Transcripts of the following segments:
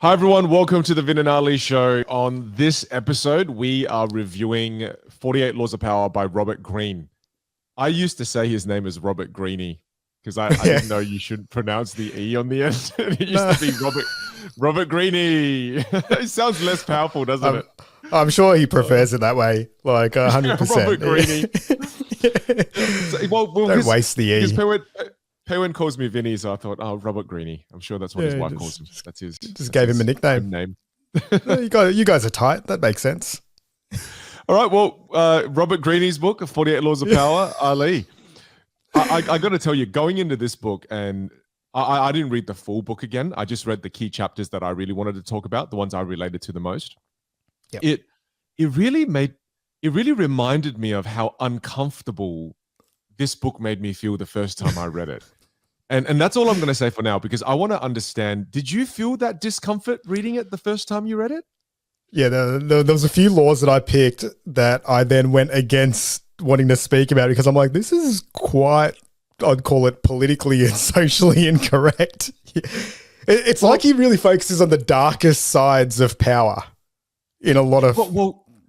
Hi everyone, welcome to the Vinh Ali Show. On this episode, we are reviewing 48 Laws of Power by Robert Greene. I used to say his name is Robert Greene because I didn't know you should pronounce the E on the end. It used to be Robert Greene. It sounds less powerful, doesn't it? I'm sure he prefers it that way, like 100%. Robert Greene. Don't waste the E. Paywen calls me Vinny, so I thought, oh, Robert Greene. I'm sure that's what his wife calls him. That's his. Just gave him a nickname. You guys are tight. That makes sense. All right. Well, Robert Greene's book, 48 Laws of Power, Ali. I got to tell you, going into this book, and I didn't read the full book again. I just read the key chapters that I really wanted to talk about, the ones I related to the most. Yep. It really reminded me of how uncomfortable this book made me feel the first time I read it. And that's all I'm going to say for now, because I want to understand, did you feel that discomfort reading it the first time you read it? Yeah, there was a few laws that I picked that I then went against wanting to speak about because I'm like, this is quite, I'd call it politically and socially incorrect. It's like he really focuses on the darkest sides of power in a lot of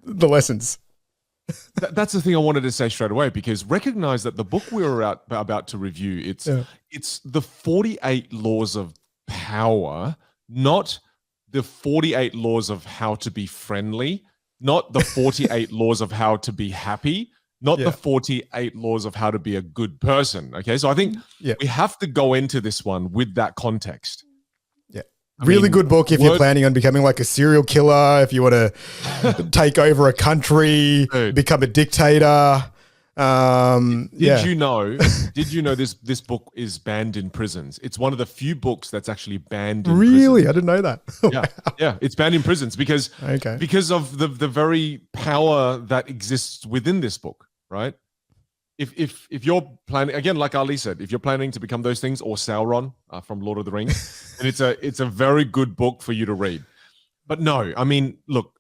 the lessons. That's the thing I wanted to say straight away, because recognize that the book we were about to review, it's the 48 laws of power, not the 48 laws of how to be friendly, not the 48 laws of how to be happy, not the 48 laws of how to be a good person. Okay, so I think we have to go into this one with that context. Really good book if you're planning on becoming like a serial killer, if you want to take over a country, become a dictator. Did you know this book is banned in prisons? It's one of the few books that's actually banned in Really? prisons. I didn't know that. Yeah, it's banned in prisons because of the very power that exists within this book, right? If you're planning, again, like Ali said, if you're planning to become those things, or Sauron from Lord of the Rings, and it's a very good book for you to read. But no, I mean, look,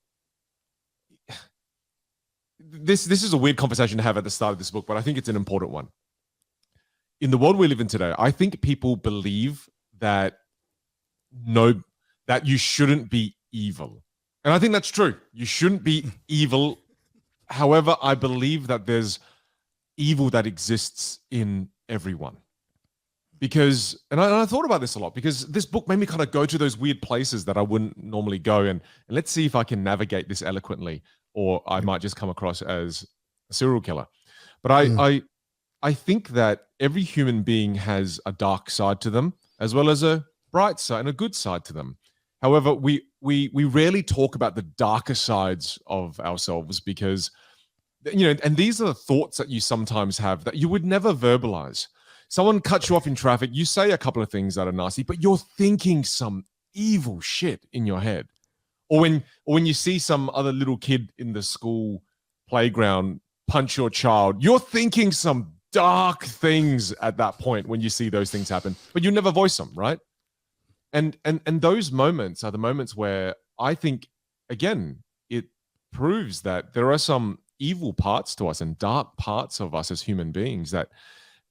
this is a weird conversation to have at the start of this book, but I think it's an important one. In the world we live in today, I think people believe that you shouldn't be evil. And I think that's true. You shouldn't be evil. However, I believe that there's evil that exists in everyone. Because, and I thought about this a lot, because this book made me kind of go to those weird places that I wouldn't normally go. And let's see if I can navigate this eloquently, or I might just come across as a serial killer. But I think that every human being has a dark side to them, as well as a bright side and a good side to them. However, we rarely talk about the darker sides of ourselves, because and these are the thoughts that you sometimes have that you would never verbalize. Someone cuts you off in traffic, you say a couple of things that are nasty, but you're thinking some evil shit in your head. Or when you see some other little kid in the school playground punch your child, you're thinking some dark things at that point when you see those things happen, but you never voice them, right? And those moments are the moments where I think, again, it proves that there are some evil parts to us and dark parts of us as human beings that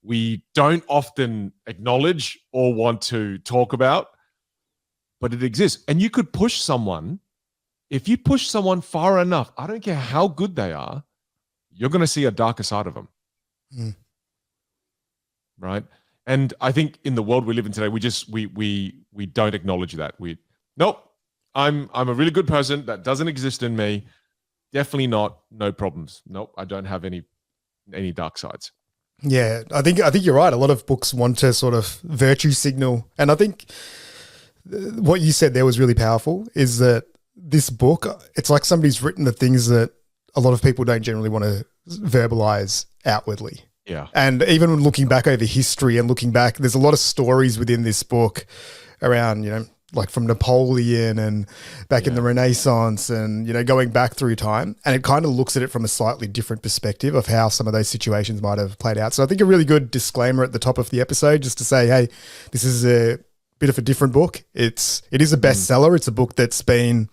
we don't often acknowledge or want to talk about, but it exists. And you could push someone. If you push someone far enough, I don't care how good they are, you're going to see a darker side of them. Right? And I think in the world we live in today, we don't acknowledge that. Nope, I'm a really good person. That doesn't exist in me. Definitely not. No problems. Nope, I don't have any dark sides. Yeah, I think you're right. A lot of books want to sort of virtue signal, and I think what you said there was really powerful. Is that this book? It's like somebody's written the things that a lot of people don't generally want to verbalize outwardly. Yeah, and even when looking back over history and looking back, there's a lot of stories within this book around like from Napoleon and back in the Renaissance and, going back through time. And it kind of looks at it from a slightly different perspective of how some of those situations might have played out. So I think a really good disclaimer at the top of the episode, just to say, hey, this is a bit of a different book. It is a bestseller. It's a book that's been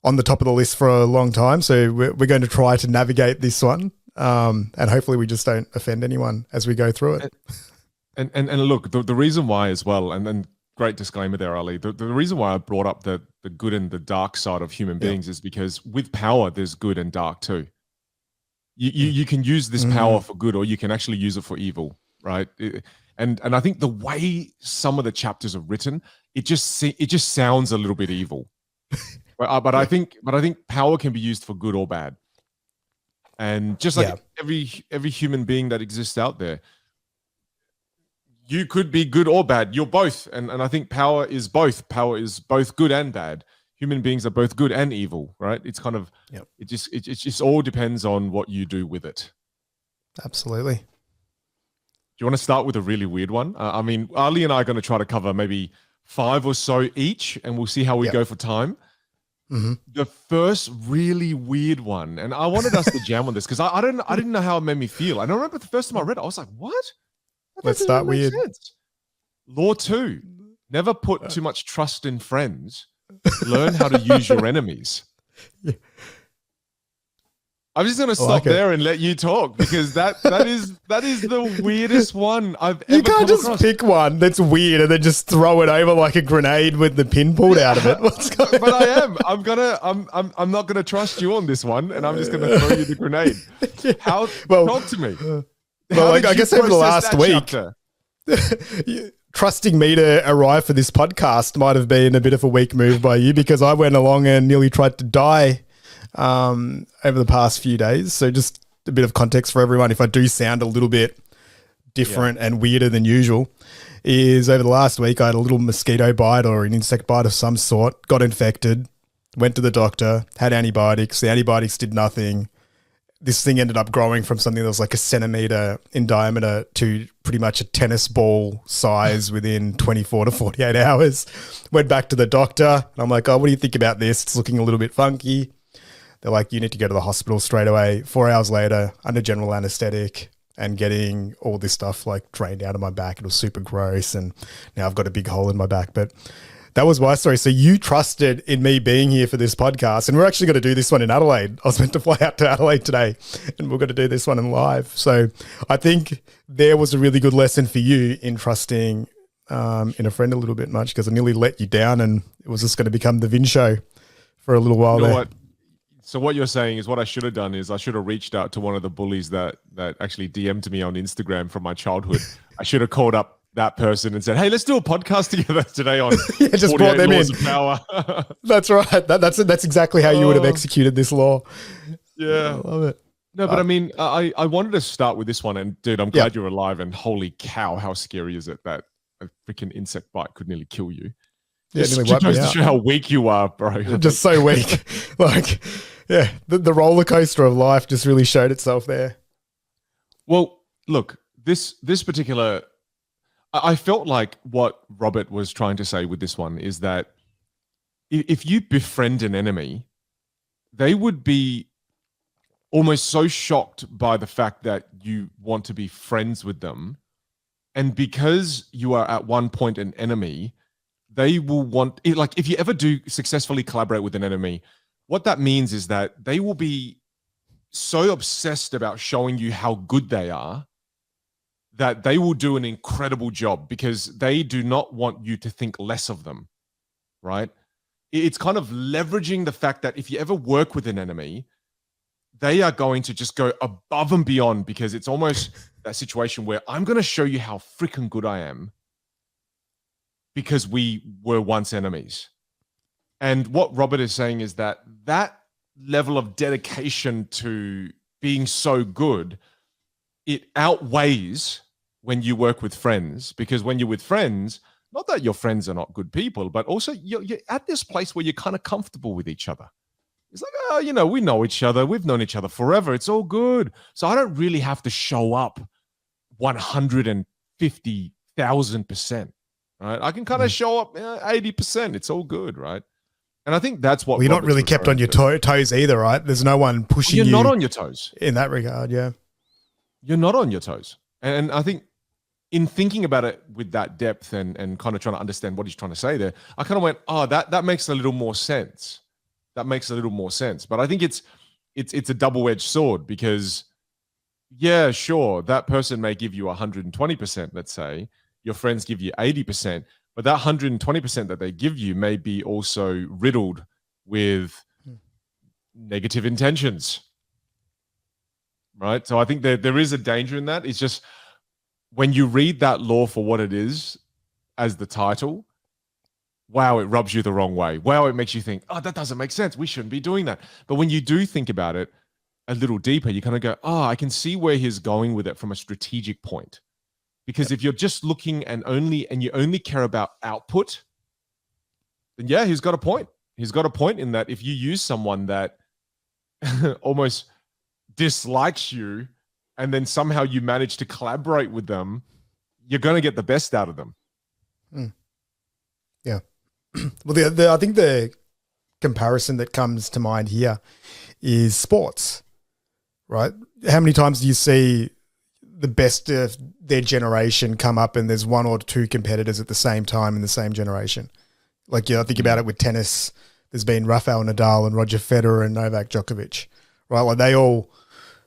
on the top of the list for a long time. So we're going to try to navigate this one. And hopefully we just don't offend anyone as we go through it. And look, the reason why as well, and then great disclaimer there, Ali. The reason why I brought up the good and the dark side of human beings is because with power, there's good and dark too. You can use this power for good, or you can actually use it for evil, right? And I think the way some of the chapters are written, it just sounds a little bit evil. But I think power can be used for good or bad. And just like every human being that exists out there, you could be good or bad. You're both. And I think power is both. Power is both good and bad. Human beings are both good and evil, right? It's kind of, it just all depends on what you do with it. Absolutely. Do you want to start with a really weird one? I mean, Ali and I are going to try to cover maybe 5 or so each, and we'll see how we go for time. The first really weird one, and I wanted us to jam on this because I didn't know how it made me feel. I don't remember the first time I read it, I was like, what? Let's start weird. Law 2, never put too much trust in friends. Learn how to use your enemies. I'm just going to stop there and let you talk, because that is the weirdest one I've ever come across. You can't just pick one that's weird and then just throw it over like a grenade with the pin pulled out of it. What's going But I am. I'm not gonna trust you on this one, and I'm just gonna throw you the grenade. Talk to me. Well, I guess over the last week, trusting me to arrive for this podcast might have been a bit of a weak move by you, because I went along and nearly tried to die over the past few days. So just a bit of context for everyone, if I do sound a little bit different and weirder than usual, is over the last week I had a little mosquito bite or an insect bite of some sort, got infected, went to the doctor, had antibiotics. The antibiotics did nothing. This thing ended up growing from something that was like 1 centimeter in diameter to pretty much a tennis ball size within 24 to 48 hours. Went back to the doctor and I'm like, oh, what do you think about this? It's looking a little bit funky. They're like, you need to go to the hospital straight away. 4 hours later, under general anesthetic, and getting all this stuff like drained out of my back. It was super gross. And now I've got a big hole in my back. But that was my story. So you trusted in me being here for this podcast, and we're actually going to do this one in Adelaide. I was meant to fly out to Adelaide today, and we're going to do this one in live. So I think there was a really good lesson for you in trusting in a friend a little bit much, because I nearly let you down, and it was just going to become the Vinh Show for a little while there. What? So what you're saying is what I should have done is I should have reached out to one of the bullies that actually DM'd me on Instagram from my childhood. I should have called up that person and said, hey, let's do a podcast together today on just brought them laws in. Of power. That's right. That's exactly how you would have executed this law. Yeah. I love it. No, but I mean, I wanted to start with this one, and dude, I'm glad you're alive, and holy cow, how scary is it that a freaking insect bite could nearly kill you? Yeah, it just goes to show how weak you are, bro. Just so weak. Like, yeah, the roller coaster of life just really showed itself there. Well, look, this particular, I felt like what Robert was trying to say with this one is that if you befriend an enemy, they would be almost so shocked by the fact that you want to be friends with them. And because you are at one point an enemy, they will want, like, if you ever do successfully collaborate with an enemy, what that means is that they will be so obsessed about showing you how good they are that they will do an incredible job, because they do not want you to think less of them, right? It's kind of leveraging the fact that if you ever work with an enemy, they are going to just go above and beyond, because it's almost that situation where I'm going to show you how freaking good I am because we were once enemies. And what Robert is saying is that that level of dedication to being so good, it outweighs when you work with friends, because when you're with friends, not that your friends are not good people, but also you're at this place where you're kind of comfortable with each other. It's like, oh, you know, we know each other. We've known each other forever. It's all good. So I don't really have to show up 150,000%, right? I can kind of show up 80%. It's all good, right? And I think that's what... Well, you're not really kept on your toes either, right? There's no one pushing you. You're not on your toes. In that regard, yeah. You're not on your toes. And I think in thinking about it with that depth and kind of trying to understand what he's trying to say there, I kind of went, oh, that makes a little more sense. That makes a little more sense. But I think it's a double-edged sword, because, yeah, sure, that person may give you 120%, let's say. Your friends give you 80%. But that 120% that they give you may be also riddled with negative intentions, right? So I think there is a danger in that. It's just when you read that law for what it is as the title, wow, it rubs you the wrong way. Wow, it makes you think, oh, that doesn't make sense. We shouldn't be doing that. But when you do think about it a little deeper, you kind of go, oh, I can see where he's going with it from a strategic point. Because if you're just looking and you only care about output, then yeah, he's got a point. He's got a point in that if you use someone that almost dislikes you and then somehow you manage to collaborate with them, you're going to get the best out of them. Yeah. Well, I think the comparison that comes to mind here is sports, right? How many times do you see the best of their generation come up and there's one or two competitors at the same time in the same generation? Like, I think about it with tennis. There's been Rafael Nadal and Roger Federer and Novak Djokovic, right? Like, they all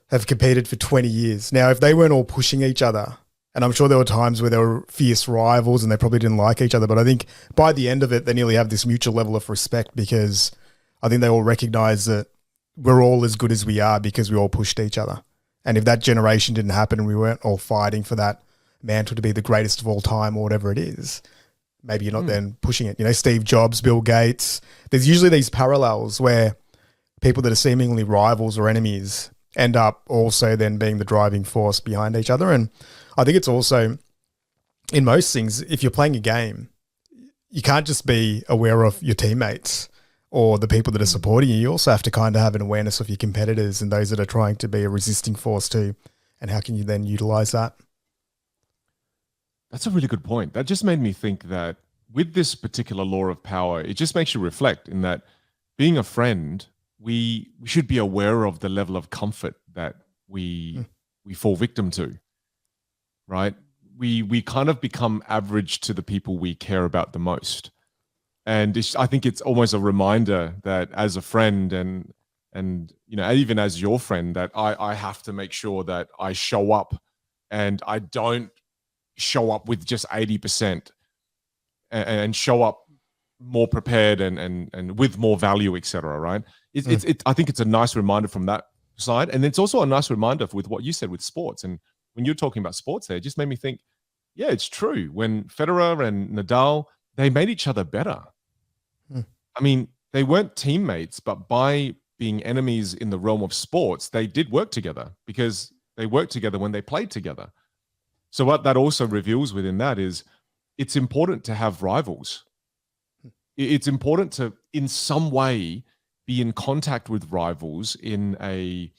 have competed for 20 years. Now, if they weren't all pushing each other, and I'm sure there were times where they were fierce rivals and they probably didn't like each other, but I think by the end of it, they nearly have this mutual level of respect because I think they all recognize that we're all as good as we are because we all pushed each other. And if that generation didn't happen and we weren't all fighting for that mantle to be the greatest of all time or whatever it is, maybe you're not then pushing it. You know, Steve Jobs, Bill Gates, there's usually these parallels where people that are seemingly rivals or enemies end up also then being the driving force behind each other. And I think it's also, in most things, if you're playing a game, you can't just be aware of your teammates or the people that are supporting you. You also have to kind of have an awareness of your competitors and those that are trying to be a resisting force too. And how can you then utilize that? That's a really good point. That just made me think that with this particular law of power, it just makes you reflect in that being a friend, we should be aware of the level of comfort that we fall victim to, right? We kind of become average to the people we care about the most. And I think it's almost a reminder that as a friend and you know, even as your friend, that I have to make sure that I show up and I don't show up with just 80% and show up more prepared and with more value, etc. Right? I think it's a nice reminder from that side, and it's also a nice reminder with what you said with sports. And when you're talking about sports, there, it just made me think, yeah, it's true. When Federer and Nadal, they made each other better. I mean, they weren't teammates, but by being enemies in the realm of sports, they did work together because they worked together when they played together. So what that also reveals within that is it's important to have rivals. It's important to, in some way, be in contact with rivals in a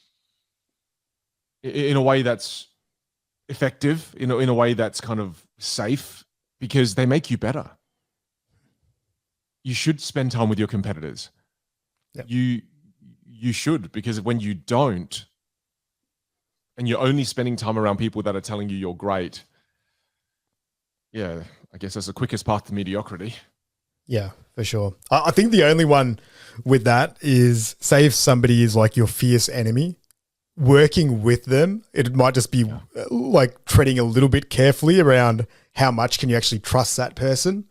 way that's effective, in a way that's kind of safe, because they make you better. You should spend time with your competitors. Yep. You should, because when you don't, and you're only spending time around people that are telling you you're great, yeah, I guess that's the quickest path to mediocrity. Yeah, for sure. I think the only one with that is, say if somebody is like your fierce enemy, working with them, it might just be like treading a little bit carefully around how much can you actually trust that person.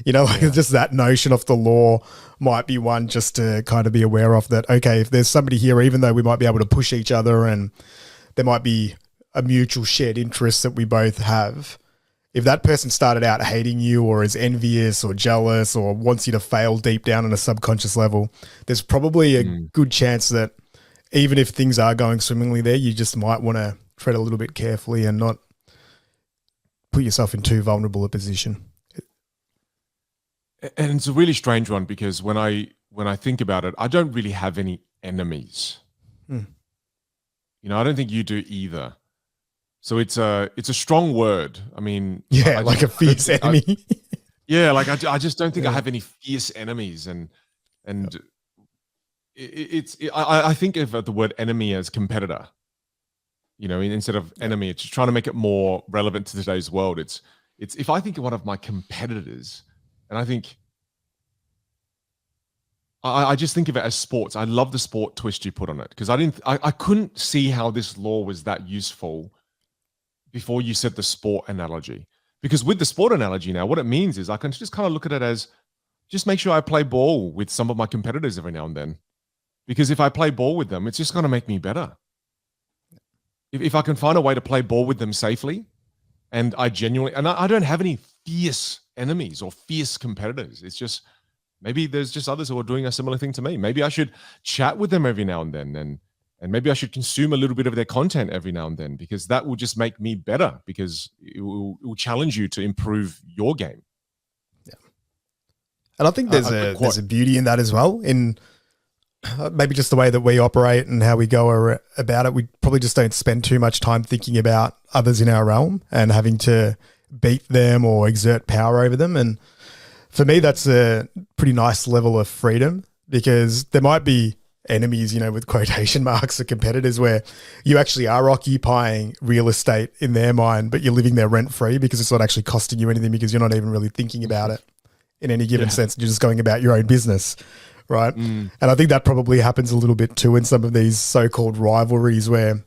You know, like just that notion of the law might be one just to kind of be aware of, that, okay, if there's somebody here, even though we might be able to push each other and there might be a mutual shared interest that we both have, if that person started out hating you or is envious or jealous or wants you to fail deep down on a subconscious level, there's probably a good chance that even if things are going swimmingly there, you just might want to tread a little bit carefully and not put yourself in too vulnerable a position. And it's a really strange one, because when I think about it, I don't really have any enemies. You know, I don't think you do either. So it's a strong word. I mean, yeah, like a fierce enemy. Yeah, like I just don't think I have any fierce enemies, and I think of the word enemy as competitor. You know, instead of enemy, it's just trying to make it more relevant to today's world. It's if I think of one of my competitors, and I think I just think of it as sports. I love the sport twist you put on it, because I couldn't see how this law was that useful before you said the sport analogy, Because with the sport analogy now, what it means is I can just kind of look at it as just make sure I play ball with some of my competitors every now and then. Because if I play ball with them, it's just going to make me better. If I can find a way to play ball with them safely, and I don't have any fierce enemies or fierce competitors. It's just maybe there's just others who are doing a similar thing to me. Maybe I should chat with them every now and then, and maybe I should consume a little bit of their content every now and then, because that will just make me better, because it will challenge you to improve your game. Yeah. And I think there's a beauty in that as well, in maybe just the way that we operate and how we go about it. We probably just don't spend too much time thinking about others in our realm and having to beat them or exert power over them. And for me, that's a pretty nice level of freedom, because there might be enemies, with quotation marks, or competitors where you actually are occupying real estate in their mind, but you're living there rent free because it's not actually costing you anything, because you're not even really thinking about it in any given sense. You're just going about your own business. Right. And I think that probably happens a little bit too in some of these so-called rivalries, where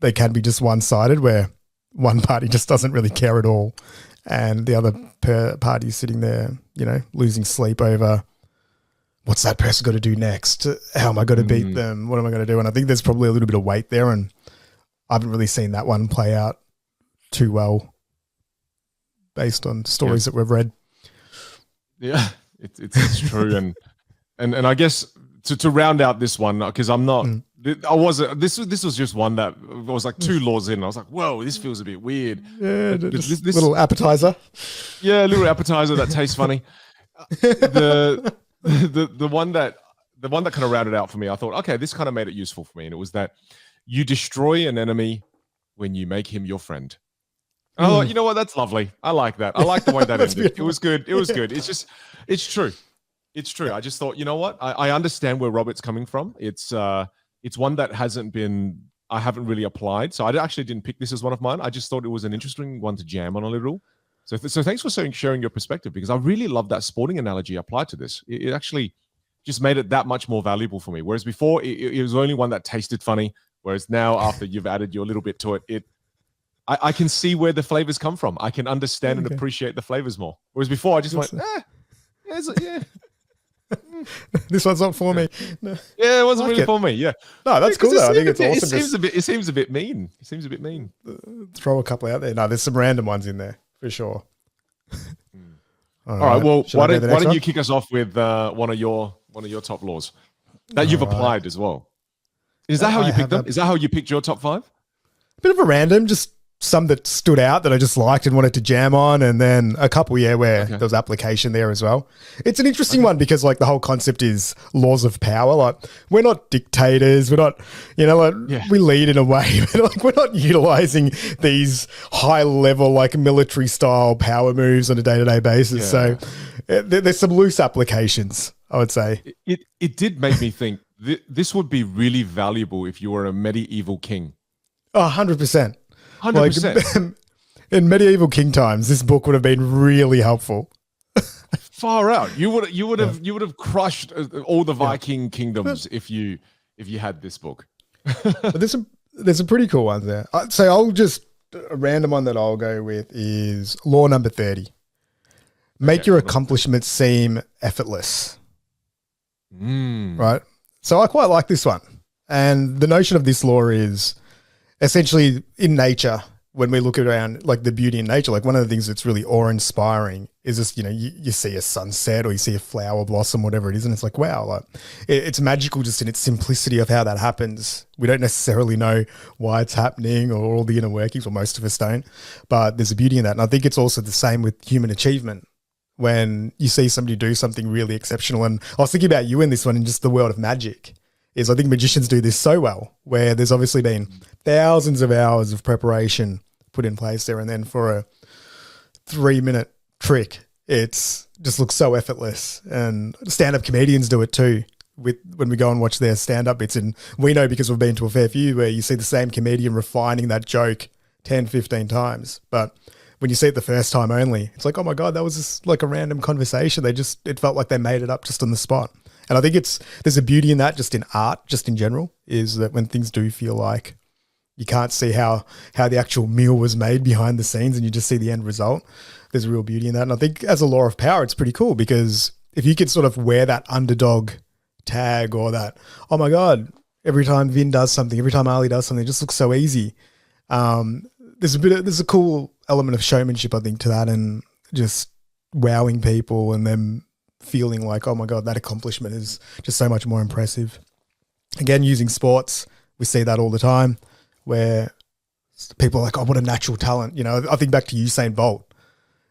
they can be just one-sided, where one party just doesn't really care at all, and the other party is sitting there, losing sleep over what's that person got to do next? How am I going to beat them? What am I going to do? And I think there's probably a little bit of weight there, and I haven't really seen that one play out too well based on stories that we've read. Yeah, it's true. And I guess to round out this one, because I'm not, this was just one that I was like 2 laws in. And I was like, whoa, this feels a bit weird. Yeah, this little appetizer. Yeah, a little appetizer that tastes funny. The one that kind of rounded out for me, I thought, okay, this kind of made it useful for me. And it was that you destroy an enemy when you make him your friend. Oh, you know what? That's lovely. I like that. I like the way that ended. Beautiful. It was good. It's true. It's true. I just thought, you know what? I understand where Robert's coming from. It's one that I haven't really applied. So I actually didn't pick this as one of mine. I just thought it was an interesting one to jam on a little. So thanks for sharing your perspective, because I really love that sporting analogy applied to this. It actually just made it that much more valuable for me. Whereas before, it was only one that tasted funny. Whereas now, after you've added your little bit to it, I can see where the flavors come from. I can understand and appreciate the flavors more. Whereas before, I just went, yeah. This one's not for me. No. Yeah, it wasn't really for me. Yeah, no, that's cool though. I think it's awesome. It seems a bit mean. Throw a couple out there. No, there's some random ones in there for sure. All right. Well, why don't you kick us off with one of your top laws that you've applied as well? Is that how you picked them? Is that how you picked your top 5? A bit of a random, just some that stood out that I just liked and wanted to jam on, and then a couple, where there was application there as well. It's an interesting one because, like, the whole concept is laws of power. Like, we're not dictators. We're not, we lead in a way, but like we're not utilizing these high level, like, military style power moves on a day-to-day basis. Yeah. So there's some loose applications, I would say. It did make me think this would be really valuable if you were a medieval king. Oh, 100%. 100%. Like, in medieval king times, this book would have been really helpful. Far out. You would have crushed all the Viking kingdoms if you had this book. But there's some pretty cool ones there. So I'll just, a random one that I'll go with is law number 30. Make your accomplishments seem effortless. Right? So I quite like this one. And the notion of this law is essentially in nature, when we look around, like, the beauty in nature, like, one of the things that's really awe-inspiring is just, you see a sunset or you see a flower blossom, whatever it is, and it's like, wow, like, it's magical just in its simplicity of how that happens. We don't necessarily know why it's happening or all the inner workings, or most of us don't, but there's a beauty in that. And I think it's also the same with human achievement. When you see somebody do something really exceptional, and I was thinking about you in this one in just the world of magic, is I think magicians do this so well, where there's obviously been thousands of hours of preparation put in place there, and then for a 3-minute trick, it's just looks so effortless. And stand-up comedians do it too. When we go and watch their stand-up bits, and we know because we've been to a fair few where you see the same comedian refining that joke 10, 15 times. But when you see it the first time only, it's like, oh my God, that was just like a random conversation. It felt like they made it up just on the spot. And I think there's a beauty in that, just in art, just in general, is that when things do feel like you can't see how the actual meal was made behind the scenes and you just see the end result. there's real beauty in that. And I think as a law of power, it's pretty cool because if you could sort of wear that underdog tag or that, oh my God, every time Vin does something, every time Ali does something, it just looks so easy. There's a cool element of showmanship, I think, to that, and just wowing people and them feeling like, oh my God, that accomplishment is just so much more impressive. Again, using sports, we see that all the time where people are like, oh, what a natural talent. You know, I think back to Usain Bolt.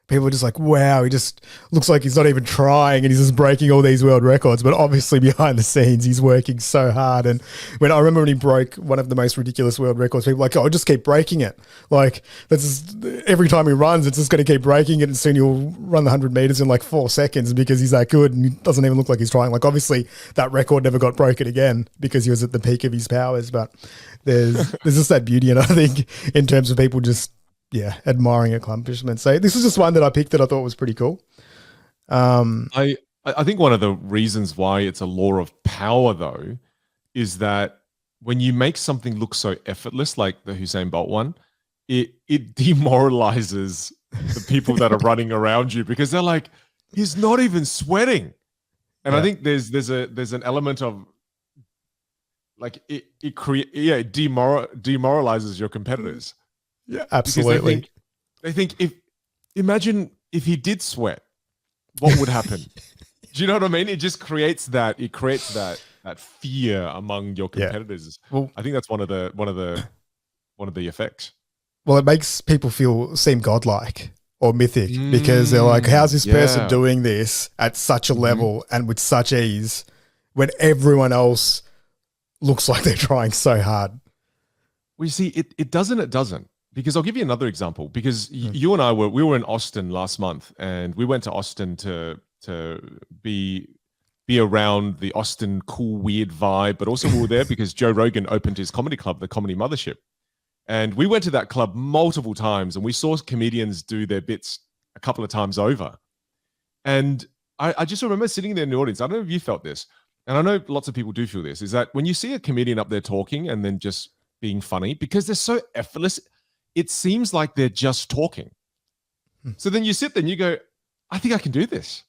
People are just like, wow, he just looks like he's not even trying and he's just breaking all these world records. But obviously behind the scenes, he's working so hard. And I remember when he broke one of the most ridiculous world records, people were like, oh, just keep breaking it. Like, every time he runs, it's just going to keep breaking it. And soon he'll run the 100 meters in like 4 seconds because he's that good and he doesn't even look like he's trying. Like, obviously that record never got broken again because he was at the peak of his powers. But there's just that beauty. And I think in terms of people just, admiring accomplishments. So this is just one that I picked that I thought was pretty cool. I think one of the reasons why it's a law of power, though, is that when you make something look so effortless, like the Usain Bolt one, it demoralizes the people that are running around you because they're like, he's not even sweating. And I think there's an element of like it demoralizes your competitors. Yeah, absolutely. They think imagine if he did sweat, what would happen? Do you know what I mean? It just creates that fear among your competitors. Yeah. Well, I think that's one of the effects. Well, it makes people seem godlike or mythic because they're like, how's this person doing this at such a level and with such ease when everyone else looks like they're trying so hard? Well, you see, it doesn't. Because I'll give you another example. Because you and I were in Austin last month, and we went to Austin to be around the Austin cool, weird vibe. But also we were there because Joe Rogan opened his comedy club, the Comedy Mothership, and we went to that club multiple times, and we saw comedians do their bits a couple of times over. And I just remember sitting there in the audience. I don't know if you felt this, and I know lots of people do feel this. Is that when you see a comedian up there talking and then just being funny because they're so effortless. It seems like they're just talking. So then you sit there and you go, I think I can do this.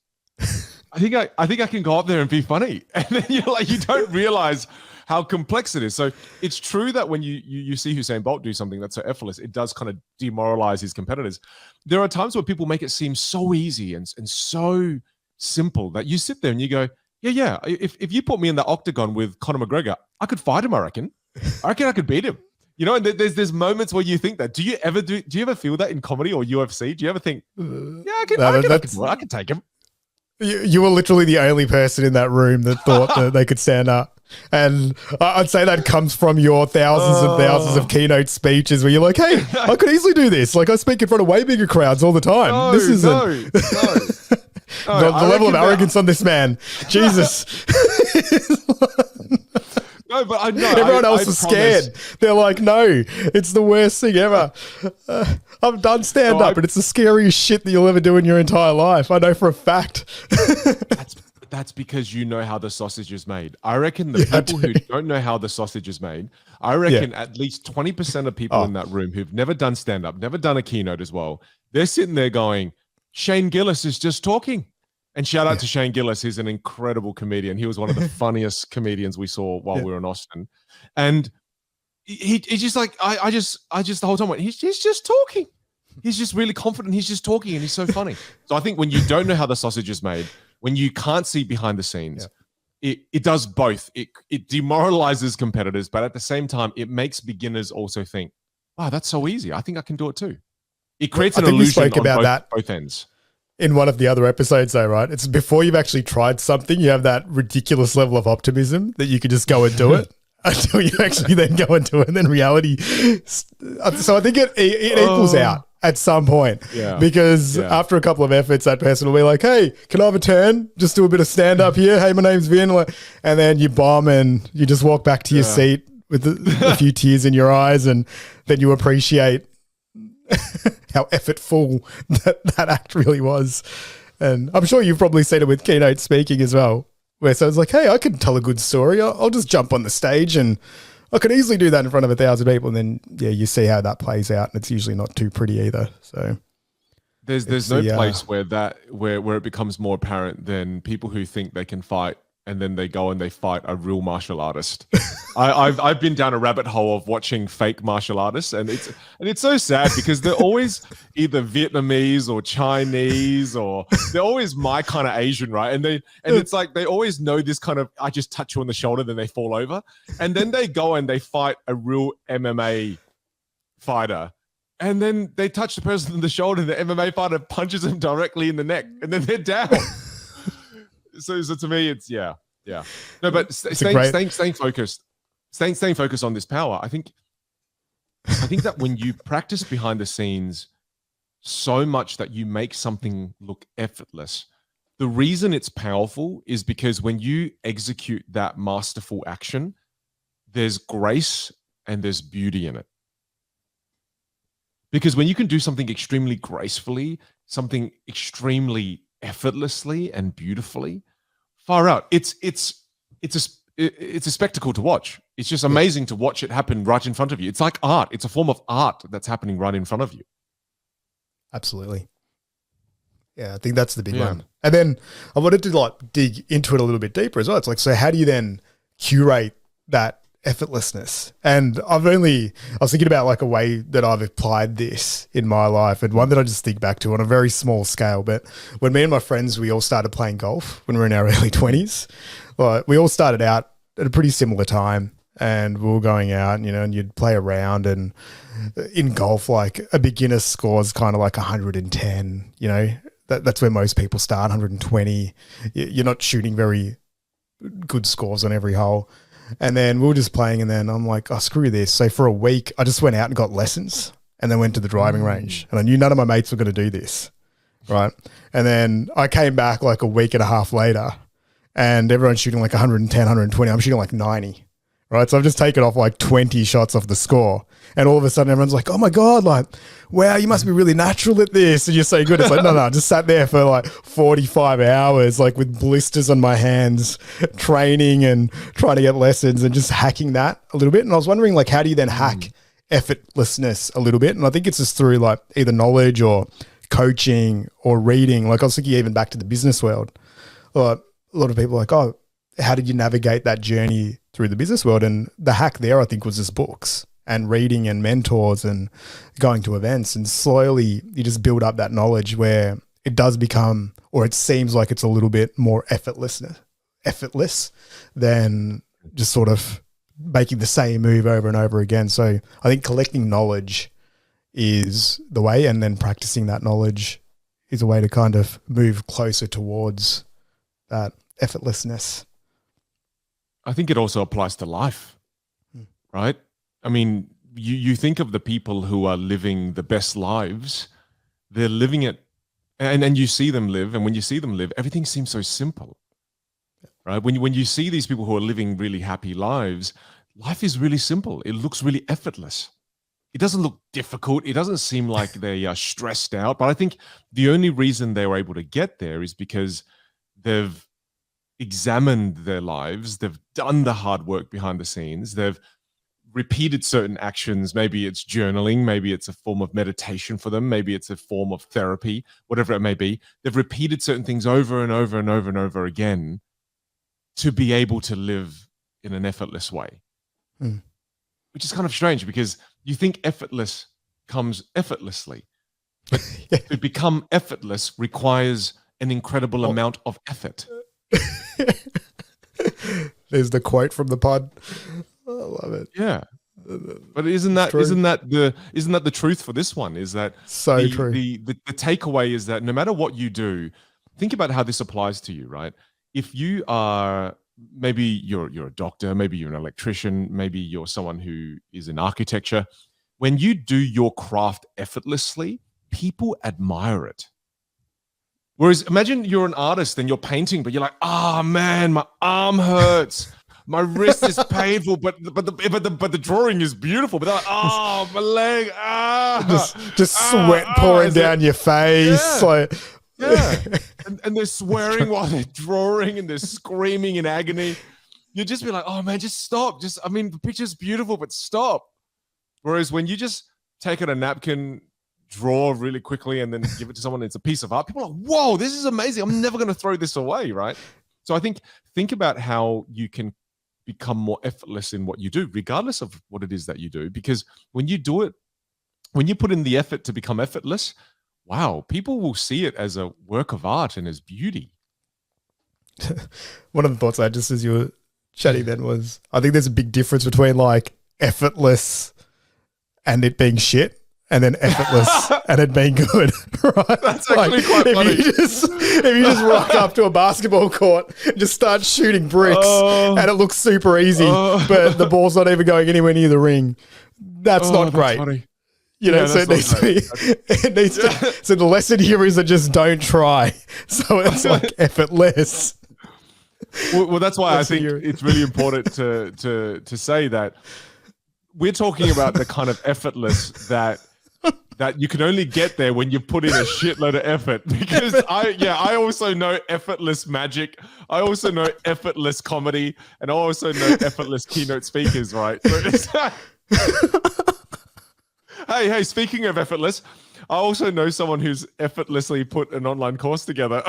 I think I can go up there and be funny. And then you're like, you don't realize how complex it is. So it's true that when you see Usain Bolt do something that's so effortless, it does kind of demoralize his competitors. There are times where people make it seem so easy and so simple that you sit there and you go, yeah. If you put me in the octagon with Conor McGregor, I could fight him, I reckon I could beat him. You know, and there's moments where you think that. Do you ever feel that in comedy or UFC? Do you ever think, I can take him? You were literally the only person in that room that thought that they could stand up. And I'd say that comes from your thousands and thousands of keynote speeches where you're like, hey, I could easily do this. Like I speak in front of way bigger crowds all the time. The level of arrogance on this man. Jesus. No, but I know. Everyone else was scared. They're like, no, it's the worst thing ever. I've done stand-up, and it's the scariest shit that you'll ever do in your entire life. I know for a fact. That's because you know how the sausage is made. I reckon the people who don't know how the sausage is made, I reckon at least 20% of people in that room who've never done stand-up, never done a keynote as well, they're sitting there going, Shane Gillis is just talking. And shout out to Shane Gillis. He's an incredible comedian. He was one of the funniest comedians we saw while we were in Austin. And he's just like, I just the whole time went, he's just talking. He's just really confident. He's just talking and he's so funny. So I think when you don't know how the sausage is made, when you can't see behind the scenes, it does both. It demoralizes competitors, but at the same time, it makes beginners also think, wow, that's so easy. I think I can do it too. It creates an illusion on both ends. In one of the other episodes though, right? It's before you've actually tried something, you have that ridiculous level of optimism that you could just go and do it until you actually then go and do it. And then reality. So I think it equals out at some point because after a couple of efforts, that person will be like, hey, can I have a turn? Just do a bit of stand up here. Hey, my name's Vin. And then you bomb and you just walk back to your seat with a few tears in your eyes. And then you appreciate how effortful that act really was. And I'm sure you've probably seen it with keynote speaking as well, where so it's like, hey, I can tell a good story. I'll just jump on the stage and I could easily do that in front of 1,000 people. And then, you see how that plays out. And it's usually not too pretty either. So there's no place where it becomes more apparent than people who think they can fight and then they go and they fight a real martial artist. I've been down a rabbit hole of watching fake martial artists, and it's so sad because they're always either Vietnamese or Chinese, or they're always my kind of Asian, right? And it's like they always know this kind of, I just touch you on the shoulder, then they fall over, and then they go and they fight a real MMA fighter. And then they touch the person on the shoulder, and the MMA fighter punches him directly in the neck, and then they're down. so to me, it's yeah. No, but staying focused, staying focused on this power. I think that when you practice behind the scenes so much that you make something look effortless, the reason it's powerful is because when you execute that masterful action, there's grace and there's beauty in it. Because when you can do something extremely gracefully, something extremely effortlessly and beautifully, far out, it's a spectacle to watch. It's just amazing to watch it happen right in front of you. It's like art. It's a form of art that's happening right in front of you. Absolutely. Yeah, I think that's the big one. And then I wanted to dig into it a little bit deeper as well. It's like, so how do you then curate that effortlessness? And I was thinking about a way that I've applied this in my life, and one that I just think back to on a very small scale. But when me and my friends, we all started playing golf when we were in our early 20s, we all started out at a pretty similar time, and we were going out, and you'd play around, and in golf, a beginner score is kind of 110, that's where most people start, 120. You're not shooting very good scores on every hole. And then we were just playing, and then I'm like, oh, screw this. So for a week, I just went out and got lessons, and then went to the driving range. And I knew none of my mates were going to do this, right? And then I came back a week and a half later, and everyone's shooting 110, 120. I'm shooting 90, right? So I've just taken off 20 shots off the score. And all of a sudden, everyone's like, oh my God, wow, you must be really natural at this. And you're so good. It's no, I just sat there for 45 hours, with blisters on my hands, training and trying to get lessons and just hacking that a little bit. And I was wondering, how do you then hack effortlessness a little bit? And I think it's just through either knowledge or coaching or reading. I was thinking even back to the business world. A lot of people are like, oh, how did you navigate that journey through the business world? And the hack there, I think, was just books and reading and mentors and going to events, and slowly you just build up that knowledge where it does become, or it seems like it's a little bit more effortless than just sort of making the same move over and over again. So I think collecting knowledge is the way, and then practicing that knowledge is a way to kind of move closer towards that effortlessness. I think it also applies to life, right? I mean, you think of the people who are living the best lives, they're living it, and you see them live, and when you see them live, everything seems so simple, right? When you see these people who are living really happy lives, life is really simple. It looks really effortless. It doesn't look difficult. It doesn't seem like they are stressed out. But I think the only reason they were able to get there is because they've examined their lives. They've done the hard work behind the scenes. They've repeated certain actions. Maybe it's journaling. Maybe it's a form of meditation for them. Maybe it's a form of therapy, whatever it may be. They've repeated certain things over and over and over and over again to be able to live in an effortless way, which is kind of strange because you think effortless comes effortlessly, but to become effortless requires an incredible amount of effort. There's the quote from the pod. I love it. Yeah, but isn't that the truth for this one? Is that so true? The takeaway is that no matter what you do, think about how this applies to you, right? If you are, maybe you're a doctor, maybe you're an electrician, maybe you're someone who is in architecture. When you do your craft effortlessly, people admire it. Whereas imagine you're an artist and you're painting, but you're like, oh man, my arm hurts. My wrist is painful, but the drawing is beautiful. But they're like, oh, my leg, just sweat pouring down your face. Yeah. And they're swearing while they're drawing, and they're screaming in agony. You just be like, oh man, just stop. The picture's beautiful, but stop. Whereas when you just take out a napkin, draw really quickly and then give it to someone. It's a piece of art. People are like, whoa, this is amazing. I'm never going to throw this away, right? So I think about how you can become more effortless in what you do, regardless of what it is that you do. Because when you do it, when you put in the effort to become effortless, wow, people will see it as a work of art and as beauty. One of the thoughts I had just as you were chatting then was, I think there's a big difference between like effortless and it being shit, and then effortless and it being good, right? That's actually quite funny. If you just rock up to a basketball court and just start shooting bricks and it looks super easy, but the ball's not even going anywhere near the ring, that's not great. Funny. You know, so it needs to be, so the lesson here is that just don't try. So it's like effortless. Well, that's why I think it's really important to say that we're talking about the kind of effortless that you can only get there when you put in a shitload of effort. Because I also know effortless magic. I also know effortless comedy, and I also know effortless keynote speakers, right? So Hey, speaking of effortless, I also know someone who's effortlessly put an online course together.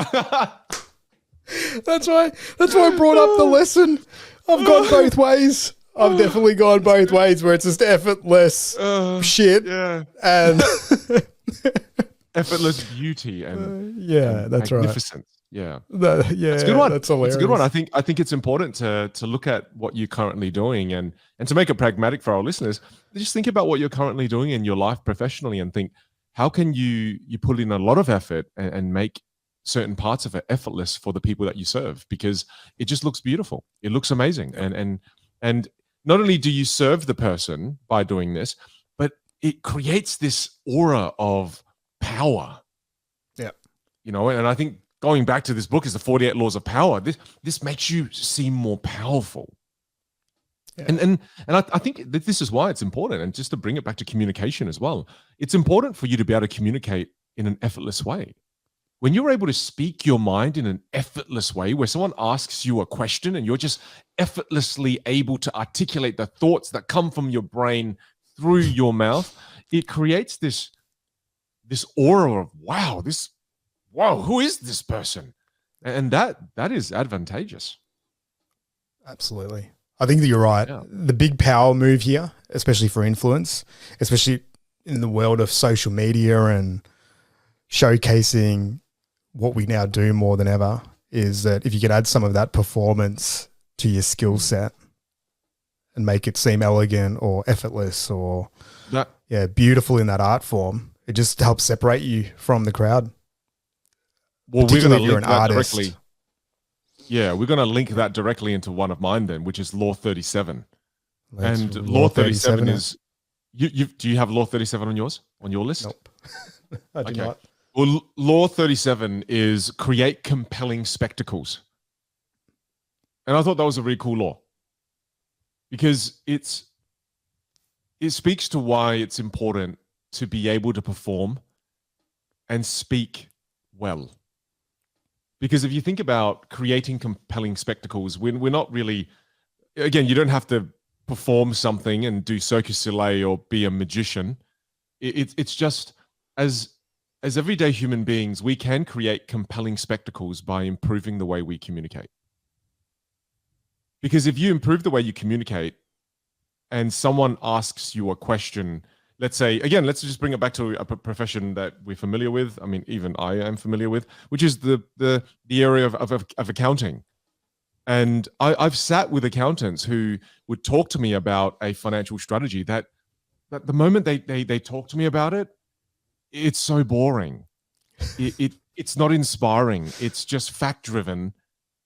That's why I brought up the lesson. I've gone both ways. I've definitely gone both ways where it's just effortless shit and effortless beauty and that's magnificence. Right. That's a good one. That's hilarious. It's a good one. I think it's important to look at what you're currently doing and to make it pragmatic for our listeners. Just think about what you're currently doing in your life professionally and think, how can you put in a lot of effort and make certain parts of it effortless for the people that you serve, because it just looks beautiful. It looks amazing. And not only do you serve the person by doing this, but it creates this aura of power. Yeah. You know, and I think going back to this book is the 48 Laws of Power. This makes you seem more powerful. Yeah. And I think that this is why it's important. And just to bring it back to communication as well, it's important for you to be able to communicate in an effortless way. When you're able to speak your mind in an effortless way, where someone asks you a question and you're just effortlessly able to articulate the thoughts that come from your brain through your mouth, it creates this aura of, wow, who is this person? And that is advantageous. Absolutely. I think that you're right. Yeah. The big power move here, especially for influence, especially in the world of social media and showcasing what we now do more than ever, is that if you could add some of that performance to your skill set and make it seem elegant or effortless or beautiful in that art form, it just helps separate you from the crowd. Well, we're going to link that directly. Yeah, we're going to link that directly into one of mine then, which is Law 37. And Law 37 is, do you have Law 37 on your list? Nope. I do not. Well, Law 37 is create compelling spectacles. And I thought that was a really cool law because it speaks to why it's important to be able to perform and speak well. Because if you think about creating compelling spectacles, we're not really, again, you don't have to perform something and do Cirque du Soleil or be a magician. It's just as everyday human beings, we can create compelling spectacles by improving the way we communicate. Because if you improve the way you communicate and someone asks you a question, let's say, again, let's just bring it back to a profession that we're familiar with. I mean, even I am familiar with, which is the area of accounting. And I've sat with accountants who would talk to me about a financial strategy that the moment they talk to me about it, it's so boring. It's not inspiring. It's just fact driven.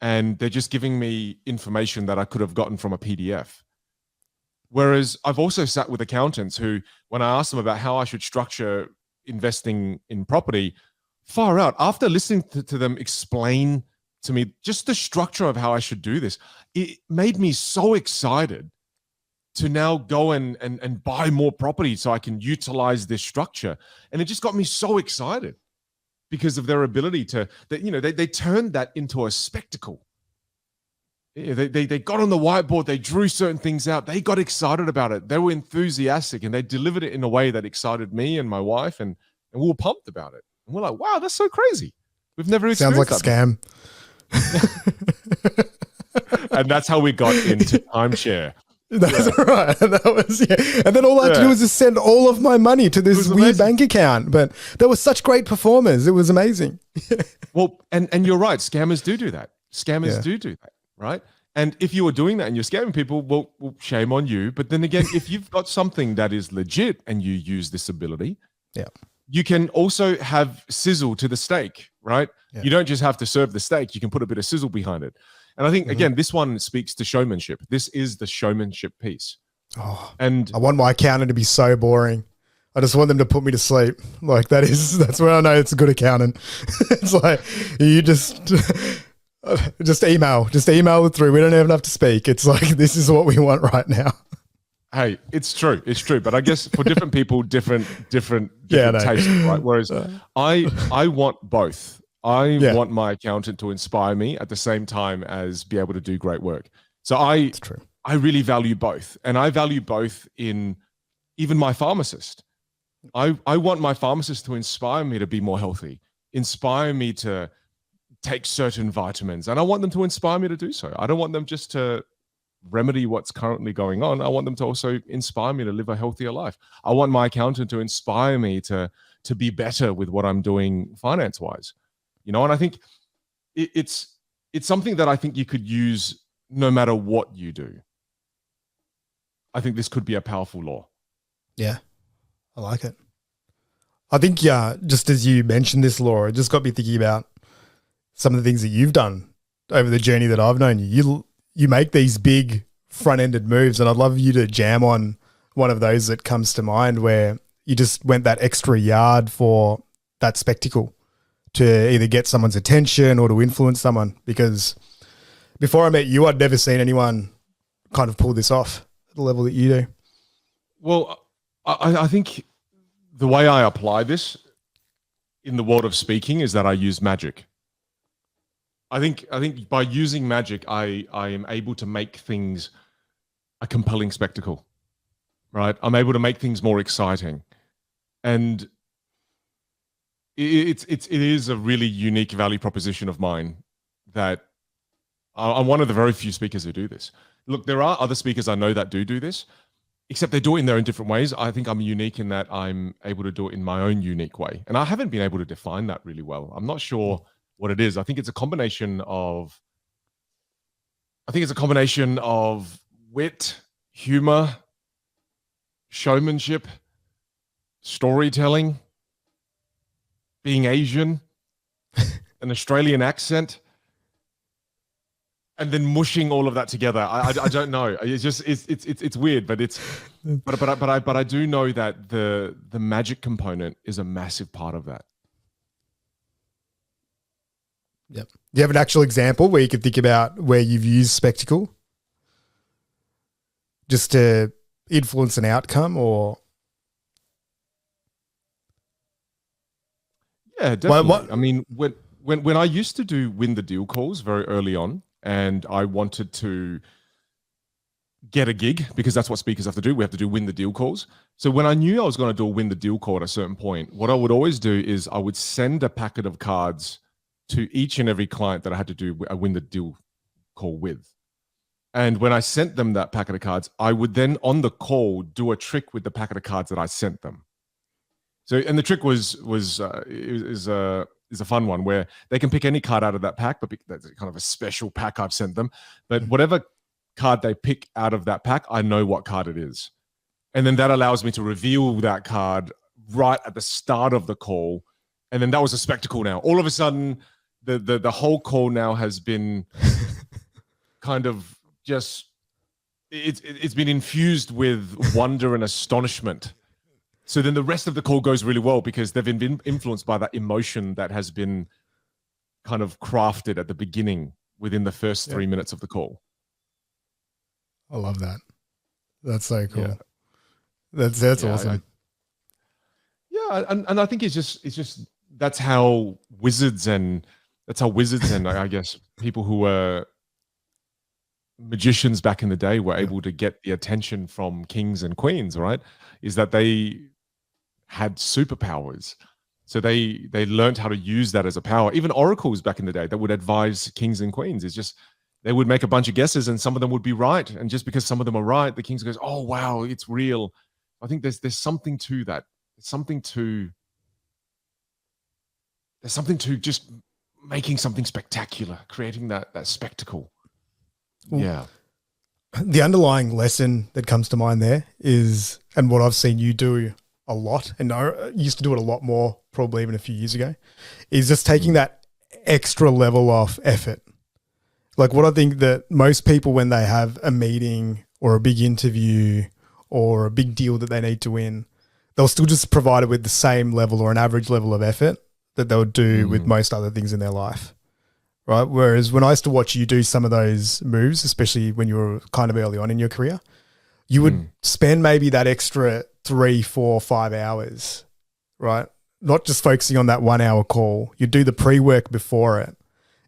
And they're just giving me information that I could have gotten from a PDF. Whereas I've also sat with accountants who, when I asked them about how I should structure investing in property, far out, after listening to them explain to me just the structure of how I should do this, it made me so excited to now go and buy more property so I can utilize this structure. And it just got me so excited because of their ability to, they turned that into a spectacle. They got on the whiteboard, they drew certain things out, they got excited about it, they were enthusiastic, and they delivered it in a way that excited me and my wife, and And we were pumped about it. And we're like, wow, that's so crazy. We've never Sounds like a experienced scam. And that's how we got into timeshare. That's right. And that was, and then all I had to do was just send all of my money to this weird bank account. But they were such great performers. It was amazing. Well, and you're right. Scammers do that. Scammers do that, right? And if you were doing that and you're scamming people, well, shame on you. But then again, if you've got something that is legit and you use this ability, you can also have sizzle to the steak, right? You don't just have to serve the steak. You can put a bit of sizzle behind it. And I think, again, this one speaks to showmanship. This is the showmanship piece. Oh, and I want my accountant to be so boring. I just want them to put me to sleep. Like that's where I know it's a good accountant. It's like, you just email it through. We don't even have to speak. It's like, this is what we want right now. Hey, it's true. It's true. But I guess for different people, different tastes, right? Whereas I want both. I want my accountant to inspire me at the same time as be able to do great work. So I really value both. And I value both in even my pharmacist. I want my pharmacist to inspire me to be more healthy, inspire me to take certain vitamins. And I want them to inspire me to do so. I don't want them just to remedy what's currently going on. I want them to also inspire me to live a healthier life. I want my accountant to inspire me to be better with what I'm doing finance-wise. And I think it's something that I think you could use no matter what you do. I think this could be a powerful law. Yeah, I like it. I think, just as you mentioned this law, it just got me thinking about some of the things that you've done over the journey that I've known you. You make these big front-ended moves, and I'd love you to jam on one of those that comes to mind where you just went that extra yard for that spectacle to either get someone's attention or to influence someone. Because before I met you, I'd never seen anyone kind of pull this off at the level that you do. Well, I think the way I apply this in the world of speaking is that I use magic. I think by using magic, I am able to make things a compelling spectacle, right? I'm able to make things more exciting. And it is a really unique value proposition of mine that I'm one of the very few speakers who do this. Look, there are other speakers I know that do this, except they do it in their own different ways. I think I'm unique in that I'm able to do it in my own unique way. And I haven't been able to define that really well. I'm not sure what it is. I think it's a combination of wit, humor, showmanship, storytelling, being Asian, an Australian accent, and then mushing all of that together. I don't know. It's just it's weird, but I do know that the magic component is a massive part of that. Yep. Do you have an actual example where you could think about where you've used spectacle just to influence an outcome, or? Yeah, definitely. I mean, when I used to do win the deal calls very early on, and I wanted to get a gig, because that's what speakers have to do. We have to do win the deal calls. So when I knew I was going to do a win the deal call at a certain point, what I would always do is I would send a packet of cards to each and every client that I had to do a win the deal call with. And when I sent them that packet of cards, I would then on the call do a trick with the packet of cards that I sent them. So, and the trick is a fun one where they can pick any card out of that pack, but that's kind of a special pack I've sent them. But whatever card they pick out of that pack, I know what card it is. And then that allows me to reveal that card right at the start of the call. And then that was a spectacle now. All of a sudden, the whole call now has been kind of just, it's been infused with wonder and astonishment. So then the rest of the call goes really well because they've been influenced by that emotion that has been kind of crafted at the beginning within the first 3 minutes of the call. I love that. That's so cool. Yeah. That's awesome. And I think it's just that's how wizards and I guess people who were magicians back in the day were able to get the attention from kings and queens, right? Is that they had superpowers. So they learned how to use that as a power. Even oracles back in the day that would advise kings and queens, is just they would make a bunch of guesses and some of them would be right. And just because some of them are right, the kings goes, oh wow, it's real. I think there's something to that. There's something to just making something spectacular, creating that spectacle. Yeah. The underlying lesson that comes to mind there is, and what I've seen you do a lot, and I used to do it a lot more probably even a few years ago, is just taking that extra level of effort. Like what I think that most people, when they have a meeting or a big interview or a big deal that they need to win, they'll still just provide it with the same level or an average level of effort that they would do with most other things in their life. Right. Whereas when I used to watch you do some of those moves, especially when you were kind of early on in your career, you would spend maybe that extra 3, 4, 5 hours, right? Not just focusing on that 1 hour call. You do the pre-work before it.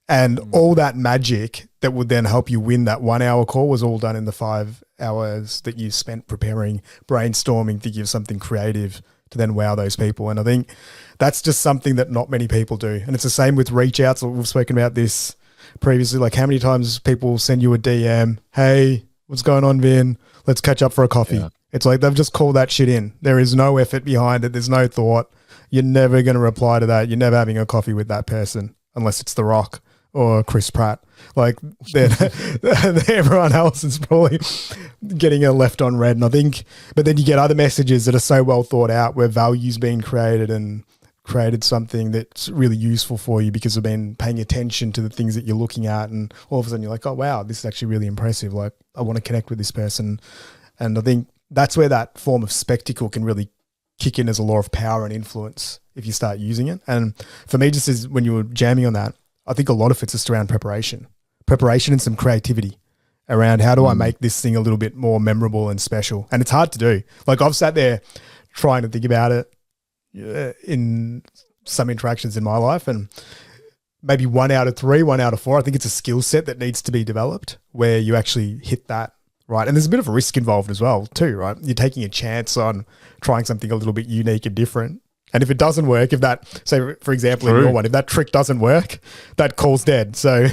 And all that magic that would then help you win that 1 hour call was all done in the 5 hours that you spent preparing, brainstorming, thinking of something creative to then wow those people. And I think that's just something that not many people do. And it's the same with reach outs. We've spoken about this previously, like how many times people send you a DM, hey, what's going on, Vin? Let's catch up for a coffee. Yeah. It's like they've just called that shit in. There is no effort behind it. There's no thought. You're never going to reply to that. You're never having a coffee with that person unless it's The Rock or Chris Pratt. Like everyone else is probably getting a left on red. And I think, but then you get other messages that are so well thought out where value's being created and created something that's really useful for you because you've been paying attention to the things that you're looking at. And all of a sudden you're like, oh, wow, this is actually really impressive. Like I want to connect with this person. And I think that's where that form of spectacle can really kick in as a law of power and influence if you start using it. And for me, just as when you were jamming on that, I think a lot of it's just around preparation and some creativity around how do I make this thing a little bit more memorable and special. And it's hard to do. Like I've sat there trying to think about it in some interactions in my life, and maybe 1 out of 3, 1 out of 4, I think it's a skill set that needs to be developed where you actually hit that right. And there's a bit of a risk involved as well too, right? You're taking a chance on trying something a little bit unique and different. And if it doesn't work, if that, say for example, in your one, if that trick doesn't work, that call's dead. So,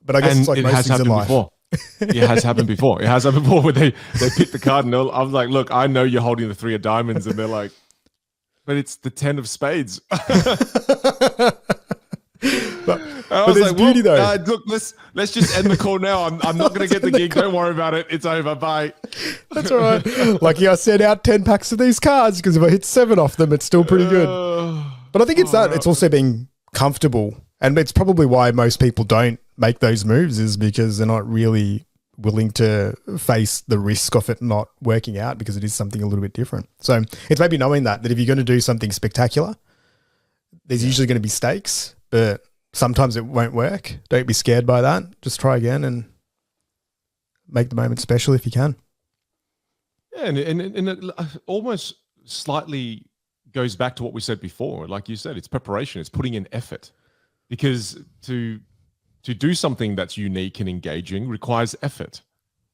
but I guess it's like most things in life. Before. It has happened before. It has happened before where they pick the card and I was like, look, I know you're holding the 3 of diamonds, and they're like, but it's the 10 of spades. But there's beauty though. Look, let's just end the call now. I'm not going to get the gig. Don't worry about it. It's over. Bye. That's all right. Lucky I sent out 10 packs of these cards because if I hit 7 off them, it's still pretty good. But I think it's that. It's also being comfortable. And it's probably why most people don't make those moves, is because they're not really willing to face the risk of it not working out, because it is something a little bit different. So it's maybe knowing that if you're going to do something spectacular, there's usually going to be stakes, but sometimes it won't work. Don't be scared by that. Just try again and make the moment special if you can. Yeah, and it almost slightly goes back to what we said before. Like you said, it's preparation. It's putting in effort, because to do something that's unique and engaging requires effort.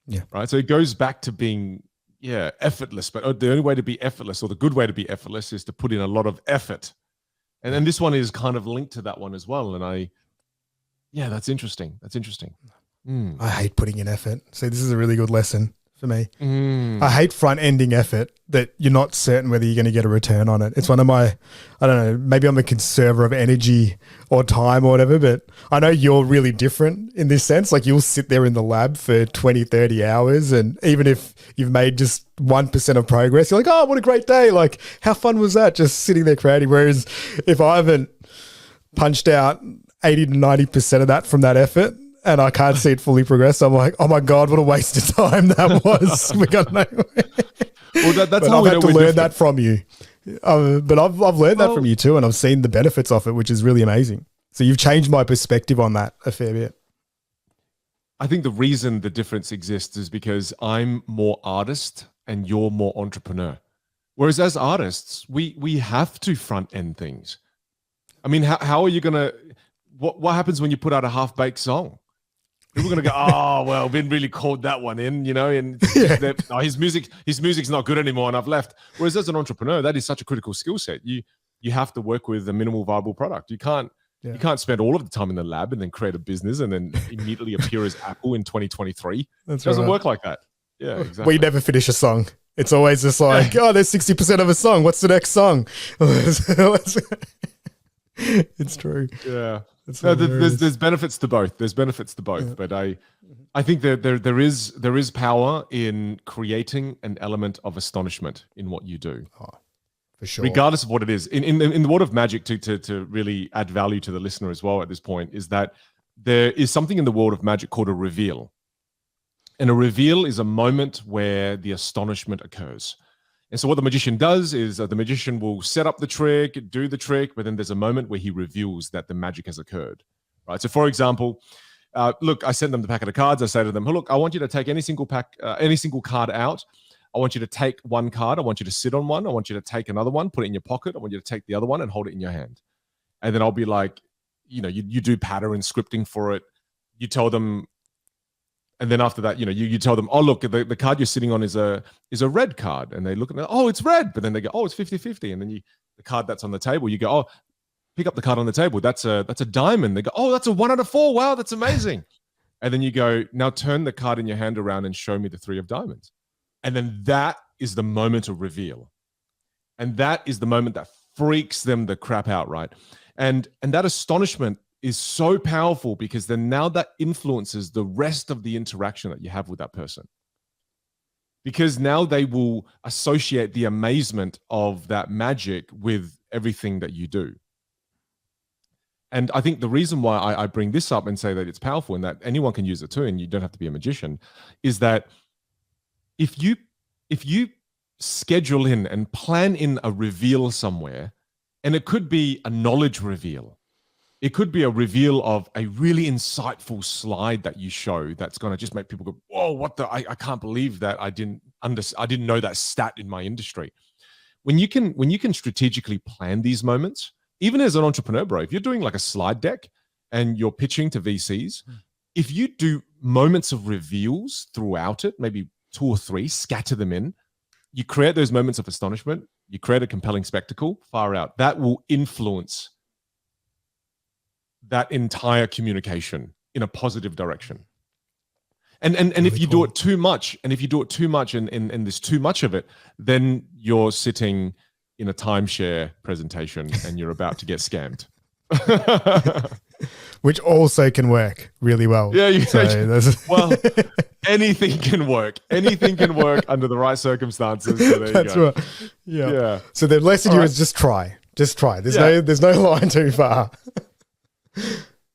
Yeah. Right. So it goes back to being effortless. But the only way to be effortless, or the good way to be effortless, is to put in a lot of effort. And then this one is kind of linked to that one as well. And that's interesting. That's interesting. I hate putting in effort. So this is a really good lesson for me. I hate front-ending effort that you're not certain whether you're going to get a return on it. It's one of my, I don't know, maybe I'm a conserver of energy or time or whatever, but I know you're really different in this sense. Like you'll sit there in the lab for 20, 30 hours, and even if you've made just 1% of progress, you're like, oh, what a great day. Like how fun was that, just sitting there creating? Whereas if I haven't punched out 80 to 90% of that from that effort, and I can't see it fully progress, I'm like, oh my God, what a waste of time that was. We got nowhere. Well, that's how I've we had to learn that from you. But I've learned that from you too, and I've seen the benefits of it, which is really amazing. So you've changed my perspective on that a fair bit. I think the reason the difference exists is because I'm more artist and you're more entrepreneur. Whereas as artists, we have to front end things. I mean, how are you going to, what happens when you put out a half-baked song? People are going to go, oh, well, Vin really called that one in, and his music's not good anymore and I've left. Whereas as an entrepreneur, that is such a critical skill set. you have to work with a minimal viable product. You can't spend all of the time in the lab and then create a business and then immediately appear as Apple in 2023. It doesn't work like that. Yeah, exactly. We never finish a song. It's always just like, there's 60% of a song. What's the next song? It's true. Yeah. There's benefits to both. But I think that there is power in creating an element of astonishment in what you do. Oh, for sure. Regardless of what it is. In the world of magic, to really add value to the listener as well at this point, is that there is something in the world of magic called a reveal. And a reveal is a moment where the astonishment occurs. And so what the magician does is the magician will set up the trick, do the trick, but then there's a moment where he reveals that the magic has occurred, right? So for example, look, I send them the packet of cards. I say to them, look, I want you to take any single card out. I want you to take one card. I want you to sit on one. I want you to take another one, put it in your pocket. I want you to take the other one and hold it in your hand. And then I'll be like, you do pattern scripting for it. You tell them, and then after that, you tell them, oh, look, the card you're sitting on is a red card. And they look at it, oh, it's red. But then they go, oh, it's 50-50. And then the card that's on the table, you go, oh, pick up the card on the table. That's a diamond. They go, oh, that's a 1 out of 4. Wow, that's amazing. And then you go, now turn the card in your hand around and show me the 3 of diamonds. And then that is the moment of reveal. And that is the moment that freaks them the crap out, right? And that astonishment is so powerful because then now that influences the rest of the interaction that you have with that person. Because now they will associate the amazement of that magic with everything that you do. And I think the reason why I bring this up and say that it's powerful and that anyone can use it too, and you don't have to be a magician, is that if you schedule in and plan in a reveal somewhere, and it could be a knowledge reveal, it could be a reveal of a really insightful slide that you show that's going to just make people go, whoa, what the, I can't believe that I didn't know that stat in my industry. When you can strategically plan these moments, even as an entrepreneur, bro, if you're doing like a slide deck and you're pitching to VCs, if you do moments of reveals throughout it, maybe 2 or 3, scatter them in, you create those moments of astonishment, you create a compelling spectacle, far out. That will influence that entire communication in a positive direction. And really if you do it too much, and there's too much of it, then you're sitting in a timeshare presentation and you're about to get scammed. Which also can work really well. Yeah, well, anything can work. Anything can work under the right circumstances. So there That's you go. right. Yeah. So the lesson here is just try. Just try. There's no line too far.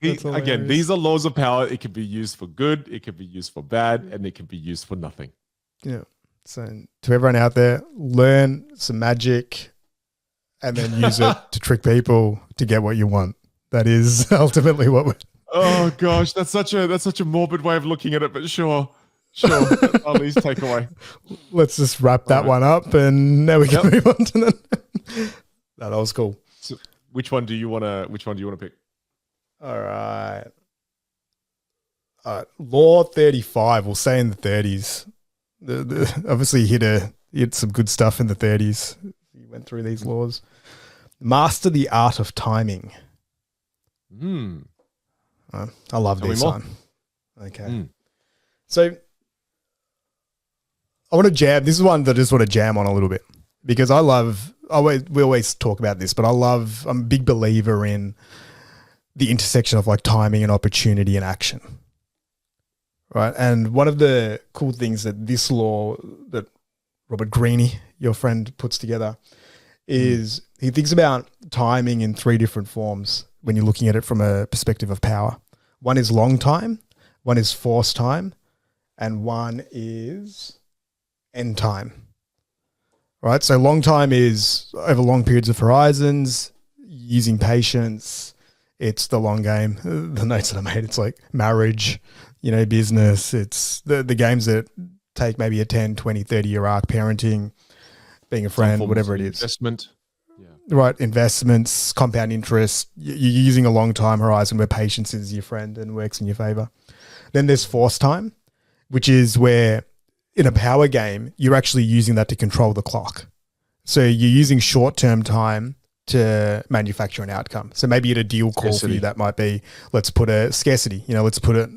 Again, these are laws of power. It can be used for good, it can be used for bad, and it can be used for nothing. Yeah. So to everyone out there, learn some magic and then use it to trick people to get what you want. That is ultimately what we're... Oh gosh, that's such a morbid way of looking at it, but sure. That's Ali's takeaway. Let's just wrap that one up, and now we can move on to the... That was cool. So which one do you want to pick? All right. Law 35. We'll say in the 30s. Obviously, he hit some good stuff in the 30s. He went through these laws. Master the art of timing. I love this one. Okay. So I want to jam. This is one that I just want to jam on a little bit because we always talk about this, but I'm a big believer in the intersection of like timing and opportunity and action. Right. And one of the cool things that this law that Robert Greene, your friend, puts together is he thinks about timing in 3 different forms when you're looking at it from a perspective of power. One is long time, one is force time, and one is end time. Right? So long time is over long periods of horizons, using patience. It's the long game. The notes that I made, it's like marriage, business. It's the games that take maybe a 10, 20, 30-year arc, parenting, being a friend, whatever it is. Investment. Right, investments, compound interest. You're using a long time horizon where patience is your friend and works in your favor. Then there's force time, which is where in a power game, you're actually using that to control the clock. So you're using short-term time to manufacture an outcome. So maybe at a deal call for you, that might be, let's put a scarcity, let's put it,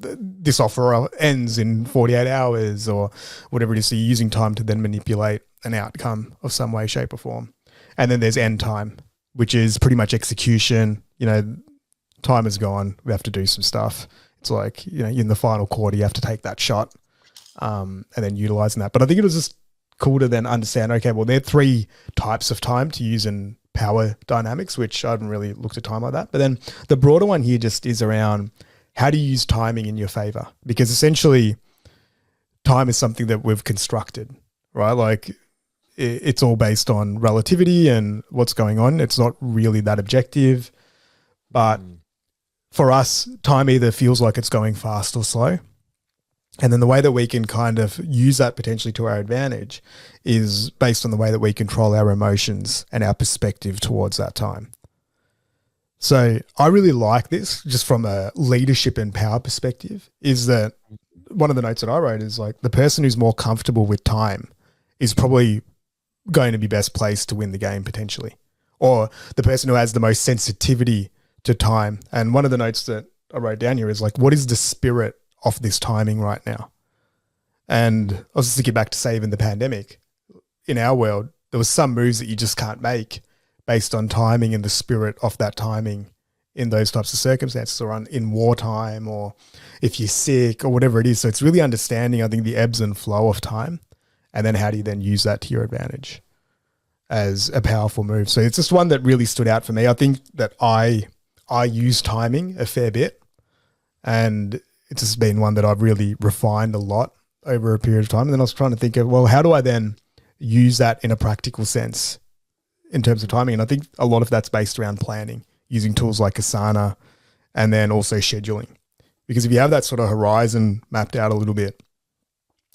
this offer ends in 48 hours or whatever it is. So you're using time to then manipulate an outcome of some way, shape or form. And then there's end time, which is pretty much execution. Time is gone. We have to do some stuff. It's like, in the final quarter, you have to take that shot and then utilizing that. But I think it was just cool to then understand, okay, well, there are 3 types of time to use in power dynamics, which I haven't really looked at time like that. But then the broader one here just is around how do you use timing in your favor? Because essentially time is something that we've constructed, right? Like it's all based on relativity and what's going on. It's not really that objective, but for us, time either feels like it's going fast or slow. And then the way that we can kind of use that potentially to our advantage is based on the way that we control our emotions and our perspective towards that time. So I really like this just from a leadership and power perspective, is that one of the notes that I wrote is like the person who's more comfortable with time is probably going to be best placed to win the game potentially, or the person who has the most sensitivity to time. And one of the notes that I wrote down here is like, what is the spirit of this timing right now? And I was just thinking back to, say, even the pandemic. In our world, there was some moves that you just can't make based on timing and the spirit of that timing in those types of circumstances, or in wartime, or if you're sick or whatever it is. So it's really understanding, I think, the ebbs and flow of time, and then how do you then use that to your advantage as a powerful move. So it's just one that really stood out for me. I think that I use timing a fair bit, and it's just been one that I've really refined a lot over a period of time. And then I was trying to think of, well, how do I then use that in a practical sense in terms of timing? And I think a lot of that's based around planning, using tools like Asana, and then also scheduling. Because if you have that sort of horizon mapped out a little bit,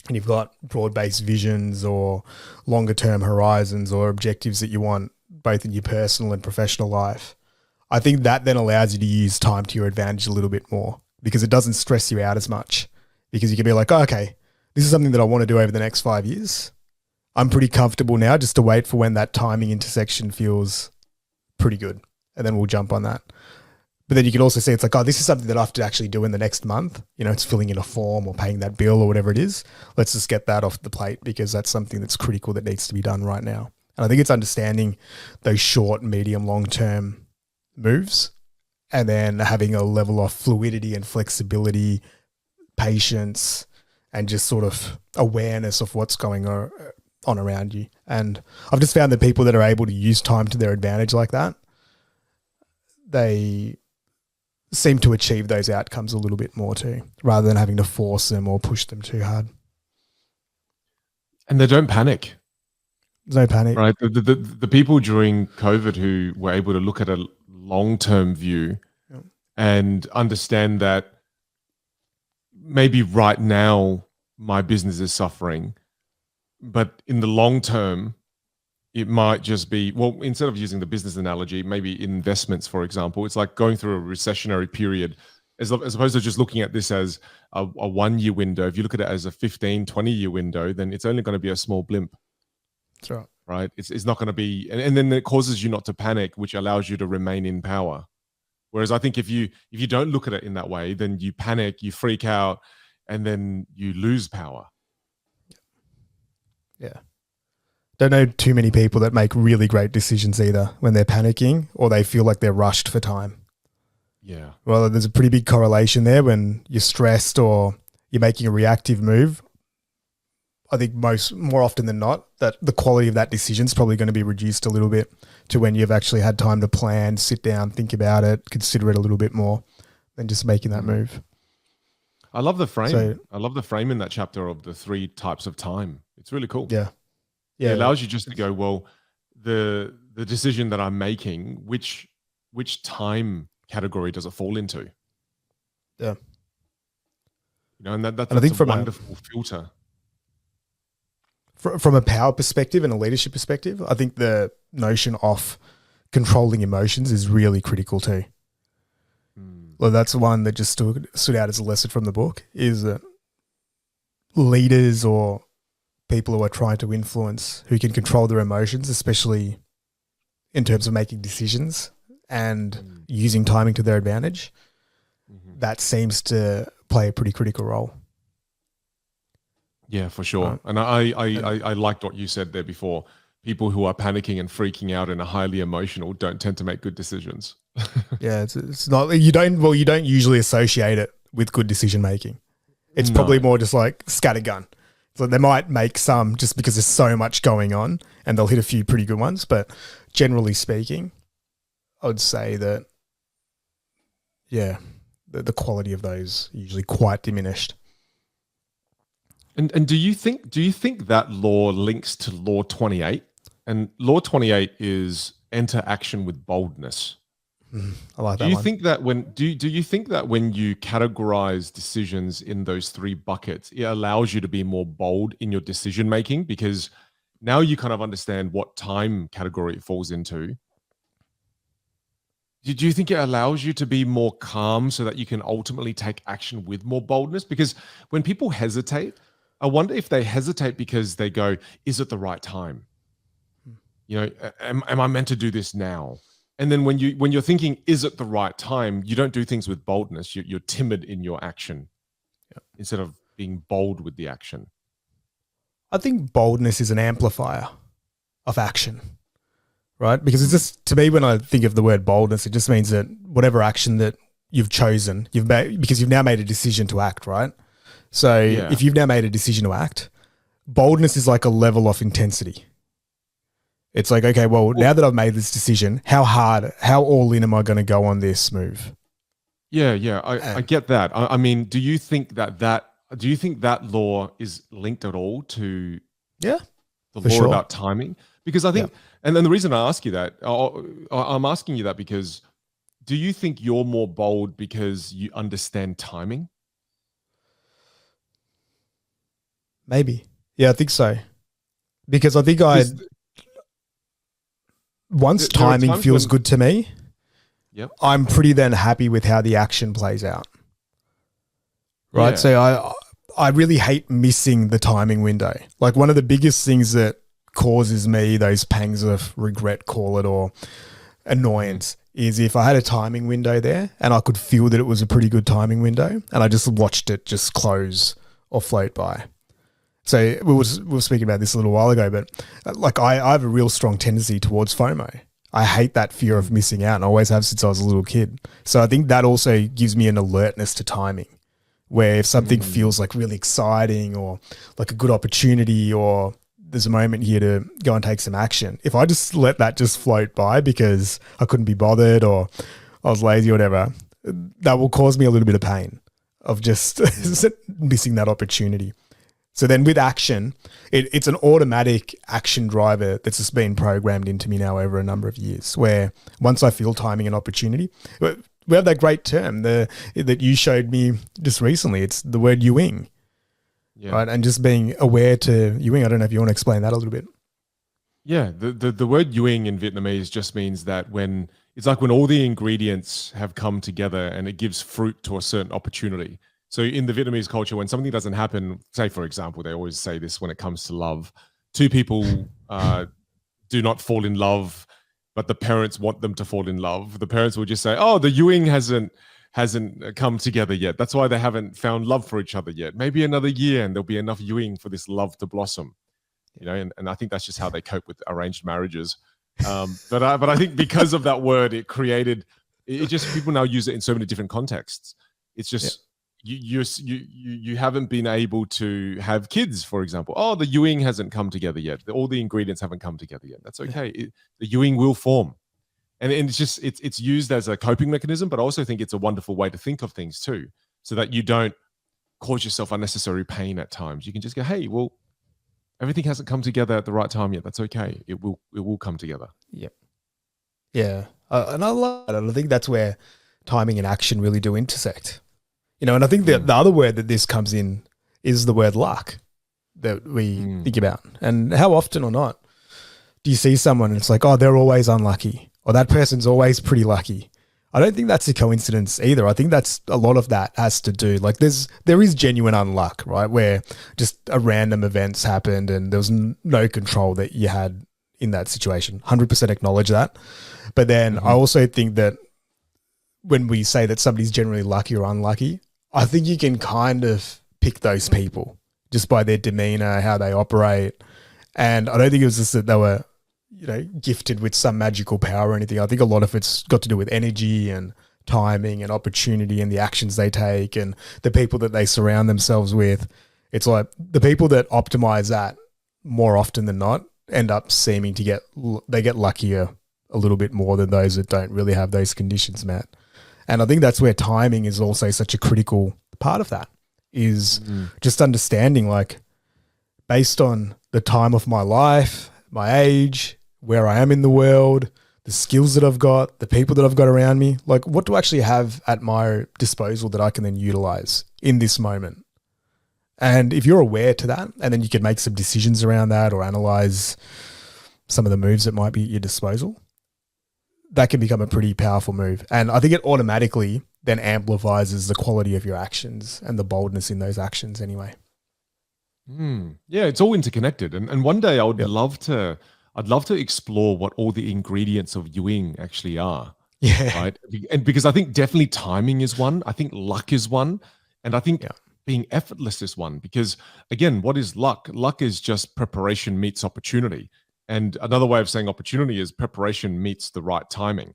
and you've got broad-based visions or longer-term horizons or objectives that you want both in your personal and professional life, I think that then allows you to use time to your advantage a little bit more, because it doesn't stress you out as much, because you can be like, oh, okay, this is something that I want to do over the next 5 years. I'm pretty comfortable now just to wait for when that timing intersection feels pretty good, and then we'll jump on that. But then you can also say it's like, oh, this is something that I have to actually do in the next month. It's filling in a form or paying that bill or whatever it is. Let's just get that off the plate, because that's something that's critical that needs to be done right now. And I think it's understanding those short, medium, long-term moves, and then having a level of fluidity and flexibility, patience, and just sort of awareness of what's going on around you. And I've just found that people that are able to use time to their advantage like that, they seem to achieve those outcomes a little bit more too, rather than having to force them or push them too hard. And they don't panic. There's no panic. Right. The people during COVID who were able to look at a long-term view and understand that maybe right now my business is suffering, but in the long term, it might just be, well, instead of using the business analogy, maybe investments, for example, it's like going through a recessionary period, as opposed to just looking at this as a 1 year window. If you look at it as a 15, 20-year window, then it's only going to be a small blimp. That's right. Right? It's not going to be, and then it causes you not to panic, which allows you to remain in power. Whereas I think if you don't look at it in that way, then you panic, you freak out, and then you lose power. Yeah. Don't know too many people that make really great decisions either when they're panicking or they feel like they're rushed for time. Yeah. Well, there's a pretty big correlation there when you're stressed or you're making a reactive move. I think more often than not, that the quality of that decision is probably going to be reduced a little bit to when you've actually had time to plan, sit down, think about it, consider it a little bit more than just making that move. I love the frame. I love the frame in that chapter of the 3 types of time. It's really cool. Yeah. It allows you just to go, well, the decision that I'm making, which time category does it fall into? Yeah. And that's a wonderful filter. From a power perspective and a leadership perspective, I think the notion of controlling emotions is really critical too. Well, that's one that just stood out as a lesson from the book, is that leaders or people who are trying to influence, who can control their emotions, especially in terms of making decisions and using timing to their advantage, that seems to play a pretty critical role. Yeah, for sure. And I liked what you said there before. People who are panicking and freaking out and are highly emotional don't tend to make good decisions. Yeah, it's not, you don't usually associate it with good decision making. It's probably more just like scattergun. So they might make some just because there's so much going on and they'll hit a few pretty good ones. But generally speaking, I would say that, yeah, the quality of those are usually quite diminished. And do you think that law links to law 28? And law 28 is enter action with boldness. I like that. Do you think that do you think that when you categorize decisions in those three buckets, it allows you to be more bold in your decision making, because now you kind of understand what time category it falls into? Do you think it allows you to be more calm so that you can ultimately take action with more boldness? Because when people hesitate, I wonder if they hesitate because they go, is it the right time? You know, am I meant to do this now? And then when you're thinking, is it the right time? You don't do things with boldness. You're timid in your action instead of being bold with the action. I think boldness is an amplifier of action, right? Because it's just, to me, when I think of the word boldness, it just means that whatever action that you've chosen, you've made, because you've now made a decision to act, right? So if you've now made a decision to act, boldness is like a level of intensity. It's like, okay, well, now that I've made this decision, how all in am I going to go on this move? Yeah, I get that. I mean, do you think that law is linked at all to the law about timing? Because I think, and then the reason I ask you that, I'm asking you that because do you think you're more bold because you understand timing? Maybe. Yeah, I think so. Because I think once timing feels good to me, I'm pretty then happy with how the action plays out. Right? Yeah. So I really hate missing the timing window. Like one of the biggest things that causes me those pangs of regret, call it, or annoyance, is if I had a timing window there and I could feel that it was a pretty good timing window and I just watched it just close or float by. So we were speaking about this a little while ago, but like I have a real strong tendency towards FOMO. I hate that fear of missing out and I always have since I was a little kid. So I think that also gives me an alertness to timing, where if something feels like really exciting or like a good opportunity or there's a moment here to go and take some action, if I just let that just float by because I couldn't be bothered or I was lazy or whatever, that will cause me a little bit of pain of just missing that opportunity. So then with action, it's an automatic action driver that's just been programmed into me now over a number of years, where once I feel timing and opportunity, we have that great term that you showed me just recently. It's the word Ewing, right? And just being aware to Ewing. I don't know if you want to explain that a little bit. Yeah, the word Ewing in Vietnamese just means that when all the ingredients have come together and it gives fruit to a certain opportunity. So in the Vietnamese culture, when something doesn't happen, say, for example, they always say this when it comes to love, two people do not fall in love, but the parents want them to fall in love. The parents will just say, oh, the Ewing hasn't come together yet. That's why they haven't found love for each other yet. Maybe another year and there'll be enough Ewing for this love to blossom. You know, and I think that's just how they cope with arranged marriages. But I think because of that word, it just, people now use it in so many different contexts. It's just... You haven't been able to have kids, for example. Oh, the Ewing hasn't come together yet. All the ingredients haven't come together yet. That's okay. The Ewing will form, and it's just it's used as a coping mechanism. But I also think it's a wonderful way to think of things too, so that you don't cause yourself unnecessary pain at times. You can just go, hey, well, everything hasn't come together at the right time yet. That's okay. It will come together. Yep. Yeah, and I love it. And I think that's where timing and action really do intersect. You know, and I think the other word that this comes in is the word luck that we think about. And how often or not do you see someone and it's like, oh, they're always unlucky, or that person's always pretty lucky? I don't think that's a coincidence either. I think that's a lot of that has to do, like there is genuine unluck, right? Where just a random events happened and there was no control that you had in that situation. 100% acknowledge that. But then I also think that when we say that somebody's generally lucky or unlucky, I think you can kind of pick those people just by their demeanor, how they operate. And I don't think it was just that they were, gifted with some magical power or anything. I think a lot of it's got to do with energy and timing and opportunity and the actions they take and the people that they surround themselves with. It's like the people that optimize that more often than not end up seeming to get luckier a little bit more than those that don't really have those conditions met. And I think that's where timing is also such a critical part of that, is just understanding, like, based on the time of my life, my age, where I am in the world, the skills that I've got, the people that I've got around me, like, what do I actually have at my disposal that I can then utilize in this moment? And if you're aware to that, and then you can make some decisions around that or analyze some of the moves that might be at your disposal, that can become a pretty powerful move. And I think it automatically then amplifies the quality of your actions and the boldness in those actions anyway. Yeah, it's all interconnected. And one day I'd love to explore what all the ingredients of Ewing actually are. Yeah. Right. And because I think definitely timing is one. I think luck is one. And I think being effortless is one. Because again, what is luck? Luck is just preparation meets opportunity. And another way of saying opportunity is preparation meets the right timing,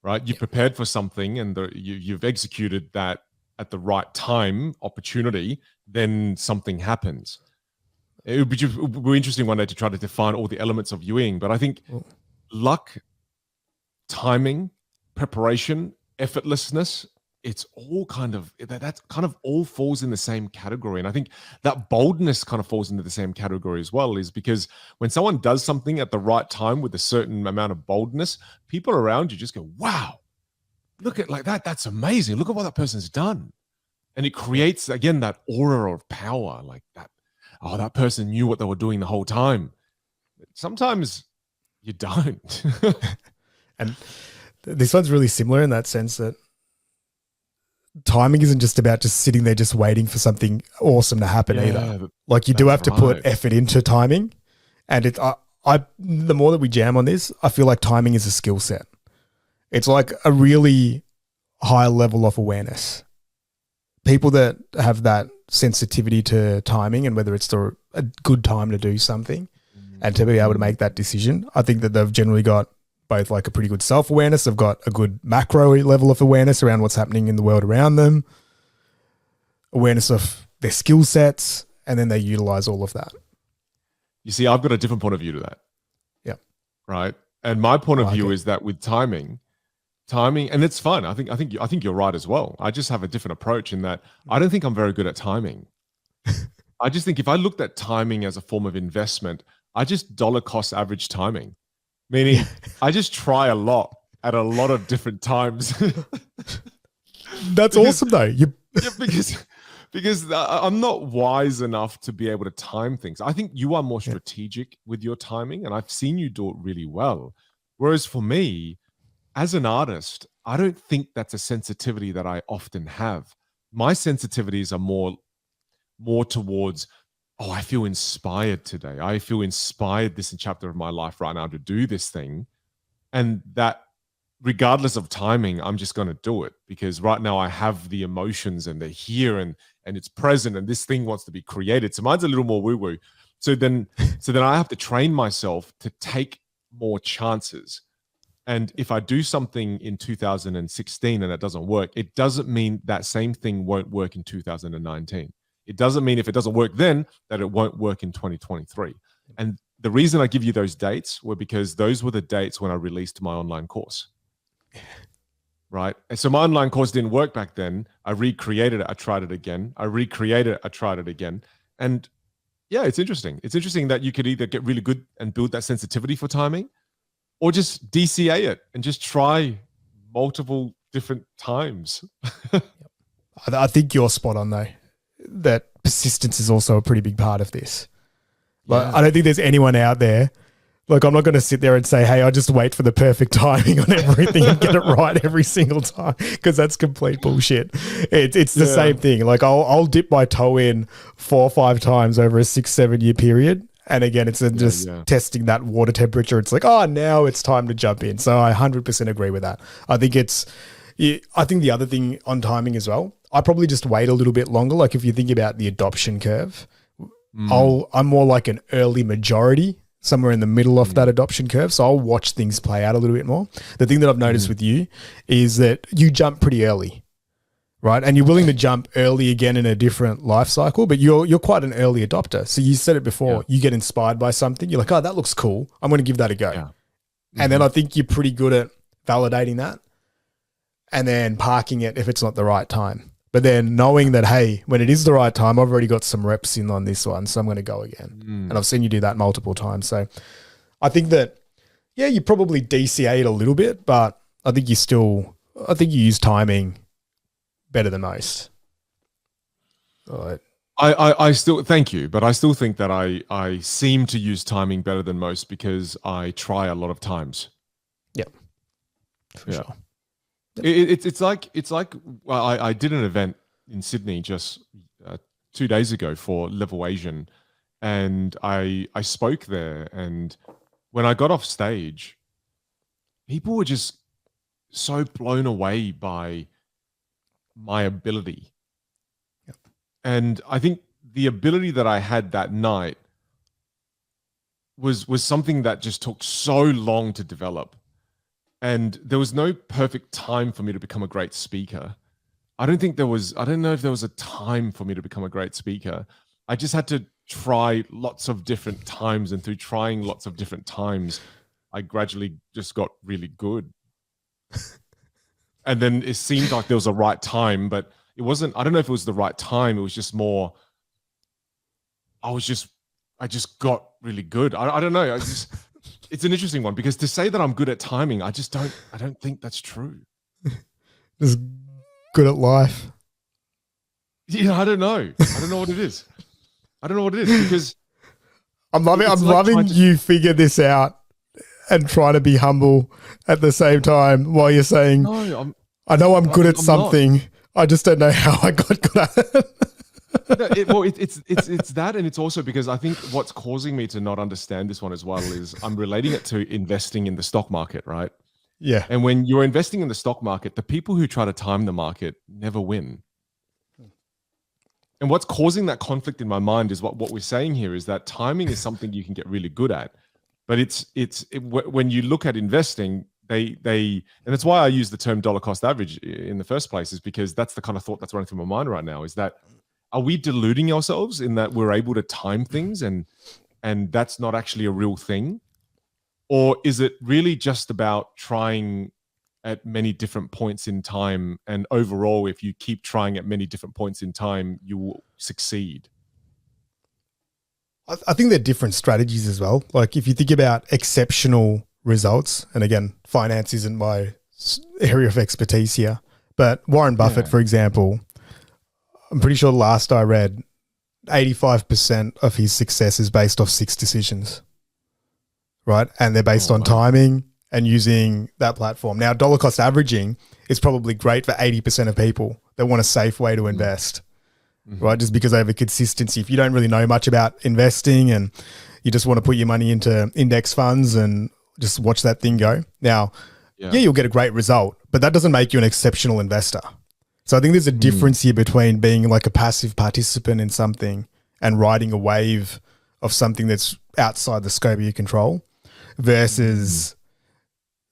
right? You prepared for something and you've executed that at the right time, opportunity, then something happens. It would be interesting one day to try to define all the elements of Ewing, but I think luck, timing, preparation, effortlessness, it's all that kind of all falls in the same category. And I think that boldness kind of falls into the same category as well, is because when someone does something at the right time with a certain amount of boldness, people around you just go, wow, look at like that. That's amazing. Look at what that person's done. And it creates, again, that aura of power, like that. Oh, that person knew what they were doing the whole time. Sometimes you don't. And this one's really similar in that sense that timing isn't just about just sitting there just waiting for something awesome to happen either. Like you do have to put effort into timing. And the more that we jam on this, I feel like timing is a skill set. It's like a really high level of awareness. People that have that sensitivity to timing and whether it's a good time to do something and to be able to make that decision, I think that they've generally got both like a pretty good self-awareness. They've got a good macro level of awareness around what's happening in the world around them, awareness of their skill sets, and then they utilize all of that. You see, I've got a different point of view to that. Yeah. Right. And my point of view is that with timing, and it's fun. I think you're right as well. I just have a different approach in that I don't think I'm very good at timing. I just think if I looked at timing as a form of investment, I just dollar cost average timing, meaning I just try a lot at a lot of different times. That's awesome though. Because I'm not wise enough to be able to time things. I think you are more strategic with your timing, and I've seen you do it really well. Whereas for me, as an artist, I don't think that's a sensitivity that I often have. My sensitivities are more towards, oh, I feel inspired today. I feel inspired this chapter of my life right now to do this thing. And that regardless of timing, I'm just going to do it because right now I have the emotions and they're here and it's present and this thing wants to be created. So mine's a little more woo-woo. So then I have to train myself to take more chances. And if I do something in 2016 and it doesn't work, it doesn't mean that same thing won't work in 2019. It doesn't mean if it doesn't work then that it won't work in 2023. And the reason I give you those dates were because those were the dates when I released my online course. Right? And so my online course didn't work back then. I recreated it. I tried it again. I recreated it. I tried it again. And yeah, it's interesting. It's interesting that you could either get really good and build that sensitivity for timing or just DCA it and just try multiple different times. I think you're spot on though. That persistence is also a pretty big part of this. Like, I don't think there's anyone out there. Like, I'm not going to sit there and say, hey, I just wait for the perfect timing on everything and get it right every single time because that's complete bullshit. It's the same thing. Like, I'll dip my toe in 4 or 5 times over a 6-7 year period And again, it's just testing that water temperature. It's like, oh, now it's time to jump in. So I 100% agree with that. I think the other thing on timing as well, I probably just wait a little bit longer. Like if you think about the adoption curve, I'm more like an early majority, somewhere in the middle of that adoption curve. So I'll watch things play out a little bit more. The thing that I've noticed with you is that you jump pretty early. Right. And you're willing to jump early again in a different life cycle, but you're quite an early adopter. So you said it before, you get inspired by something. You're like, oh, that looks cool. I'm going to give that a go. Yeah. And then I think you're pretty good at validating that and then parking it if it's not the right time. But then knowing that, hey, when it is the right time, I've already got some reps in on this one, so I'm going to go again. And I've seen you do that multiple times. So I think that, you probably DCA it a little bit, but I think you use timing better than most. I still thank you, but I still think that I seem to use timing better than most because I try a lot of times. Yep, for sure. It's like I did an event in Sydney just 2 days ago for Level Asian, and I spoke there, and when I got off stage, people were just so blown away by my ability. Yep. And I think the ability that I had that night was something that just took so long to develop. And there was no perfect time for me to become a great speaker. I don't know if there was a time for me to become a great speaker. I just had to try lots of different times, and through trying lots of different times, I gradually just got really good. And then it seemed like there was a right time, but it wasn't. I don't know if it was the right time. It was just more. I just got really good. I don't know. It's an interesting one because to say that I'm good at timing, I don't think that's true. Just good at life. Yeah, I don't know. I don't know what it is. Because I'm loving you figure this out and try to be humble at the same time while you're saying, I know I'm good at something. Not. I just don't know how I got good at it. It's that, and it's also because I think what's causing me to not understand this one as well is I'm relating it to investing in the stock market, right? Yeah. And when you're investing in the stock market, the people who try to time the market never win. And what's causing that conflict in my mind is what we're saying here is that timing is something you can get really good at, but when you look at investing, and that's why I use the term dollar cost average in the first place, is because that's the kind of thought that's running through my mind right now. Is that are we deluding ourselves in that we're able to time things and that's not actually a real thing, or is it really just about trying at many different points in time, and overall, if you keep trying at many different points in time, you will succeed? I think they're different strategies as well. Like if you think about exceptional results, and again, finance isn't my area of expertise here, but Warren Buffett, for example, I'm pretty sure last I read, 85% of his success is based off 6 decisions, right? And they're based on timing and using that platform. Now, dollar cost averaging is probably great for 80% of people that want a safe way to invest, right? Just because they have a consistency. If you don't really know much about investing and you just want to put your money into index funds and just watch that thing go. Now, you'll get a great result, but that doesn't make you an exceptional investor. So I think there's a difference here between being like a passive participant in something and riding a wave of something that's outside the scope of your control versus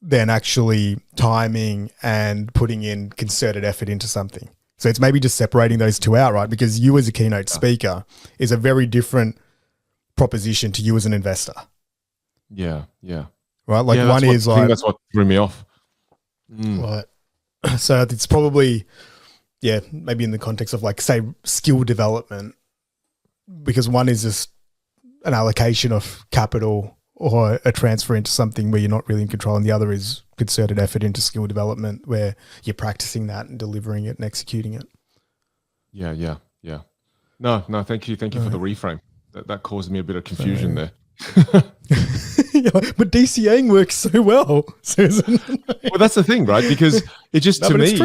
then actually timing and putting in concerted effort into something. So it's maybe just separating those two out, right? Because you as a keynote speaker is a very different proposition to you as an investor. Yeah. Right? Like one is I think that's what threw me off. Right. So it's probably, maybe in the context of like, say, skill development, because one is just an allocation of capital or a transfer into something where you're not really in control, and the other is concerted effort into skill development where you're practicing that and delivering it and executing it. Yeah. No, thank you for the reframe. That caused me a bit of confusion there. But DCAing works so well, Susan. Well, that's the thing, right? Because it just, to me,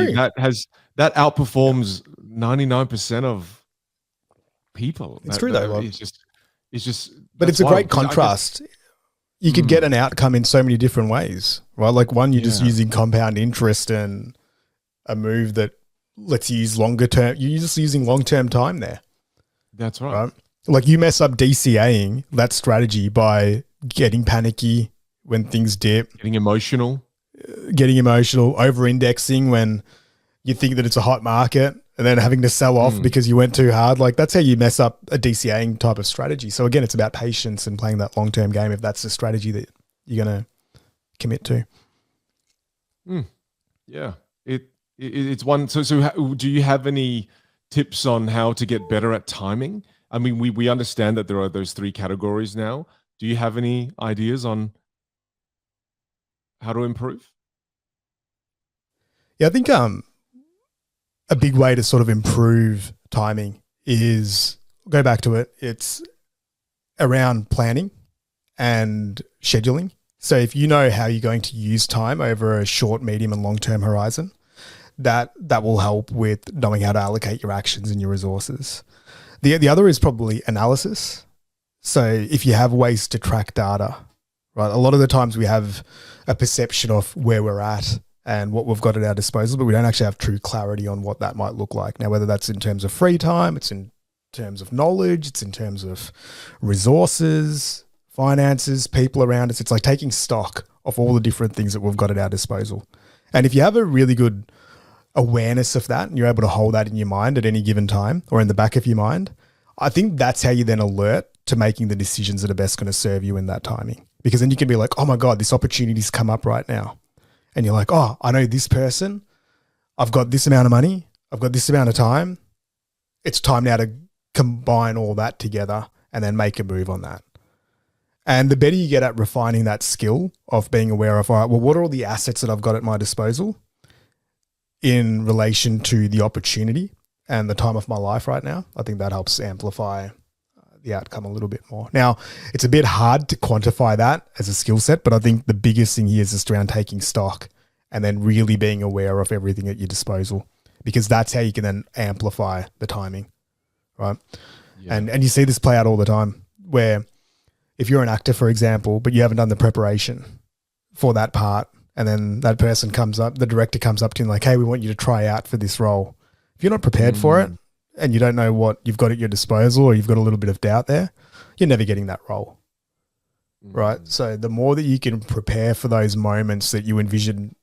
that outperforms 99% of people. It's true though. It's just, But that's it's a wild, great 'cause I guess- contrast. You could get an outcome in so many different ways, right? Like one, you're just Yeah. using compound interest and a move that lets you use longer term. You're just using long-term time there, That's right. right? Like you mess up DCAing that strategy by getting panicky when things dip, Getting emotional. over-indexing when you think that it's a hot market and then having to sell off because you went too hard. Like that's how you mess up a DCAing type of strategy. So again, it's about patience and playing that long-term game if that's the strategy that you're going to commit to. Yeah. It's one. So do you have any tips on how to get better at timing? I mean, we understand that there are those 3 categories now. Do you have any ideas on how to improve? Yeah, I think a big way to sort of improve timing is, go back to it, it's around planning and scheduling. So if you know how you're going to use time over a short, medium, and long-term horizon, that will help with knowing how to allocate your actions and your resources. The other is probably analysis. So if you have ways to track data, right? A lot of the times we have a perception of where we're at and what we've got at our disposal, but we don't actually have true clarity on what that might look like. Now, whether that's in terms of free time, it's in terms of knowledge, it's in terms of resources, finances, people around us. It's like taking stock of all the different things that we've got at our disposal. And if you have a really good awareness of that and you're able to hold that in your mind at any given time or in the back of your mind, I think that's how you then alert to making the decisions that are best going to serve you in that timing. Because then you can be like, oh my God, this opportunity's come up right now. And you're like, oh, I know this person. I've got this amount of money. I've got this amount of time. It's time now to combine all that together and then make a move on that. And the better you get at refining that skill of being aware of, all right, well, what are all the assets that I've got at my disposal in relation to the opportunity and the time of my life right now? I think that helps amplify the outcome a little bit more. Now, it's a bit hard to quantify that as a skill set, but I think the biggest thing here is just around taking stock and then really being aware of everything at your disposal, because that's how you can then amplify the timing, right? Yeah. And you see this play out all the time where if you're an actor, for example, but you haven't done the preparation for that part, and then that person comes up, the director comes up to you and like, hey, we want you to try out for this role. If you're not prepared for it, and you don't know what you've got at your disposal, or you've got a little bit of doubt there, you're never getting that role, right? So the more that you can prepare for those moments that you envisage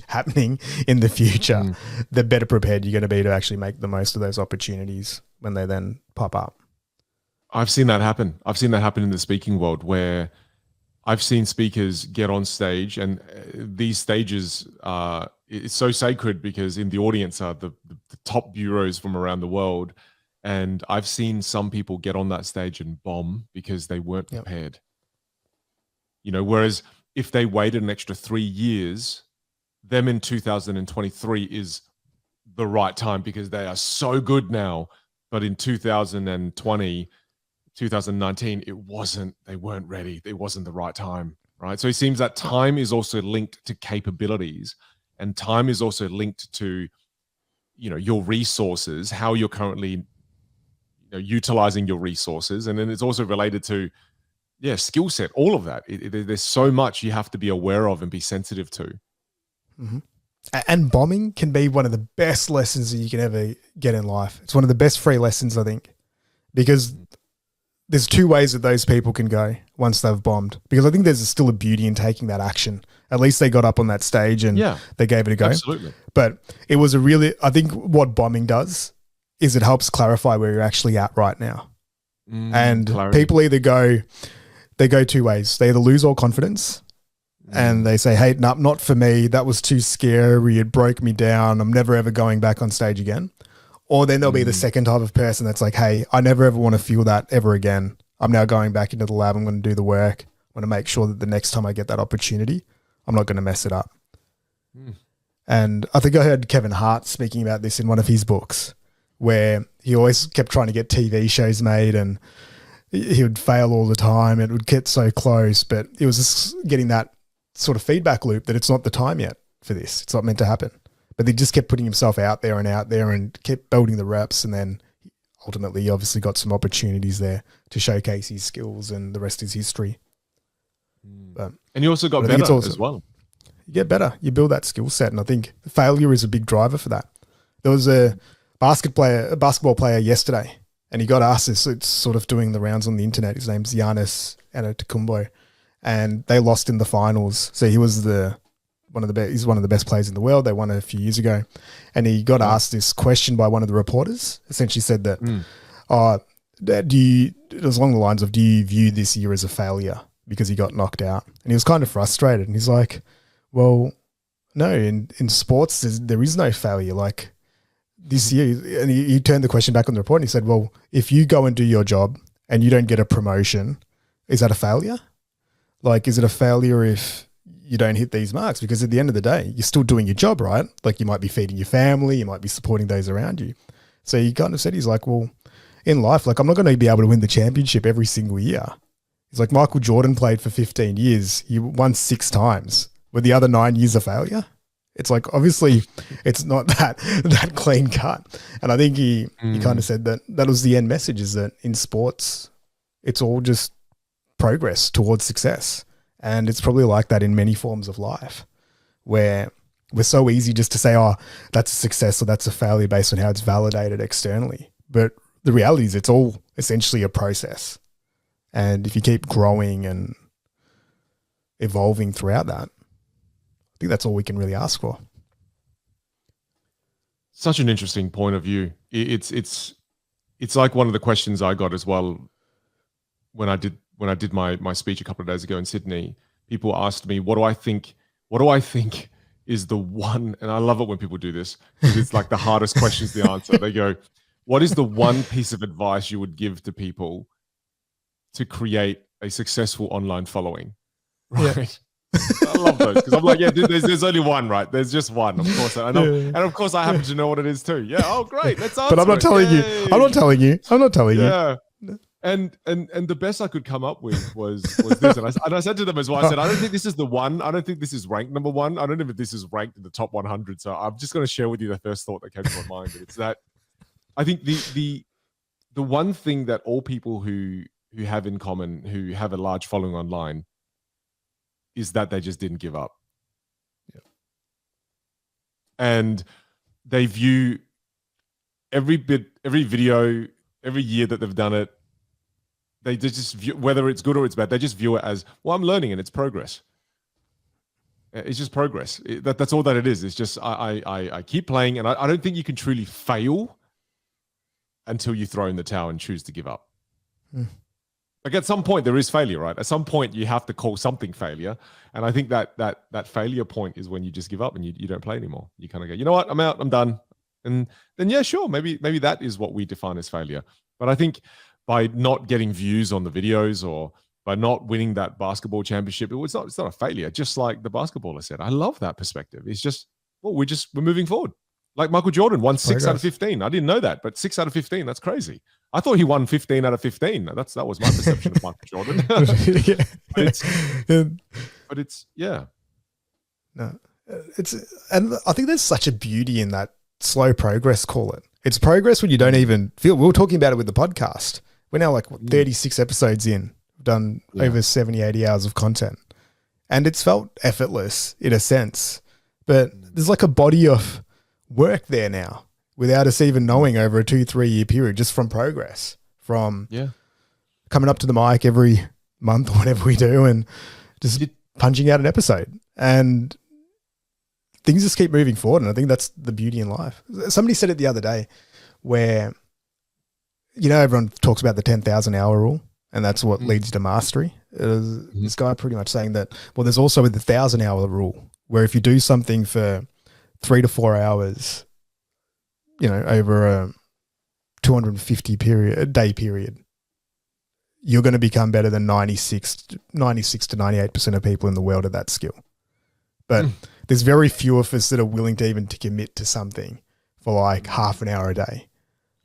happening in the future, the better prepared you're going to be to actually make the most of those opportunities when they then pop up. I've seen that happen. I've seen that happen in the speaking world, where I've seen speakers get on stage, and these stages it's so sacred because in the audience are the top bureaus from around the world. And I've seen some people get on that stage and bomb because they weren't prepared. You know, whereas if they waited an extra 3 years, them in 2023 is the right time because they are so good now. But in 2020, 2019, it wasn't, they weren't ready. It wasn't the right time, right? So it seems that time is also linked to capabilities, and time is also linked to, you know, your resources, how you're currently, utilizing your resources. And then it's also related to, skill set, all of that. There's so much you have to be aware of and be sensitive to. Mm-hmm. And bombing can be one of the best lessons that you can ever get in life. It's one of the best free lessons, I think, because there's 2 ways that those people can go once they've bombed, because I think there's still a beauty in taking that action. At least they got up on that stage and they gave it a go. Absolutely. But it was I think what bombing does is it helps clarify where you're actually at right now. And clarity. People either they go 2 ways. They either lose all confidence and they say, hey, no, not for me. That was too scary. It broke me down. I'm never ever going back on stage again. Or then there'll be the second type of person that's like, hey, I never ever want to feel that ever again. I'm now going back into the lab. I'm going to do the work. I'm going to make sure that the next time I get that opportunity, I'm not going to mess it up. And I think I heard Kevin Hart speaking about this in one of his books, where he always kept trying to get TV shows made and he would fail all the time. It would get so close, but it was just getting that sort of feedback loop that it's not the time yet for this. It's not meant to happen. But he just kept putting himself out there and kept building the reps. And then ultimately he obviously got some opportunities there to showcase his skills, and the rest is history. But, and you also got better as well. You get better. You build that skill set, and I think failure is a big driver for that. There was a basketball player yesterday, and he got asked this. It's sort of doing the rounds on the internet. His name's Giannis Antetokounmpo, and they lost in the finals. So he was he's one of the best players in the world. They won a few years ago, and he got asked this question by one of the reporters. Essentially said that, it was along the lines of, do you view this year as a failure because he got knocked out? And he was kind of frustrated, and he's like, well, no, in sports, there is no failure. Like this year, and he turned the question back on the report, and he said, well, if you go and do your job and you don't get a promotion, is that a failure? Like, is it a failure if you don't hit these marks? Because at the end of the day, you're still doing your job, right? Like, you might be feeding your family, you might be supporting those around you. So he kind of said, he's like, well, in life, like, I'm not going to be able to win the championship every single year. He's like, Michael Jordan played for 15 years. He won 6 times. Were the other 9 years a failure? It's like, obviously it's not that clean cut. And I think he kind of said that was the end message, is that in sports, it's all just progress towards success. And it's probably like that in many forms of life, where we're so easy just to say, oh, that's a success or that's a failure based on how it's validated externally. But the reality is it's all essentially a process. And if you keep growing and evolving throughout that, I think that's all we can really ask for. Such an interesting point of view. It's like one of the questions I got as well when I did my speech a couple of days ago in Sydney. People asked me, what do I think is the one, and I love it when people do this because it's like the hardest questions to answer. They go, what is the one piece of advice you would give to people to create a successful online following? Right. Yeah. I love those because I'm like, yeah, dude, there's only one, right? There's just one, of course. I know, and of course, I happen to know what it is too. Yeah. Oh, great. Let's answer. But I'm not telling you. I'm not telling you. Yeah. And the best I could come up with was this, and I said to them as well. I said, I don't think this is the one. I don't think this is ranked number one. I don't know if this is ranked in the top 100. So I'm just going to share with you the first thought that came to my mind. It's that I think the one thing that all people who have in common, who have a large following online, is that they just didn't give up. Yeah. And they view every video, every year that they've done it, they just view, whether it's good or it's bad, they just view it as, well, I'm learning and it's progress. It's just progress. That's all that it is. It's just, I keep playing, and I don't think you can truly fail until you throw in the towel and choose to give up. Like at some point there is failure, right? At some point you have to call something failure. And I think that failure point is when you just give up and you don't play anymore. You kind of go, you know what, I'm out, I'm done. And then, yeah, sure, maybe that is what we define as failure. But I think by not getting views on the videos or by not winning that basketball championship, it's not a failure. Just like the basketballer said, I love that perspective. It's just, well, we're moving forward. Like Michael Jordan won 6 out of 15. I didn't know that, but 6 out of 15, that's crazy. I thought he won 15 out of 15. That was my perception of Michael Jordan. But it's yeah. No, and I think there's such a beauty in that slow progress, call it. It's progress when you don't even feel. We were talking about it with the podcast. We're now like 36 episodes in. We've done over 70, 80 hours of content. And it's felt effortless in a sense. But there's like a body of work there now without us even knowing over a 2-3 year period, just from progress, from coming up to the mic every month or whatever we do and just punching out an episode. And things just keep moving forward. And I think that's the beauty in life. Somebody said it the other day where, everyone talks about the 10,000 hour rule and that's what leads to mastery. This guy pretty much saying that, well, there's also the 1,000 hour rule where if you do something for 3 to 4 hours, over a 250 day period, you're going to become better than 96 to 98% of people in the world at that skill. But there's very few of us that are willing to even to commit to something for like half an hour a day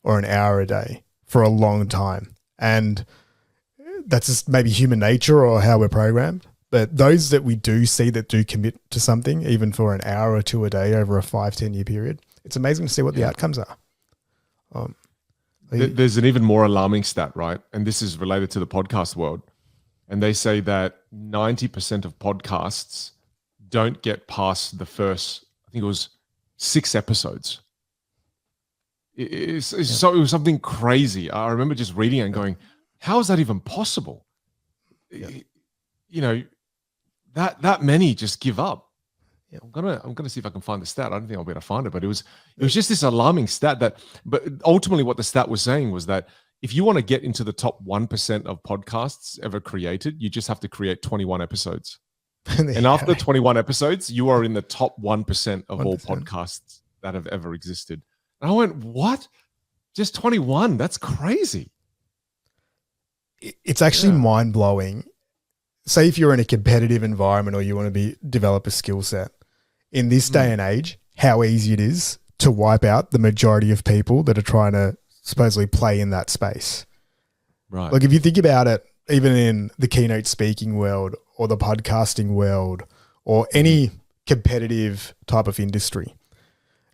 or an hour a day for a long time. And that's just maybe human nature or how we're programmed. But those that we do see that do commit to something, even for an hour or two a day over a 5-10 year period, it's amazing to see what the outcomes are. There's an even more alarming stat, right? And this is related to the podcast world. And they say that 90% of podcasts don't get past the first, I think it was 6 episodes. So it was something crazy. I remember just reading it and going, how is that even possible? Yeah. You know, that many just give up. Yeah. I'm gonna see if I can find the stat. I don't think I'll be able to find it, but it was just this alarming stat but ultimately what the stat was saying was that if you want to get into the top 1% of podcasts ever created, you just have to create 21 episodes. And after 21 episodes, you are in the top 1% of 1%. All podcasts that have ever existed. And I went, what? Just 21? That's crazy. It's actually mind-blowing. Say if you're in a competitive environment or you want to develop a skill set, in this day and age, how easy it is to wipe out the majority of people that are trying to supposedly play in that space. Right. Like if you think about it, even in the keynote speaking world or the podcasting world or any competitive type of industry,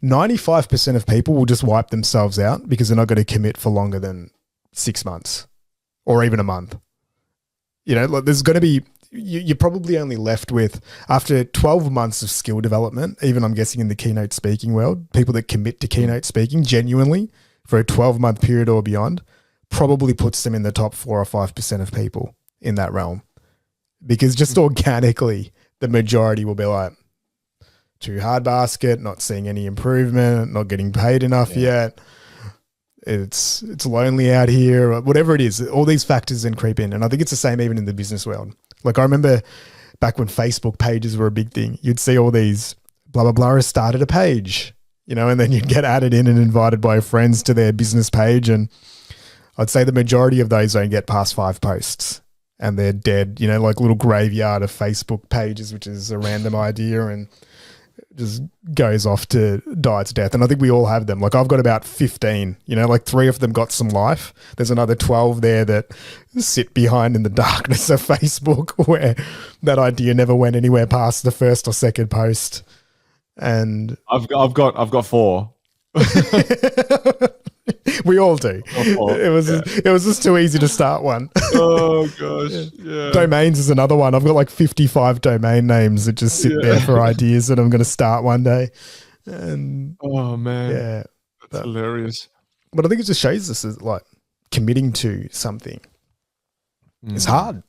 95% of people will just wipe themselves out because they're not going to commit for longer than 6 months or even a month. You know, like there's going to be, you're probably only left with, after 12 months of skill development, even I'm guessing in the keynote speaking world, people that commit to keynote speaking genuinely for a 12-month period or beyond probably puts them in the top 4 or 5% of people in that realm. Because just organically, the majority will be like, too hard basket, not seeing any improvement, not getting paid enough yet. It's lonely out here, or whatever it is. All these factors then creep in. And I think it's the same even in the business world. Like I remember back when Facebook pages were a big thing, you'd see all these blah, blah, blah has started a page, you know, and then you'd get added in and invited by friends to their business page. And I'd say the majority of those don't get past 5 posts and they're dead, you know, like little graveyard of Facebook pages, which is a random idea and just goes off to die its death. And I think we all have them. Like I've got about 15, you know, like 3 of them got some life. There's another 12 there that sit behind in the darkness of Facebook where that idea never went anywhere past the first or second post. And I've got 4. We all do. It was just too easy to start one. Oh gosh. Yeah. Domains is another one. I've got like 55 domain names that just sit there for ideas that I'm going to start one day. And oh man. That's hilarious. But I think it just shows us as like committing to something. It's hard.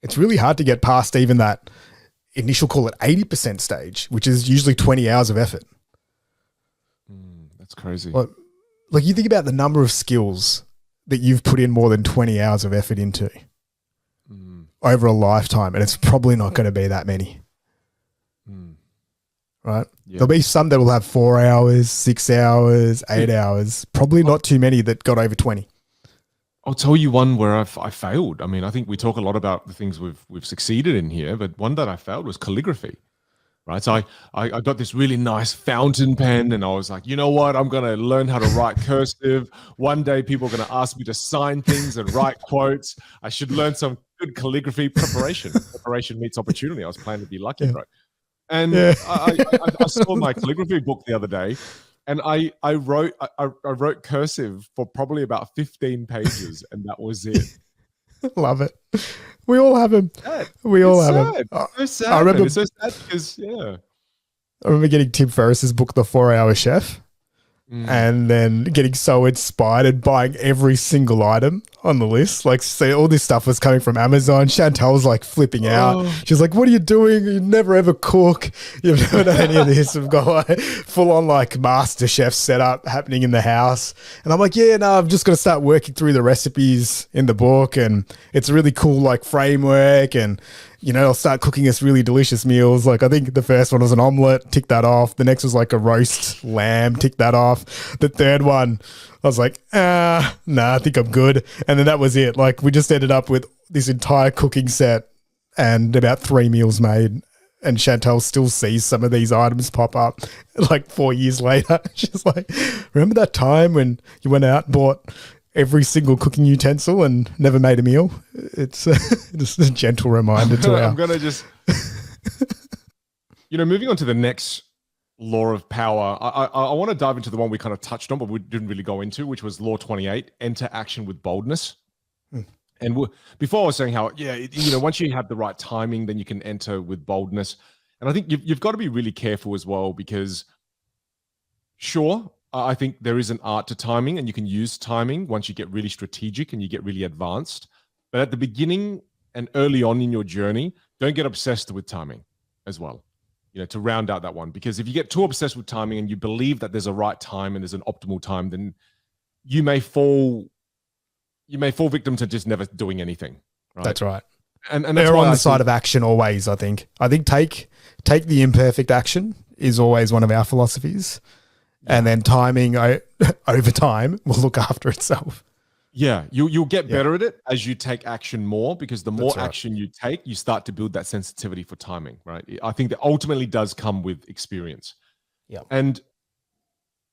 It's really hard to get past even that initial, call it 80% stage, which is usually 20 hours of effort. That's crazy. Like you think about the number of skills that you've put in more than 20 hours of effort into over a lifetime, and it's probably not going to be that many. Right? Yeah. There'll be some that will have 4 hours, 6 hours, 8 hours, probably not too many that got over 20. I'll tell you one where I failed. I mean, I think we talk a lot about the things we've succeeded in here, but one that I failed was calligraphy. Right. So I got this really nice fountain pen and I was like, you know what? I'm going to learn how to write cursive. One day people are going to ask me to sign things and write quotes. I should learn some good calligraphy preparation. Preparation meets opportunity. I was planning to be lucky, bro. And I saw my calligraphy book the other day and I wrote cursive for probably about 15 pages and that was it. Love it. We all have him. We all have him. So sad. I remember, it's so sad because, I remember getting Tim Ferriss's book, The 4-Hour Chef, and then getting so inspired and buying every single item on the list. Like, see, all this stuff was coming from Amazon. Chantel's like flipping out. She's like, what are you doing? You never ever cook. You've never done any of this. We've got like full on like master chef setup happening in the house. And I'm like, I'm just going to start working through the recipes in the book. And it's a really cool like framework. And, you know, I'll start cooking us really delicious meals. Like I think the first one was an omelet, tick that off. The next was like a roast lamb, tick that off. The third one, I was like, I think I'm good. And then that was it. Like we just ended up with this entire cooking set and about 3 meals made. And Chantel still sees some of these items pop up like 4 years later. She's like, remember that time when you went out and bought every single cooking utensil and never made a meal? It's just a gentle reminder to I'm going to just, moving on to the next law of power, I want to dive into the one we kind of touched on, but we didn't really go into, which was law 28, enter action with boldness. And before I was saying how, once you have the right timing, then you can enter with boldness. And I think you've got to be really careful as well, because sure, I think there is an art to timing, and you can use timing once you get really strategic and you get really advanced. But at the beginning and early on in your journey, don't get obsessed with timing as well, to round out that one. Because if you get too obsessed with timing and you believe that there's a right time and there's an optimal time, then you may fall victim to just never doing anything. Right? That's right. And that's they're on the side of action always, I think. Take the imperfect action is always one of our philosophies. And then timing over time will look after itself. Yeah, you'll get better at it as you take action more, because the more action you take, you start to build that sensitivity for timing, right? I think that ultimately does come with experience. Yeah. And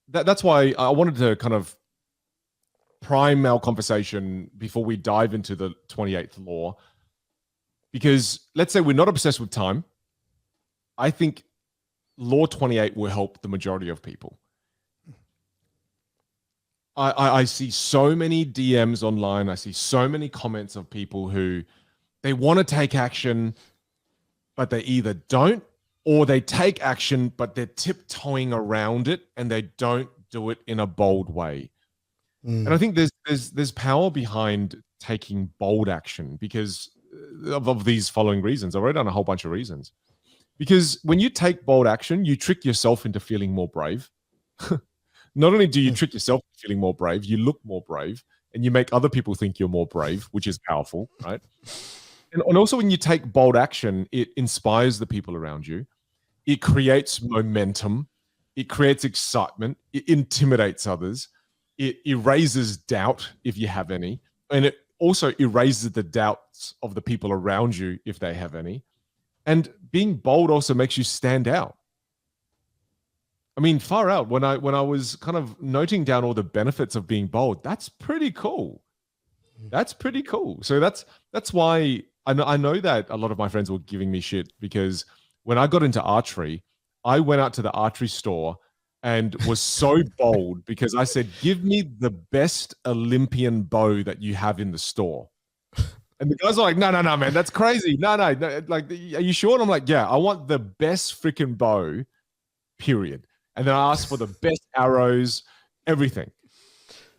that's why I wanted to kind of prime our conversation before we dive into the 28th law, because let's say we're not obsessed with time. I think law 28 will help the majority of people. I see so many DMs online. I see so many comments of people who they want to take action, but they either don't, or they take action, but they're tiptoeing around it and they don't do it in a bold way. And I think there's power behind taking bold action because of these following reasons. I've wrote down a whole bunch of reasons. Because when you take bold action, you trick yourself into feeling more brave. Not only do you trick yourself into feeling more brave, you look more brave, and you make other people think you're more brave, which is powerful, right? And also when you take bold action, it inspires the people around you. It creates momentum. It creates excitement. It intimidates others. It erases doubt, if you have any. And it also erases the doubts of the people around you, if they have any. And being bold also makes you stand out. I mean, far out. When I was kind of noting down all the benefits of being bold, that's pretty cool. That's pretty cool. So that's why I know that a lot of my friends were giving me shit, because when I got into archery, I went out to the archery store and was so bold because I said, give me the best Olympian bow that you have in the store. And the guys are like, no, man, that's crazy. No. Like, are you sure? And I'm like, yeah, I want the best freaking bow, period. And then I asked for the best arrows, everything.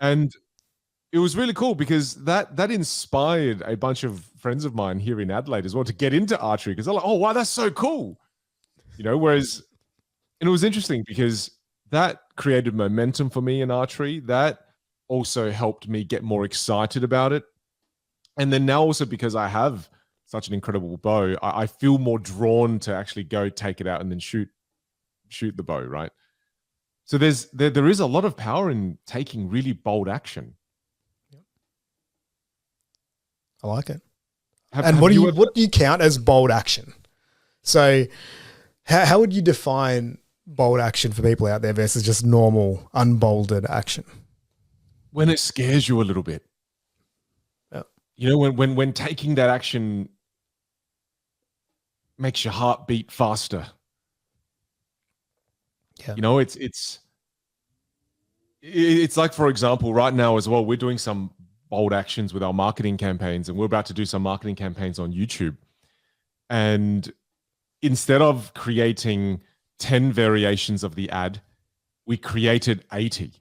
And it was really cool because that inspired a bunch of friends of mine here in Adelaide as well to get into archery, because they're like, oh, wow, that's so cool. Whereas, and it was interesting because that created momentum for me in archery. That also helped me get more excited about it. And then now also because I have such an incredible bow, I feel more drawn to actually go take it out and then shoot the bow, right? So there is a lot of power in taking really bold action. I like it. What do you count as bold action? So how would you define bold action for people out there versus just normal unbolded action? When it scares you a little bit. Yeah. When taking that action makes your heart beat faster. Yeah. It's like, for example, right now as well, we're doing some bold actions with our marketing campaigns, and we're about to do some marketing campaigns on YouTube. And instead of creating 10 variations of the ad, we created 80.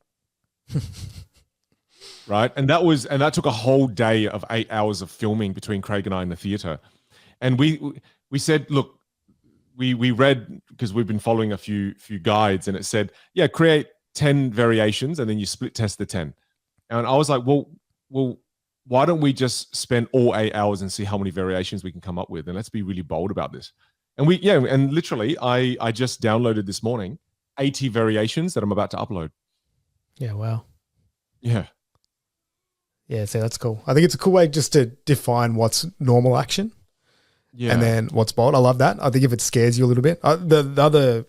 Right? And that took a whole day of 8 hours of filming between Craig and I in the theater. And we said, look, we read, because we've been following a few guides, and it said, yeah, create 10 variations and then you split test the 10. And I was like, well, why don't we just spend all 8 hours and see how many variations we can come up with? And let's be really bold about this. And and literally I just downloaded this morning 80 variations that I'm about to upload. Yeah. Wow. Yeah. Yeah. So that's cool. I think it's a cool way just to define what's normal action. Yeah. And then what's bold. I love that. I think if it scares you a little bit, the other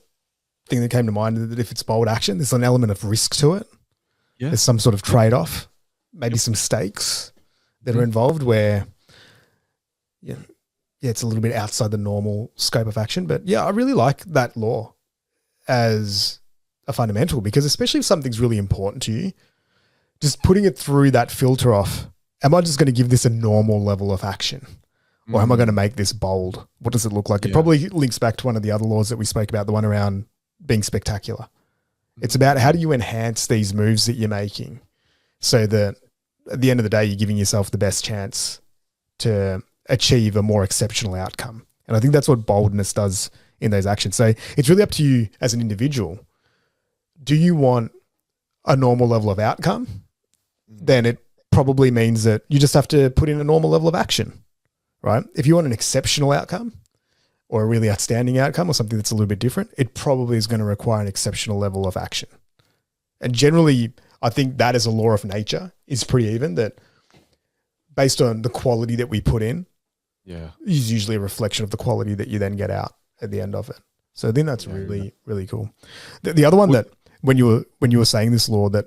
thing that came to mind is that if it's bold action, there's an element of risk to it. Yeah. There's some sort of trade-off, maybe some stakes that are involved where, it's a little bit outside the normal scope of action. But yeah, I really like that law. as a fundamental, because especially if something's really important to you, just putting it through that filter off, am I just going to give this a normal level of action? Or am I going to make this bold? What does it look like? It probably links back to one of the other laws that we spoke about, the one around being spectacular. It's about how do you enhance these moves that you're making so that at the end of the day, you're giving yourself the best chance to achieve a more exceptional outcome. And I think that's what boldness does in those actions. So it's really up to you as an individual. Do you want a normal level of outcome? Then it probably means that you just have to put in a normal level of action, right? If you want an exceptional outcome or a really outstanding outcome or something that's a little bit different, it probably is going to require an exceptional level of action. And generally, I think that as a law of nature is pretty even, that based on the quality that we put in, is usually a reflection of the quality that you then get out at the end of it. So I think that's really, really cool. The other one that when you were saying this law that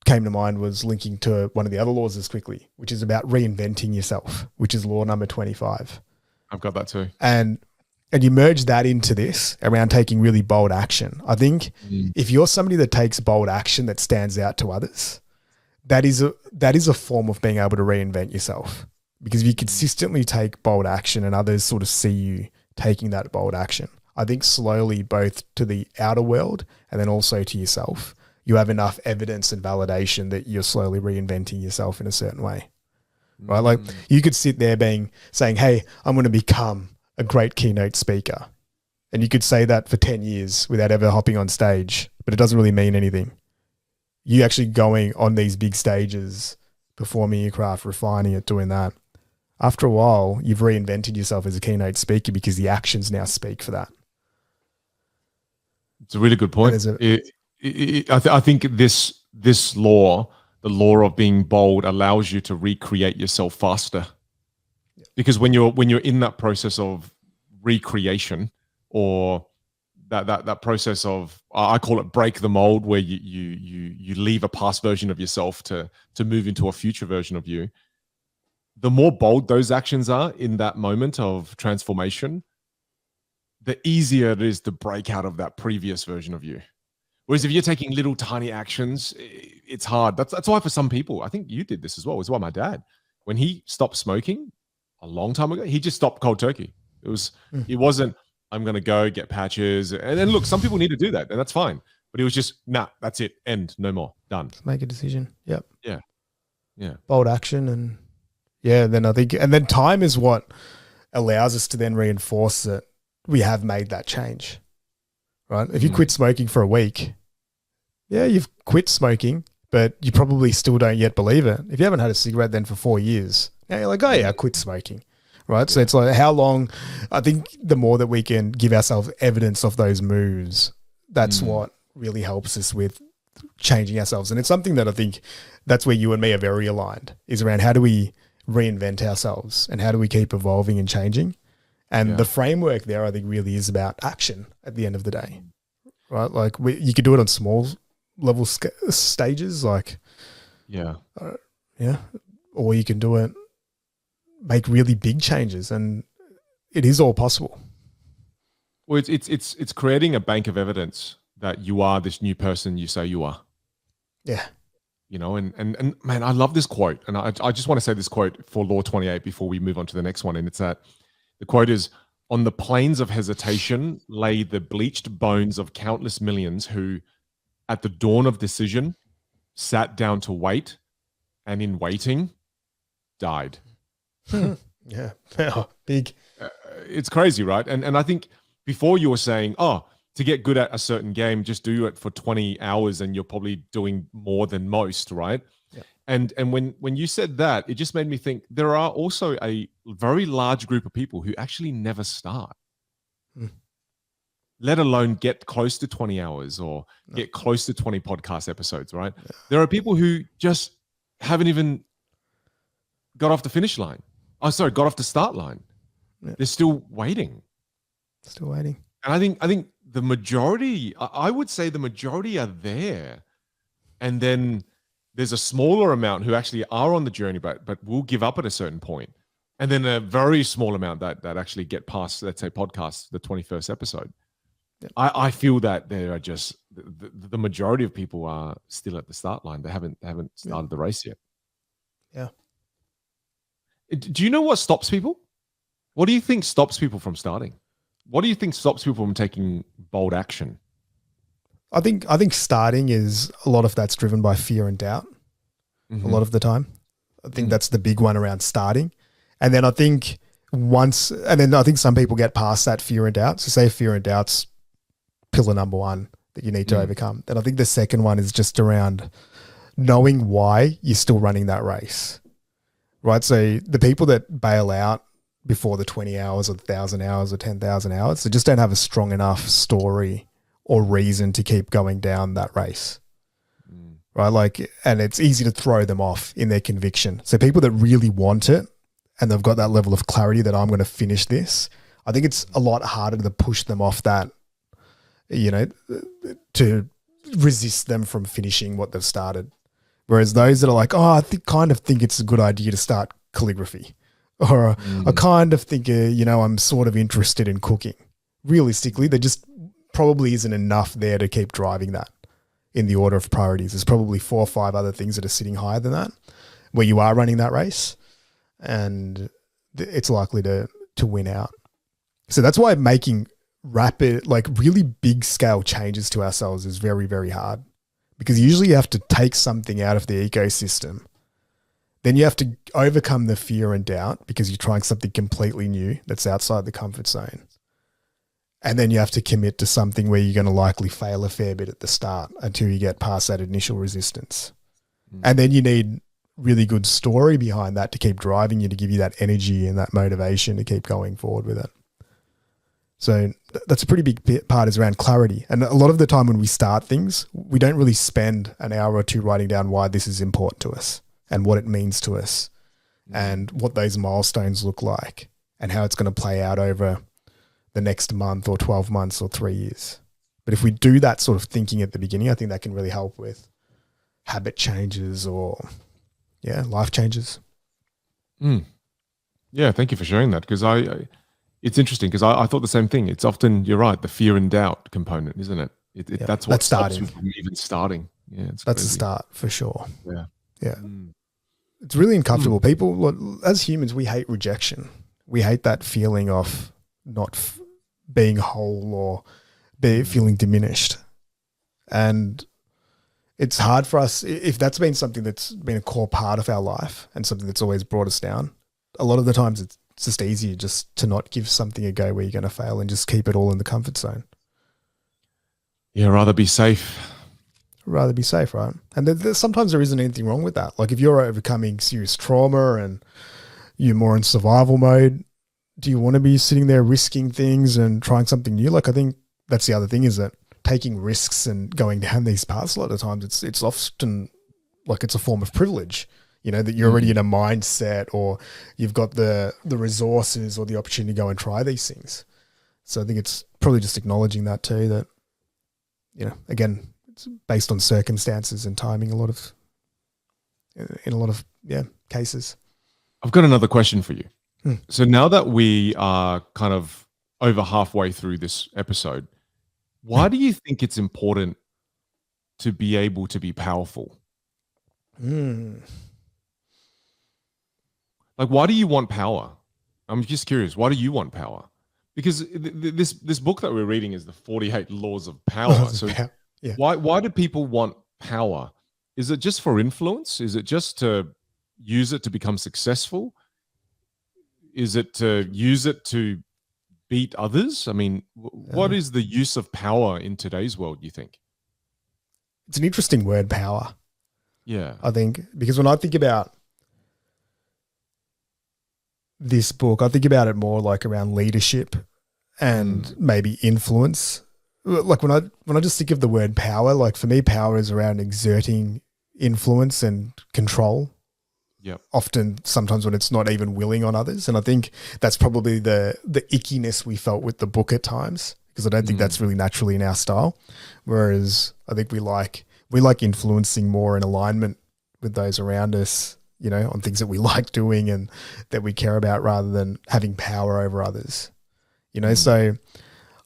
came to mind was linking to one of the other laws as quickly, which is about reinventing yourself, which is law number 25. I've got that too. And you merge that into this around taking really bold action. I think if you're somebody that takes bold action that stands out to others, that is a form of being able to reinvent yourself. Because if you consistently take bold action and others sort of see you taking that bold action, I think slowly both to the outer world and then also to yourself, you have enough evidence and validation that you're slowly reinventing yourself in a certain way, right? Like you could sit there saying, hey, I'm going to become a great keynote speaker. And you could say that for 10 years without ever hopping on stage, but it doesn't really mean anything. You actually going on these big stages, performing your craft, refining it, doing that. After a while, you've reinvented yourself as a keynote speaker because the actions now speak for that. It's a really good point. I think this law, the law of being bold, allows you to recreate yourself faster. Because when you're in that process of recreation, or that process of, I call it break the mold, where you leave a past version of yourself to move into a future version of you. The more bold those actions are in that moment of transformation, the easier it is to break out of that previous version of you. Whereas if you're taking little tiny actions, it's hard. That's why for some people, I think you did this as well. It's why my dad, when he stopped smoking a long time ago, he just stopped cold turkey. It wasn't, I'm going to go get patches. And then look, some people need to do that, and that's fine. But it was just, nah, that's it. End. No more. Done. Let's make a decision. Yep. Yeah. Bold action. And then I think, and then time is what allows us to then reinforce that we have made that change, right? If you quit smoking for a week, you've quit smoking, but you probably still don't yet believe it. If you haven't had a cigarette then for 4 years, now you're like, oh yeah, I quit smoking, right? So it's like, how long? I think the more that we can give ourselves evidence of those moves, that's what really helps us with changing ourselves. And it's something that I think that's where you and me are very aligned, is around how do we reinvent ourselves and how do we keep evolving and changing. And the framework there, I think, really is about action at the end of the day, right? Like you could do it on small level stages, like, or you can do it, make really big changes, and it is all possible. Well, it's creating a bank of evidence that you are this new person you say you are. Yeah. You know, and man, I love this quote. And I just want to say this quote for Law 28 before we move on to the next one. And it's that the quote is, on the plains of hesitation lay the bleached bones of countless millions who, at the dawn of decision, sat down to wait, and in waiting, died. Yeah. Big. It's crazy, right? And I think before you were saying, to get good at a certain game, just do it for 20 hours and you're probably doing more than most, right? Yeah. And when you said that, it just made me think there are also a very large group of people who actually never start, let alone get close to 20 hours or get close to 20 podcast episodes, right? Yeah. There are people who just haven't even got off the finish line. Got off the start line. Yeah. They're still waiting. And I think the majority, I would say the majority are there. And then there's a smaller amount who actually are on the journey, but will give up at a certain point. And then a very small amount that actually get past, let's say, podcast, the 21st episode. I feel that there are just the majority of people are still at the start line. They haven't started the race yet. Yeah. Do you know what stops people? What do you think stops people from starting? What do you think stops people from taking bold action? I think starting is a lot of that's driven by fear and doubt. A lot of the time, I think that's the big one around starting. And then I think some people get past that fear and doubt. So say fear and doubt's pillar number one that you need to overcome. Then I think the second one is just around knowing why you're still running that race, right? So the people that bail out before the 20 hours or 1,000 hours or 10,000 hours, they just don't have a strong enough story or reason to keep going down that race. Right. Like, and it's easy to throw them off in their conviction. So people that really want it and they've got that level of clarity that I'm going to finish this, I think it's a lot harder to push them off that, to resist them from finishing what they've started. Whereas those that are like, I kind of think it's a good idea to start calligraphy, or I kind of think, I'm sort of interested in cooking. Realistically, there just probably isn't enough there to keep driving that in the order of priorities. There's probably 4 or 5 other things that are sitting higher than that where you are running that race, and it's likely to win out. So that's why making rapid, like really big scale changes to ourselves is very, very hard, because usually you have to take something out of the ecosystem. Then you have to overcome the fear and doubt because you're trying something completely new that's outside the comfort zone. And then you have to commit to something where you're going to likely fail a fair bit at the start until you get past that initial resistance. And then you need really good story behind that to keep driving you, to give you that energy and that motivation to keep going forward with it. So that's a pretty big part, is around clarity. And a lot of the time when we start things, we don't really spend an hour or two writing down why this is important to us and what it means to us and what those milestones look like and how it's going to play out over the next month or 12 months or 3 years. But if we do that sort of thinking at the beginning, I think that can really help with habit changes or, life changes. Yeah, thank you for sharing that, because it's interesting, because I thought the same thing. It's often, you're right, the fear and doubt component, isn't it? That's what stops people from even starting. Yeah, that's the crazy. start for sure. Yeah. It's really uncomfortable. People, as humans, we hate rejection. We hate that feeling of not being whole or feeling diminished. And it's hard for us, if that's been something that's been a core part of our life and something that's always brought us down, a lot of the times it's just easier just to not give something a go where you're going to fail and just keep it all in the comfort zone. Yeah, rather be safe. Rather be safe, right? And sometimes there isn't anything wrong with that. Like if you're overcoming serious trauma and you're more in survival mode, do you want to be sitting there risking things and trying something new? Like I think that's the other thing, is that taking risks and going down these paths, a lot of times it's often like it's a form of privilege, that you're already in a mindset or you've got the resources or the opportunity to go and try these things. So I think it's probably just acknowledging that too, that, again, it's based on circumstances and timing in a lot of cases. I've got another question for you. So now that we are kind of over halfway through this episode, why do you think it's important to be able to be powerful? Like, why do you want power? I'm just curious. Why do you want power? Because this book that we're reading is the 48 Laws of Power. So why do people want power? Is it just for influence? Is it just to use it to become successful? Is it to use it to beat others? I mean, what is the use of power in today's world, you think? It's an interesting word, power. Yeah. I think, because when I think about this book, I think about it more like around leadership and maybe influence. Like when I just think of the word power, like for me, power is around exerting influence and control. Yeah. Often, sometimes when it's not even willing on others. And I think that's probably the ickiness we felt with the book at times, because I don't think that's really naturally in our style. Whereas I think we like influencing more in alignment with those around us, on things that we like doing and that we care about, rather than having power over others, So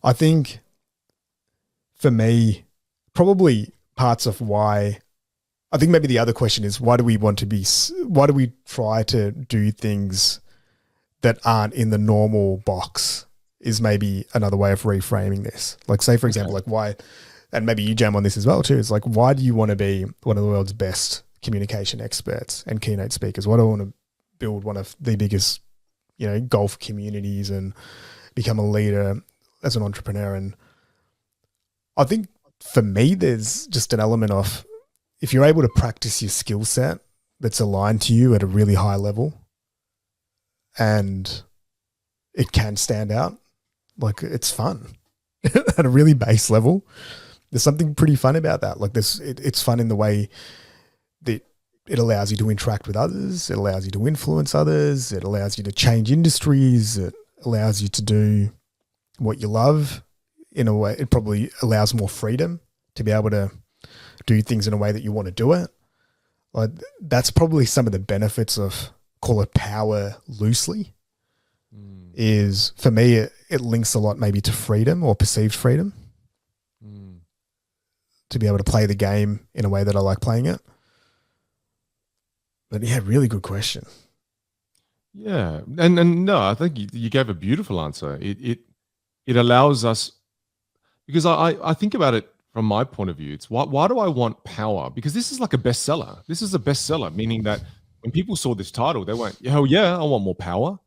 I think for me, probably parts of why, I think maybe the other question is, why do we try to do things that aren't in the normal box, is maybe another way of reframing this. Like, say, for example, like why, and maybe you jam on this as well too, is like, why do you want to be one of the world's best communication experts and keynote speakers? Why do I want to build one of the biggest, golf communities and become a leader as an entrepreneur? And I think for me, there's just an element of, if you're able to practice your skill set that's aligned to you at a really high level, and it can stand out, like, it's fun at a really base level. There's something pretty fun about that. Like, it's fun in the way that it allows you to interact with others. It allows you to influence others. It allows you to change industries. It allows you to do what you love in a way. It probably allows more freedom to be able to do things in a way that you want to do it. Like, that's probably some of the benefits of, call it power loosely, is, for me, it links a lot maybe to freedom or perceived freedom, to be able to play the game in a way that I like playing it. But yeah, really good question. Yeah. And no, I think you gave a beautiful answer. It allows us, because I think about it from my point of view, it's why do I want power? Because this is like a bestseller. This is a bestseller, meaning that when people saw this title, they went, hell yeah, I want more power.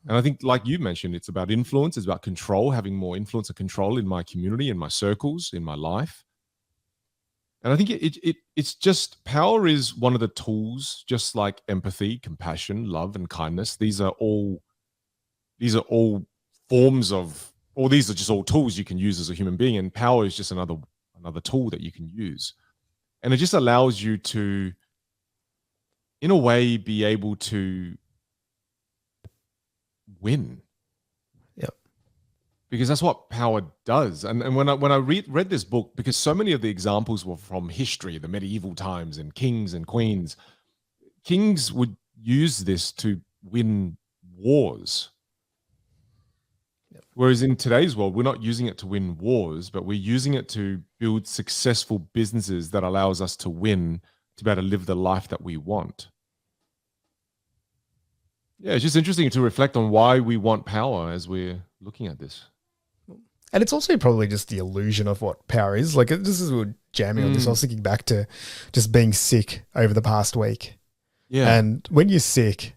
And I think, like you mentioned, it's about influence, it's about control, having more influence and control in my community, in my circles, in my life. And I think it's just, power is one of the tools, just like empathy, compassion, love, and kindness. These are all forms of, or these are just all tools you can use as a human being. And power is just another tool that you can use. And it just allows you to, in a way, be able to win. Yep. Because that's what power does. And when I read this book, because so many of the examples were from history, the medieval times, and kings and queens. Kings would use this to win wars. Yep. Whereas in today's world, we're not using it to win wars, but we're using it to build successful businesses that allows us to win, to be able to live the life that we want. Yeah, it's just interesting to reflect on why we want power as we're looking at this. And it's also probably just the illusion of what power is. Like, this is, we were jamming on this. I was thinking back to just being sick over the past week. Yeah. And when you're sick,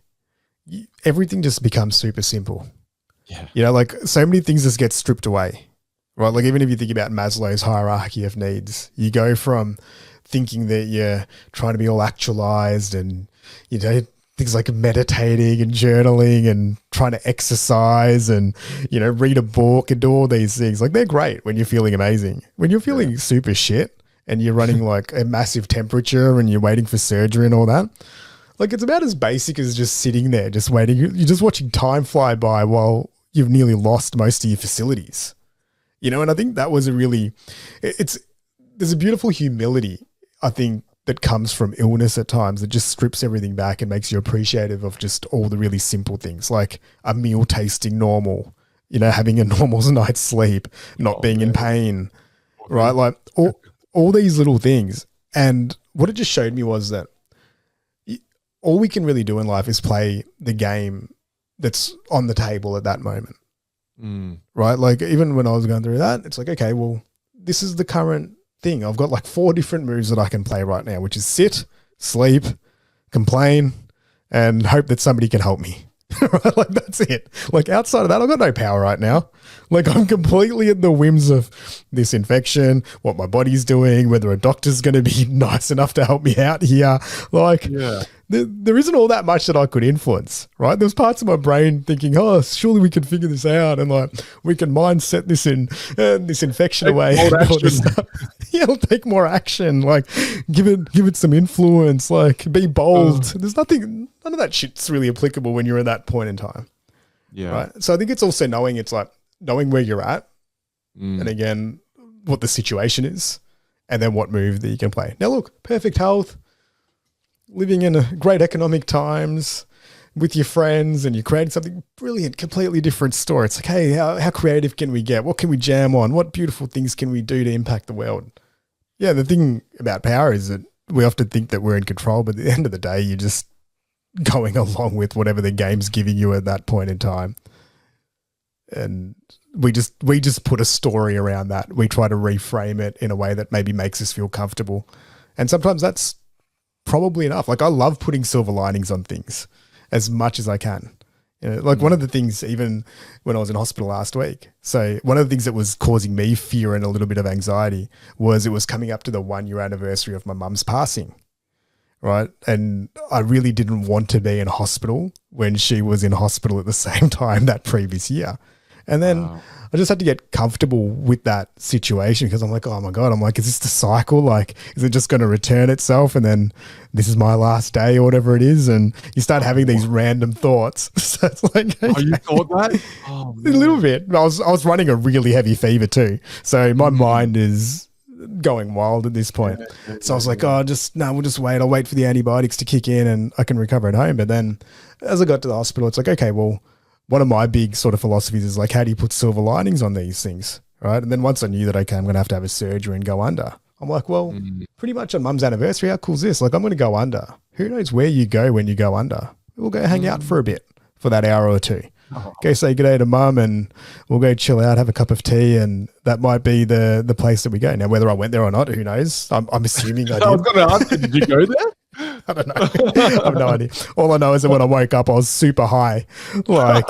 everything just becomes super simple. Yeah. Like, so many things just get stripped away, right? Like, even if you think about Maslow's hierarchy of needs, you go from thinking that you're trying to be all actualized and, things like meditating and journaling and trying to exercise and, read a book and do all these things. Like, they're great when you're feeling amazing. When you're feeling super shit and you're running like a massive temperature and you're waiting for surgery and all that, like, it's about as basic as just sitting there, just waiting. You're just watching time fly by while you've nearly lost most of your facilities, and I think that was there's a beautiful humility, I think, that comes from illness at times, that just strips everything back and makes you appreciative of just all the really simple things, like a meal tasting normal, having a normal night's sleep, not being in pain, right? Like, all these little things. And what it just showed me was that all we can really do in life is play the game that's on the table at that moment, right? Like, even when I was going through that, it's like, okay, well, this is the current thing. I've got like 4 different moves that I can play right now, which is sit, sleep, complain, and hope that somebody can help me. Right? Like, that's it. Like, outside of that, I've got no power right now. Like, I'm completely at the whims of this infection, what my body's doing, whether a doctor's going to be nice enough to help me out here. Like, there isn't all that much that I could influence, right? There's parts of my brain thinking, oh, surely we can figure this out, and like, we can mindset this this infection away. All this stuff. Yeah, it'll take more action. Like, give it some influence. Like, be bold. There's none of that shit's really applicable when you're at that point in time. Yeah. Right. So I think it's also knowing where you're at, and again, what the situation is, and then what move that you can play. Now, look, perfect health, living in great economic times, with your friends and you're creating something brilliant, completely different story. It's like, hey, how creative can we get? What can we jam on? What beautiful things can we do to impact the world? Yeah, the thing about power is that we often think that we're in control, but at the end of the day, you're just going along with whatever the game's giving you at that point in time. And we just put a story around that. We try to reframe it in a way that maybe makes us feel comfortable. And sometimes that's probably enough. Like I love putting silver linings on things as much as I can. You know, like one of the things, even when I was in hospital last week, so one of the things that was causing me fear and a little bit of anxiety was it was coming up to the 1 year anniversary of my mum's passing, right? And I really didn't want to be in hospital when she was in hospital at the same time that previous year. And then I just had to get comfortable with that situation because I'm like, oh my God, I'm like, is this the cycle? Like, is it just going to return itself? And then this is my last day or whatever it is. And you start having these random thoughts. So it's like, okay. Oh, you thought that? Oh, a little bit. I was running a really heavy fever too. So my mind is going wild at this point. So I was like, we'll just wait. I'll wait for the antibiotics to kick in and I can recover at home. But then as I got to the hospital, it's like, okay, well, one of my big sort of philosophies is like, how do you put silver linings on these things, right? And then once I knew that, okay, I'm going to have a surgery and go under, I'm like, well, pretty much on mum's anniversary, how cool is this? Like, I'm going to go under. Who knows where you go when you go under? We'll go hang out for a bit for that hour or two. Go say good day to mum and we'll go chill out, have a cup of tea, and that might be the place that we go. Now, whether I went there or not, who knows? I'm assuming I did. I was going to ask you, did you go there? I don't know. I have no idea. All I know is that when I woke up, I was super high. Like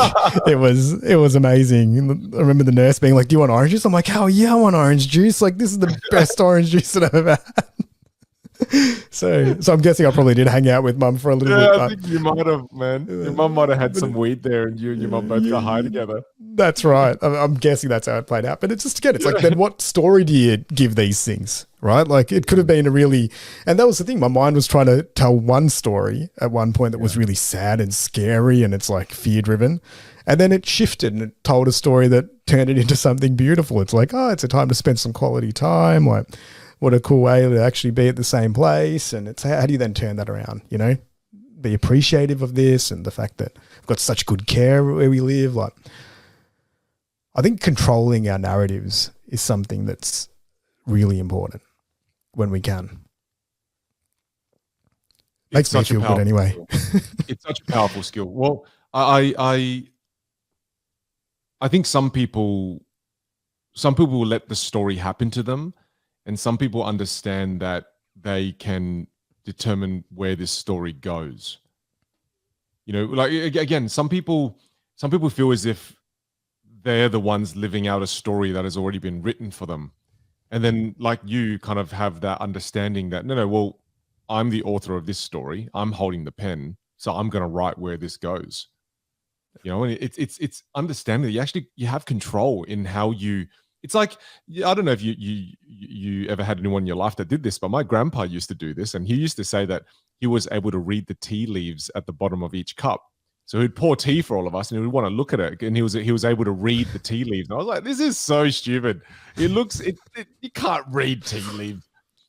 it was amazing. I remember the nurse being like, "Do you want orange juice?" I'm like, "Hell yeah, I want orange juice! Like this is the best orange juice that I've ever had." So I'm guessing I probably did hang out with mum for a little bit. Yeah, I think you might have, man. Your mum might have had some weed there, and you and your mum both got high together. That's right. I'm guessing that's how it played out. But it's just, again, it's like, then what story do you give these things, right? Like it could have been and that was the thing. My mind was trying to tell one story at one point that was really sad and scary and it's like fear driven. And then it shifted and it told a story that turned it into something beautiful. It's like, oh, it's a time to spend some quality time. Like what a cool way to actually be at the same place. And it's how do you then turn that around, you know? Be appreciative of this and the fact that we've got such good care where we live. Like, I think controlling our narratives is something that's really important when we can. Makes me feel good anyway. It's such a powerful skill. Well, I think some people will let the story happen to them, and some people understand that they can determine where this story goes. You know, like again, some people feel as if they're the ones living out a story that has already been written for them. And then like you kind of have that understanding that, no, well, I'm the author of this story. I'm holding the pen. So I'm going to write where this goes. You know, and it's understanding that you have control in how it's like, I don't know if you ever had anyone in your life that did this, but my grandpa used to do this. And he used to say that he was able to read the tea leaves at the bottom of each cup. So he'd pour tea for all of us and he would want to look at it. And he was able to read the tea leaves. And I was like, this is so stupid. You can't read tea leaves.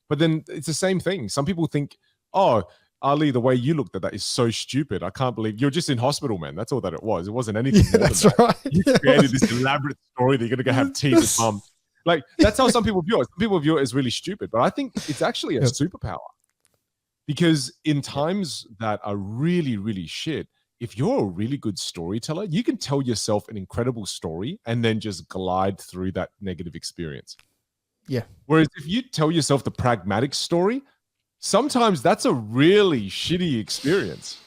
But then it's the same thing. Some people think, oh, Ali, the way you looked at that is so stupid. I can't believe you're just in hospital, man. That's all that it was. It wasn't anything more than that. Right. You created this elaborate story that you're going to go have tea with mum. Like, that's how some people view it. Some people view it as really stupid. But I think it's actually a superpower. Because in times that are really, really shit, if you're a really good storyteller, you can tell yourself an incredible story and then just glide through that negative experience. Yeah. Whereas if you tell yourself the pragmatic story, sometimes that's a really shitty experience.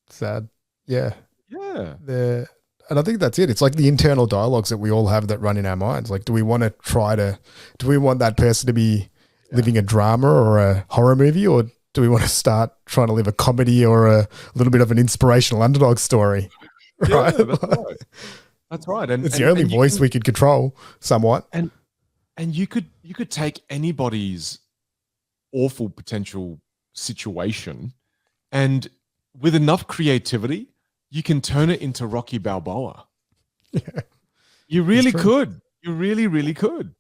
Sad. Yeah. Yeah. And I think that's it. It's like the internal dialogues that we all have that run in our minds. Like, do we want that person to be living a drama or a horror movie, or do we want to start trying to live a comedy or a little bit of an inspirational underdog story? Right. Yeah, that's right. That's right. And it's the only voice we could control somewhat. And you could take anybody's awful potential situation, and with enough creativity, you can turn it into Rocky Balboa. Yeah. You really could. You really, really could.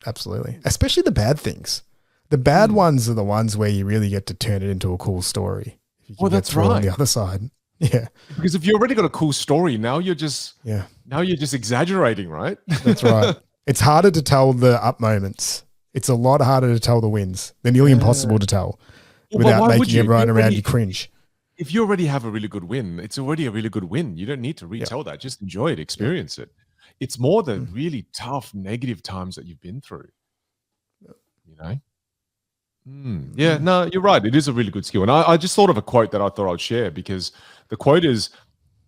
Absolutely. Especially the bad things. The bad ones are the ones where you really get to turn it into a cool story, you can Well, get that's through on right. the other side. Yeah. Because if you already got a cool story, now you're just exaggerating, right? That's right. It's harder to tell the up moments. It's a lot harder to tell the wins. They're nearly impossible to tell Well, but without why would making you? everyone around you cringe. If you already have a really good win, it's already a really good win. You don't need to retell that. Just enjoy it, experience it. It's more the really tough, negative times that you've been through. You know? Yeah, no, you're right. It is a really good skill. And I just thought of a quote that I thought I'd share, because the quote is,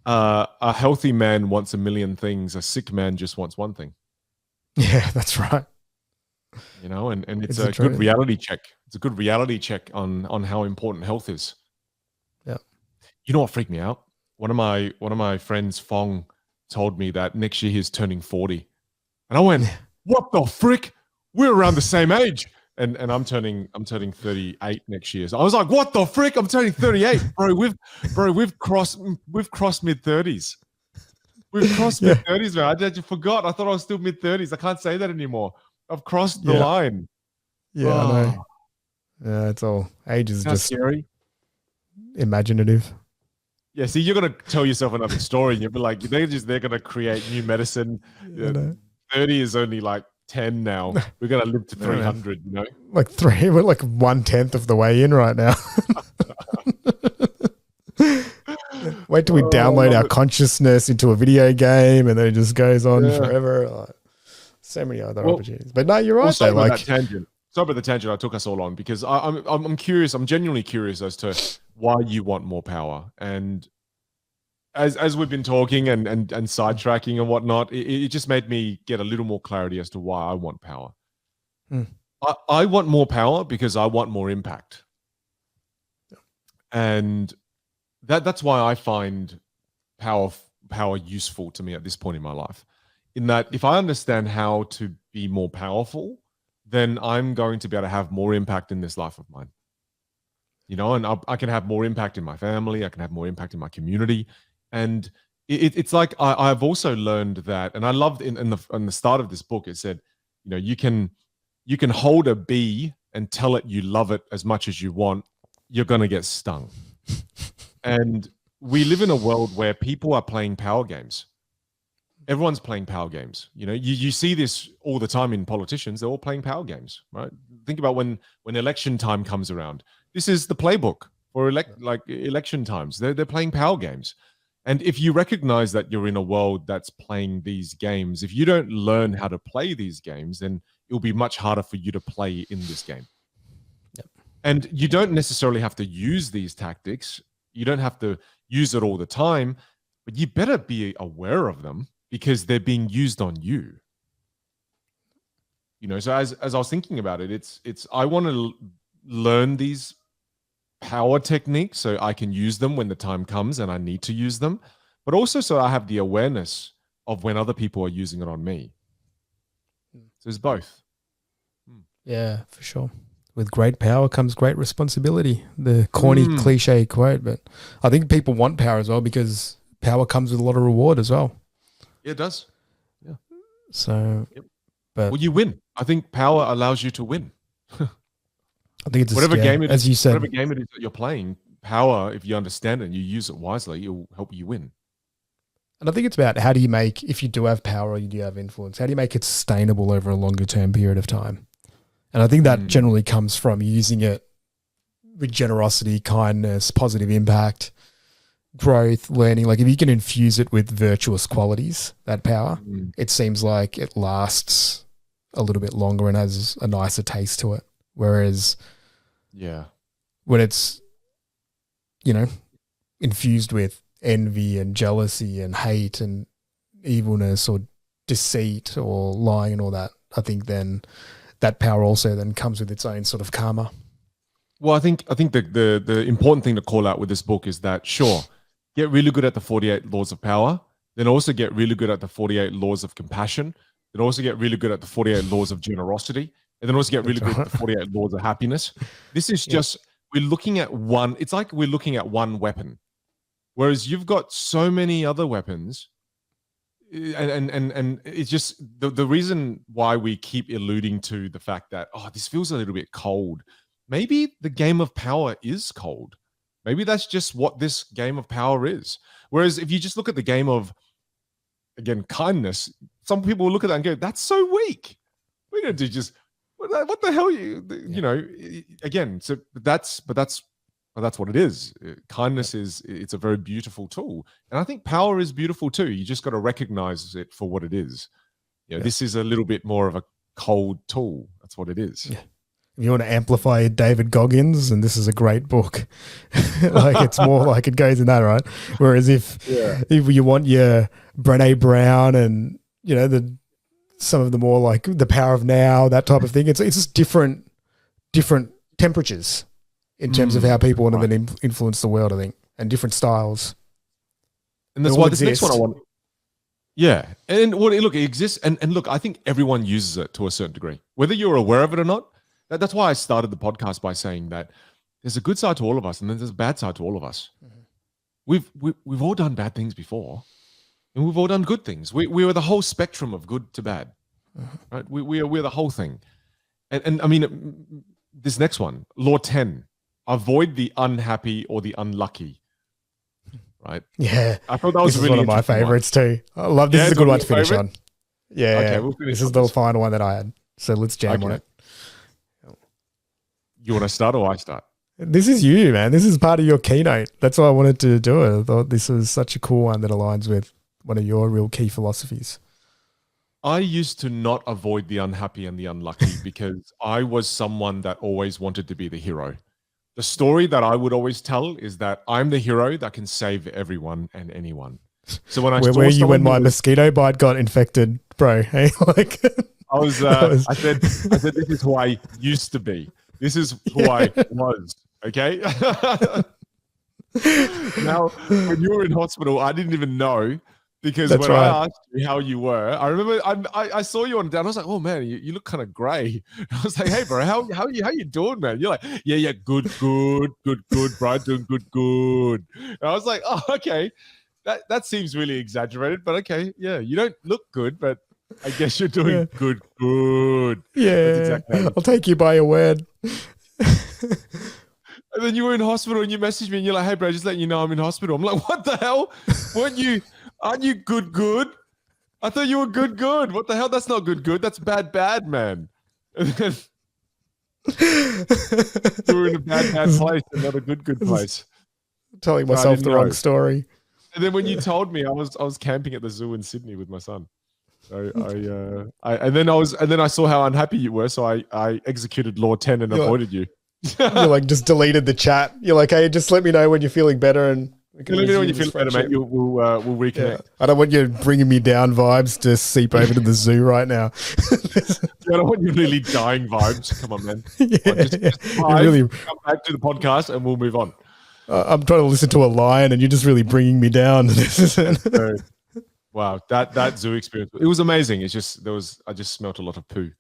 a healthy man wants a million things. A sick man just wants one thing. Yeah, that's right. You know, and it's a good reality check. It's a good reality check on how important health is. Yeah. You know what freaked me out? One of my friends, Fong, told me that next year he's turning 40. And I went, what the frick? We're around the same age. And I'm turning 38 next year. So I was like, what the frick? I'm turning 38. We've crossed mid-30s. We've crossed mid-30s, man. I just forgot. I thought I was still mid-30s. I can't say that anymore. I've crossed the line. Yeah, I know. Yeah, it's all age is just scary. Imaginative. Yeah, see, you're gonna tell yourself another story, and you'll be like, they're gonna create new medicine. 30 is only like 10 now. We're gonna live to 300. You know, we're like 1/10 of the way in right now. Wait till we download our consciousness into a video game, and then it just goes on forever. Like, so many other opportunities. But no, you're right. Sorry about that tangent. Sorry about the tangent I took us all on, because I'm curious. I'm genuinely curious as to why you want more power. And as we've been talking and sidetracking and whatnot, it just made me get a little more clarity as to why I want power. I want more power because I want more impact. And that's why I find power useful to me at this point in my life. In that, if I understand how to be more powerful, then I'm going to be able to have more impact in this life of mine. You know, and I can have more impact in my family. I can have more impact in my community. And it's like I've also learned that, and I loved in the start of this book, it said, you know, you can hold a bee and tell it you love it as much as you want, you're going to get stung. And we live in a world where people are playing power games. Everyone's playing power games. You know, you see this all the time in politicians. They're all playing power games, right? Think about when election time comes around. This is the playbook for election times. They're playing power games. And if you recognize that you're in a world that's playing these games, if you don't learn how to play these games, then it'll be much harder for you to play in this game. Yep. And you don't necessarily have to use these tactics. You don't have to use it all the time, but you better be aware of them, because they're being used on you. You know, so as I was thinking about it, it's I want to learn these power techniques so I can use them when the time comes and I need to use them, but also so I have the awareness of when other people are using it on me. So it's both. Yeah, for sure. With great power comes great responsibility. The corny cliche quote, but I think people want power as well, because power comes with a lot of reward as well. Yeah, it does. Yeah. So, but well, you win. I think power allows you to win. I think it's whatever game it is, as you said, whatever game it is that you're playing, power, if you understand it and you use it wisely, it will help you win. And I think it's about, how do you make, if you do have power or you do have influence, how do you make it sustainable over a longer term period of time? And I think that generally comes from using it with generosity, kindness, positive impact, growth, learning. Like if you can infuse it with virtuous qualities, that power, it seems like it lasts a little bit longer and has a nicer taste to it. Whereas when it's, you know, infused with envy and jealousy and hate and evilness or deceit or lying and all that, I think then that power also then comes with its own sort of karma. Well, I think the important thing to call out with this book is that, sure, get really good at the 48 laws of power, then also get really good at the 48 laws of compassion, then also get really good at the 48 laws of generosity, and then also get really good at the 48 laws of happiness. This is just, we're looking at one, it's like we're looking at one weapon, whereas you've got so many other weapons. And it's just the reason why we keep alluding to the fact that, oh, this feels a little bit cold. Maybe the game of power is cold. Maybe that's just what this game of power is. Whereas if you just look at the game of, again, kindness, some people will look at that and go, that's so weak. We don't do just, what the hell, you know, again, so that's what it is. Kindness it's a very beautiful tool. And I think power is beautiful too. You just got to recognize it for what it is. You know, this is a little bit more of a cold tool. That's what it is. Yeah. If you want to amplify David Goggins, and this is a great book, like it's more like it goes in that, right? Whereas if you want your Brené Brown and, you know, some of the more like the Power of Now, that type of thing, it's just different temperatures in terms of how people want to then influence the world, I think, and different styles. And that's why this next one I want. Yeah. And look, it exists. And look, I think everyone uses it to a certain degree, whether you're aware of it or not. That's why I started the podcast by saying that there's a good side to all of us and then there's a bad side to all of us. Mm-hmm. We've all done bad things before and we've all done good things. We are the whole spectrum of good to bad, right? We're the whole thing. And I mean, this next one, Law 10, avoid the unhappy or the unlucky. Right. Yeah. I thought that was really one of my favorites too. I love this. Is a good one to finish on. Yeah. Okay, we'll finish. This is the final one that I had. So let's jam on it. You want to start or I start? This is you, man. This is part of your keynote. That's why I wanted to do it. I thought this was such a cool one that aligns with one of your real key philosophies. I used to not avoid the unhappy and the unlucky because I was someone that always wanted to be the hero. The story that I would always tell is that I'm the hero that can save everyone and anyone. So when where were you when my mosquito bite got infected, bro? Hey, like I said, this is who I used to be. This is who I was. Okay. Now, when you were in hospital, I didn't even know because when I asked you how you were, I remember I saw you on down. I was like, oh man, you look kind of grey. I was like, hey bro, how you doing, man? You're like, yeah, good, bro, doing good. And I was like, oh, okay, that seems really exaggerated, but okay, yeah, you don't look good, but I guess you're doing good. Yeah, exactly. I'll take you by your word. And then you were in hospital and you messaged me and you're like, hey bro, just letting you know I'm in hospital. I'm like, what the hell? Aren't you good? I thought you were good. What the hell? That's not good. That's bad, man. And then you were in a bad place and not a good place. Telling myself the wrong story. And then when you told me, I was camping at the zoo in Sydney with my son. So and then I saw how unhappy you were, so I executed Law 10 and avoided you. You like just deleted the chat. You're like, hey, just let me know when you're feeling better, and let me know when you feel better, mate. We'll reconnect. Yeah. I don't want you bringing me down vibes to seep over to the zoo right now. I don't want you really dying vibes. Come on, man. Just really come back to the podcast and we'll move on. I'm trying to listen to a lion, and you're just really bringing me down. Wow, that zoo experience, it was amazing. It's just I just smelt a lot of poo.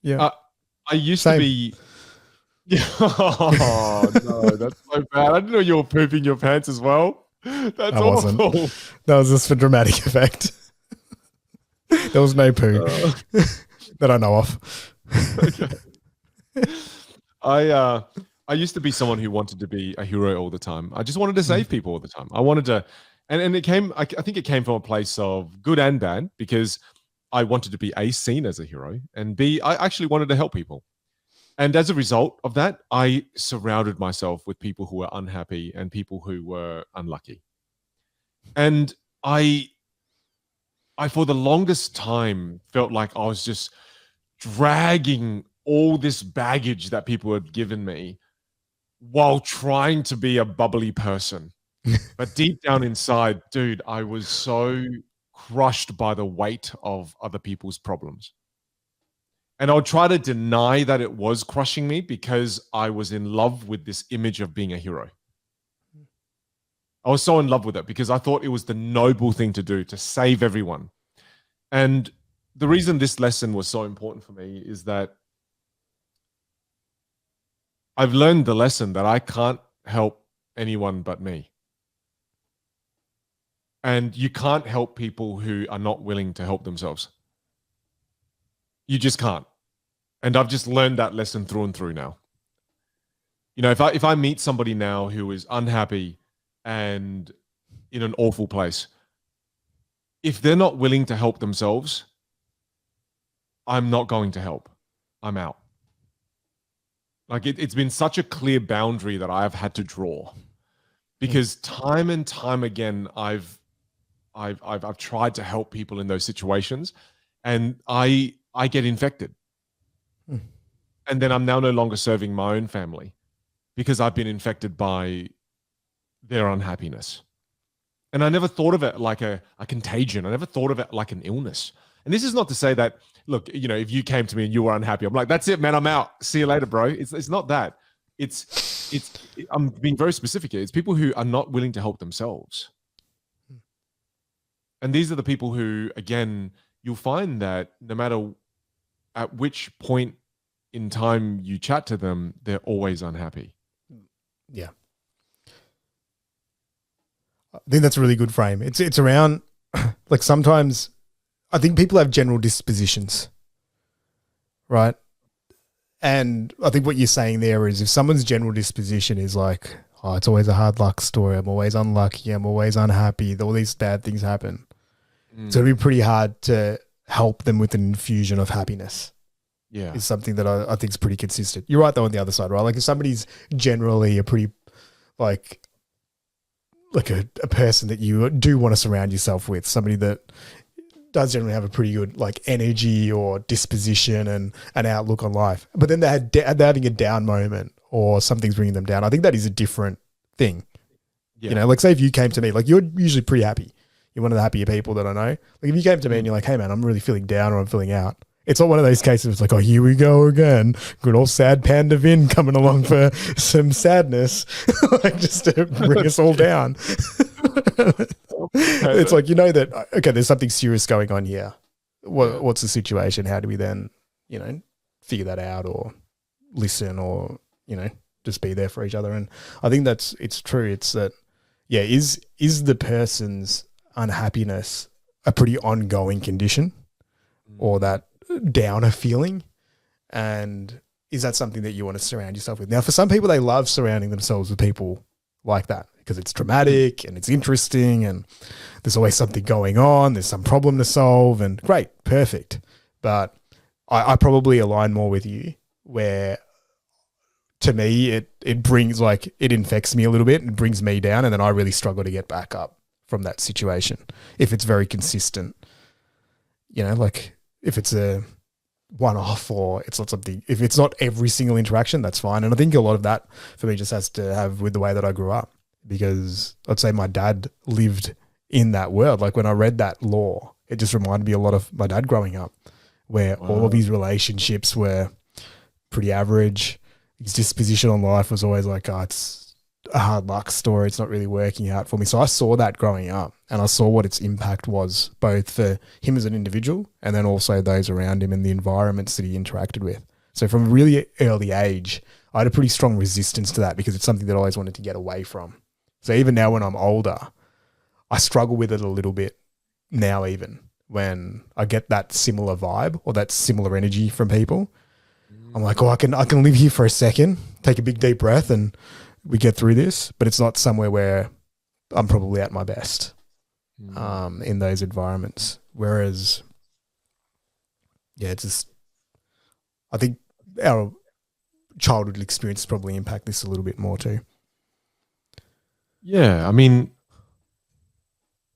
Yeah, I used to be. Oh no, that's so bad. I didn't know you were pooping your pants as well. That's awful. That was just for dramatic effect. There was no poo that I know of. Okay. I used to be someone who wanted to be a hero all the time. I just wanted to save people all the time. I wanted to, and it came. I think it came from a place of good and bad, because I wanted to be A, seen as a hero, and B, I actually wanted to help people. And as a result of that, I surrounded myself with people who were unhappy and people who were unlucky. And I for the longest time felt like I was just dragging all this baggage that people had given me while trying to be a bubbly person. But deep down inside, dude, I was so crushed by the weight of other people's problems. And I would try to deny that it was crushing me because I was in love with this image of being a hero. I was so in love with it because I thought it was the noble thing to do, to save everyone. And the reason this lesson was so important for me is that I've learned the lesson that I can't help anyone but me. And you can't help people who are not willing to help themselves. You just can't. And I've just learned that lesson through and through now. You know, if I meet somebody now who is unhappy and in an awful place, if they're not willing to help themselves, I'm not going to help. I'm out. Like it's been such a clear boundary that I've had to draw, because time and time again I've tried to help people in those situations, and I get infected, and then I'm now no longer serving my own family because I've been infected by their unhappiness. And I never thought of it like a contagion. I never thought of it like an illness. And this is not to say that, look, you know, if you came to me and you were unhappy, I'm like, that's it, man, I'm out. See you later, bro. It's not that. I'm being very specific here. It's people who are not willing to help themselves. And these are the people who, again, you'll find that no matter at which point in time you chat to them, they're always unhappy. Yeah. I think that's a really good frame. It's around, like, sometimes I think people have general dispositions, right? And I think what you're saying there is if someone's general disposition is like, oh, it's always a hard luck story, I'm always unlucky, I'm always unhappy, all these bad things happen. So it'd be pretty hard to help them with an infusion of happiness. Yeah. Is something that I think is pretty consistent. You're right though on the other side, right? Like if somebody's generally a pretty like a person that you do want to surround yourself with, somebody that does generally have a pretty good like energy or disposition and an outlook on life, but then they're having a down moment or something's bringing them down. I think that is a different thing. Yeah. You know, like say if you came to me, like you're usually pretty happy. You're one of the happier people that I know. Like if you came to me and you're like, hey man, I'm really feeling down or I'm feeling out. It's not one of those cases. It's like, oh, here we go again. Good old sad panda Vin coming along for some sadness, like just to bring us all down. It's like, you know that, okay, there's something serious going on here. What's the situation? How do we then, you know, figure that out or listen or, you know, just be there for each other? And I think it's true. It's that, yeah, is the person's unhappiness a pretty ongoing condition or that downer feeling? And is that something that you want to surround yourself with? Now, for some people, they love surrounding themselves with people like that because it's dramatic and it's interesting and there's always something going on. There's some problem to solve and great, perfect. But I probably align more with you where to me, it brings like, it infects me a little bit and brings me down. And then I really struggle to get back up from that situation if it's very consistent, you know, like if it's a one-off or it's not something, if it's not every single interaction, that's fine. And I think a lot of that for me just has to have with the way that I grew up, because I'd say my dad lived in that world. Like when I read that law, it just reminded me a lot of my dad growing up, where all of his relationships were pretty average. His disposition on life was always like, oh, it's a hard luck story. It's not really working out for me. So I saw that growing up and I saw what its impact was both for him as an individual and then also those around him and the environments that he interacted with. So from a really early age, I had a pretty strong resistance to that because it's something that I always wanted to get away from. So even now when I'm older, I struggle with it a little bit now, even when I get that similar vibe or that similar energy from people. I'm like, oh, I can live here for a second, take a big deep breath and we get through this, but it's not somewhere where I'm probably at my best in those environments. Whereas, yeah, it's just, I think our childhood experiences probably impact this a little bit more too. Yeah, I mean,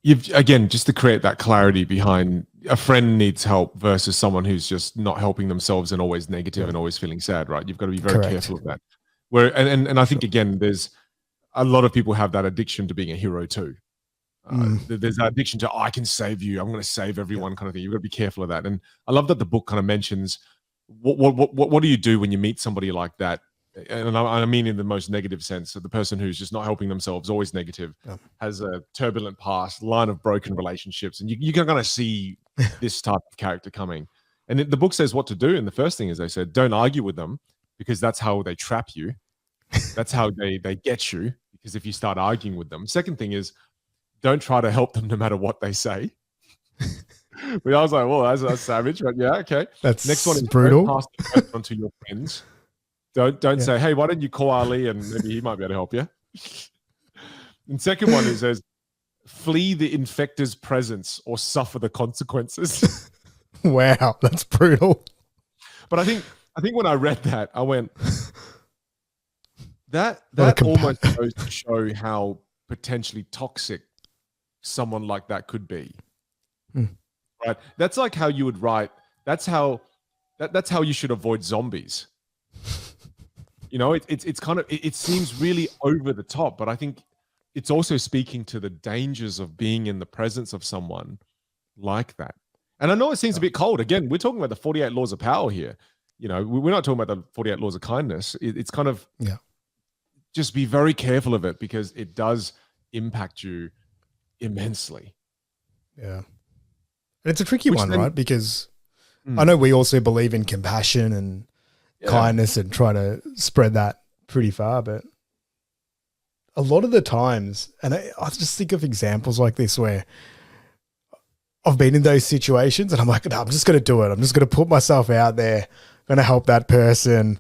again, just to create that clarity behind a friend needs help versus someone who's just not helping themselves and always negative and always feeling sad, right? You've got to be very careful of that. Where and I think again, there's a lot of people have that addiction to being a hero too. There's that addiction to, oh, I can save you, I'm going to save everyone kind of thing. You've got to be careful of that. And I love that the book kind of mentions what do you do when you meet somebody like that? And I mean in the most negative sense, so the person who's just not helping themselves, always negative, has a turbulent past, line of broken relationships, and you can kind of see this type of character coming. And the book says what to do. And the first thing is they said, don't argue with them, because that's how they trap you. That's how they get you, because if you start arguing with them. Second thing is, don't try to help them no matter what they say. But I was like, well, that's savage, but yeah, okay. That's next one is brutal. don't pass the question on to your friends. Don't say, hey, why don't you call Ali and maybe he might be able to help you. And second one is says, flee the infector's presence or suffer the consequences. Wow, that's brutal. But I think when I read that, I went, that almost goes to show how potentially toxic someone like that could be. Right? That's like how you would write. That's how you should avoid zombies. It's kind of, it seems really over the top, but I think it's also speaking to the dangers of being in the presence of someone like that. And I know it seems a bit cold. Again, we're talking about the 48 laws of power here. We're not talking about the 48 laws of kindness. It's kind of, just be very careful of it because it does impact you immensely. Yeah. And it's a tricky one, right? Because I know we also believe in compassion and kindness and try to spread that pretty far, but a lot of the times, and I just think of examples like this where I've been in those situations and I'm like, no, I'm just going to do it. I'm just going to put myself out there, going to help that person.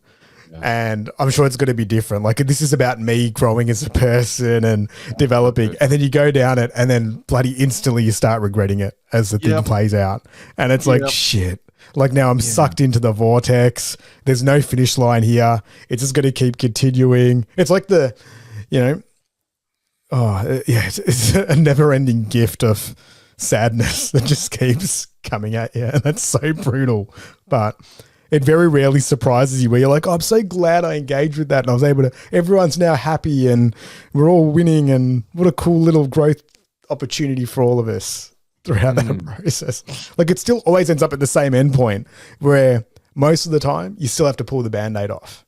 And I'm sure it's going to be different. Like, this is about me growing as a person and developing. And then you go down it and then bloody instantly you start regretting it as the thing plays out. And it's like, shit. Like, now I'm sucked into the vortex. There's no finish line here. It's just going to keep continuing. It's like it's a never ending gift of sadness that just keeps coming at you. And that's so brutal. But it very rarely surprises you where you're like, oh, I'm so glad I engaged with that. And I was able to, everyone's now happy and we're all winning. And what a cool little growth opportunity for all of us throughout that process. Like, it still always ends up at the same endpoint where most of the time you still have to pull the Band-Aid off.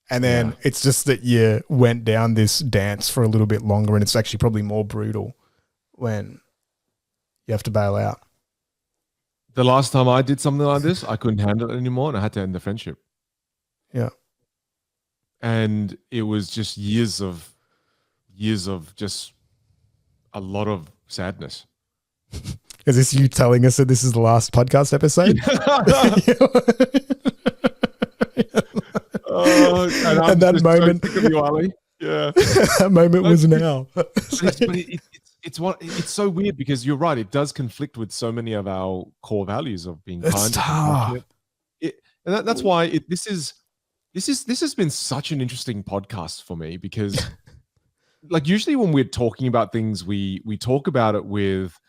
And then it's just that you went down this dance for a little bit longer and it's actually probably more brutal when you have to bail out. The last time I did something like this, I couldn't handle it anymore and I had to end the friendship. Yeah. And it was just years of just a lot of sadness. Is this you telling us that this is the last podcast episode? And that moment, that moment was now. It's so weird because you're right. It does conflict with so many of our core values of being kind. And that's why this has been such an interesting podcast for me because, like, usually when we're talking about things, we talk about it with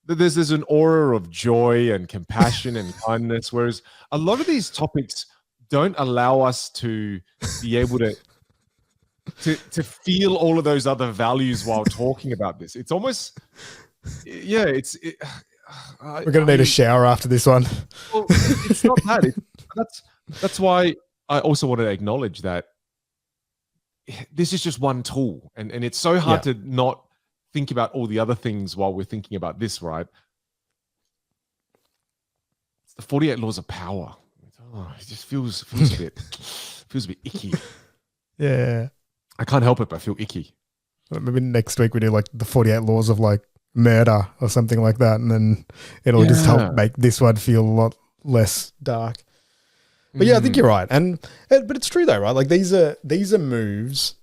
there's an aura of joy and compassion and kindness, whereas a lot of these topics don't allow us to be able to feel all of those other values while talking about this. It's almost, we're going to need a shower after this one. Well, it's not that. That's why I also want to acknowledge that this is just one tool, and it's so hard to not think about all the other things while we're thinking about this, right? It's the 48 laws of power. It just feels a bit icky. Yeah. I can't help it, but I feel icky. Maybe next week we do like the 48 laws of like murder or something like that. And then it'll just help make this one feel a lot less dark. But I think you're right. But it's true though, right? Like these are moves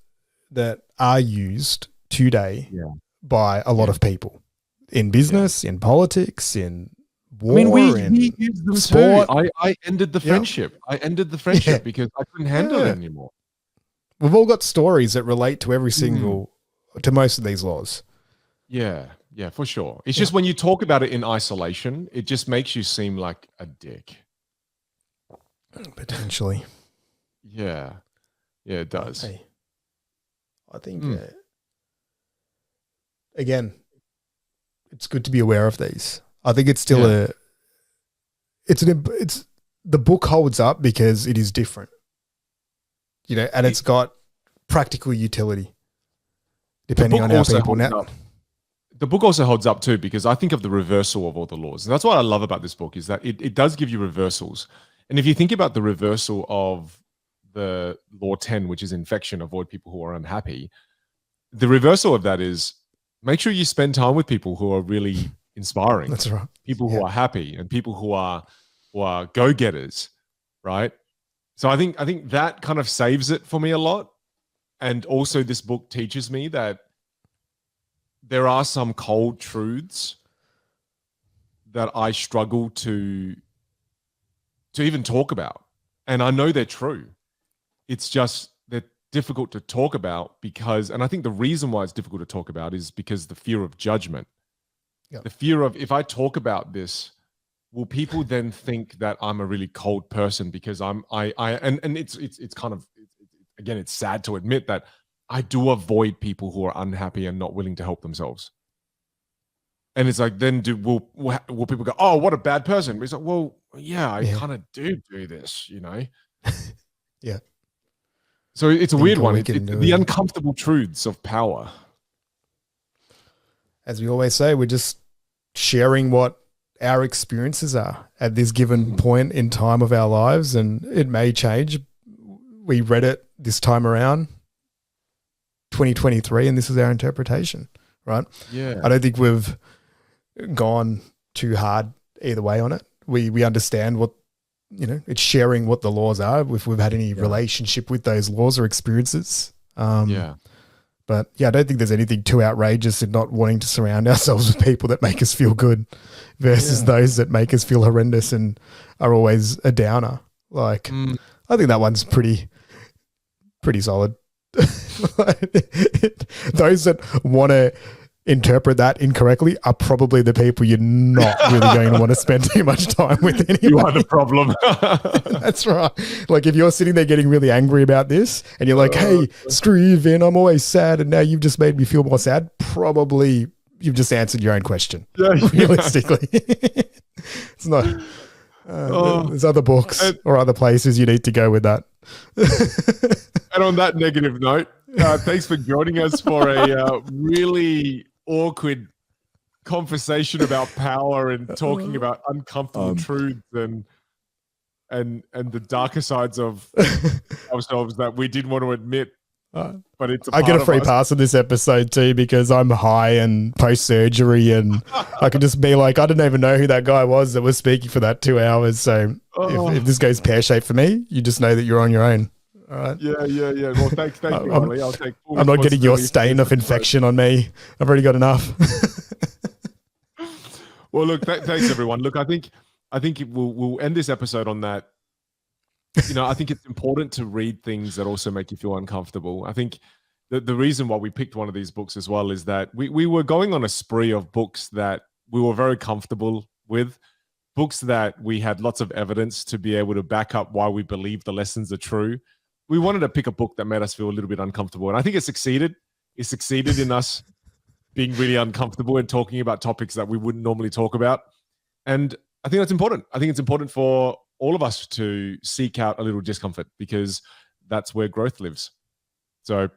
that are used today by a lot of people in business, in politics, in war. I mean, we use them sport. Too. I ended the friendship. I ended the friendship because I couldn't handle it anymore. We've all got stories that relate to every single, to most of these laws. Yeah, for sure. It's just when you talk about it in isolation, it just makes you seem like a dick. Potentially. Yeah, it does. Okay. I think, again, it's good to be aware of these. I think it's still the book holds up because it is different. And it's got practical utility, depending on how people now. The book also holds up too, because I think of the reversal of all the laws. And that's what I love about this book is that it does give you reversals. And if you think about the reversal of the law 10, which is infection, avoid people who are unhappy, the reversal of that is make sure you spend time with people who are really inspiring. That's right. People who are happy and people who are go-getters, right? So I think that kind of saves it for me a lot. And also this book teaches me that there are some cold truths that I struggle to even talk about. And I know they're true. It's just they're difficult to talk about because, and I think the reason why it's difficult to talk about is because the fear of judgment. Yep. The fear of, if I talk about this, will people then think that I'm a really cold person because and it's kind of, again, it's sad to admit that I do avoid people who are unhappy and not willing to help themselves. And it's like, then will people go, oh, what a bad person? It's like, well, yeah, I kind of do this, you know? Yeah. So it's a weird one. It's the uncomfortable truths of power. As we always say, we're just sharing what our experiences are at this given point in time of our lives, and it may change. We read it this time around, 2023, and this is our interpretation, right? Yeah. I don't think we've gone too hard either way on it. We understand what, you know, it's sharing what the laws are, if we've had any relationship with those laws or experiences. But yeah, I don't think there's anything too outrageous in not wanting to surround ourselves with people that make us feel good versus those that make us feel horrendous and are always a downer. Like, I think that one's pretty solid. Those that want to interpret that incorrectly are probably the people you're not really going to want to spend too much time with anyway. You are the problem. That's right. Like if you're sitting there getting really angry about this and you're like, hey, screw you, Vin, I'm always sad and now you've just made me feel more sad, probably you've just answered your own question, realistically. It's not. There's other books or other places you need to go with that. And on that negative note, thanks for joining us for a really awkward conversation about power and talking about uncomfortable truths and the darker sides of ourselves that we didn't want to admit. But it's I get a free pass on this episode too because I'm high and post surgery, and I could just be like, I didn't even know who that guy was that was speaking for that 2 hours. So if this goes pear shaped for me, you just know that you're on your own. All right. Yeah. Well, thank you, Ollie. I'll take full I'm not getting your stain of infection on me. I've already got enough. Well, look, thanks everyone. Look, I think we'll end this episode on that. You know, I think it's important to read things that also make you feel uncomfortable. I think the reason why we picked one of these books as well is that we were going on a spree of books that we were very comfortable with, books that we had lots of evidence to be able to back up why we believe the lessons are true. We wanted to pick a book that made us feel a little bit uncomfortable. And I think it succeeded. It succeeded in us being really uncomfortable and talking about topics that we wouldn't normally talk about. And I think that's important. I think it's important for all of us to seek out a little discomfort because that's where growth lives. So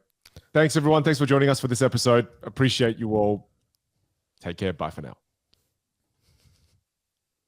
thanks, everyone. Thanks for joining us for this episode. Appreciate you all. Take care. Bye for now.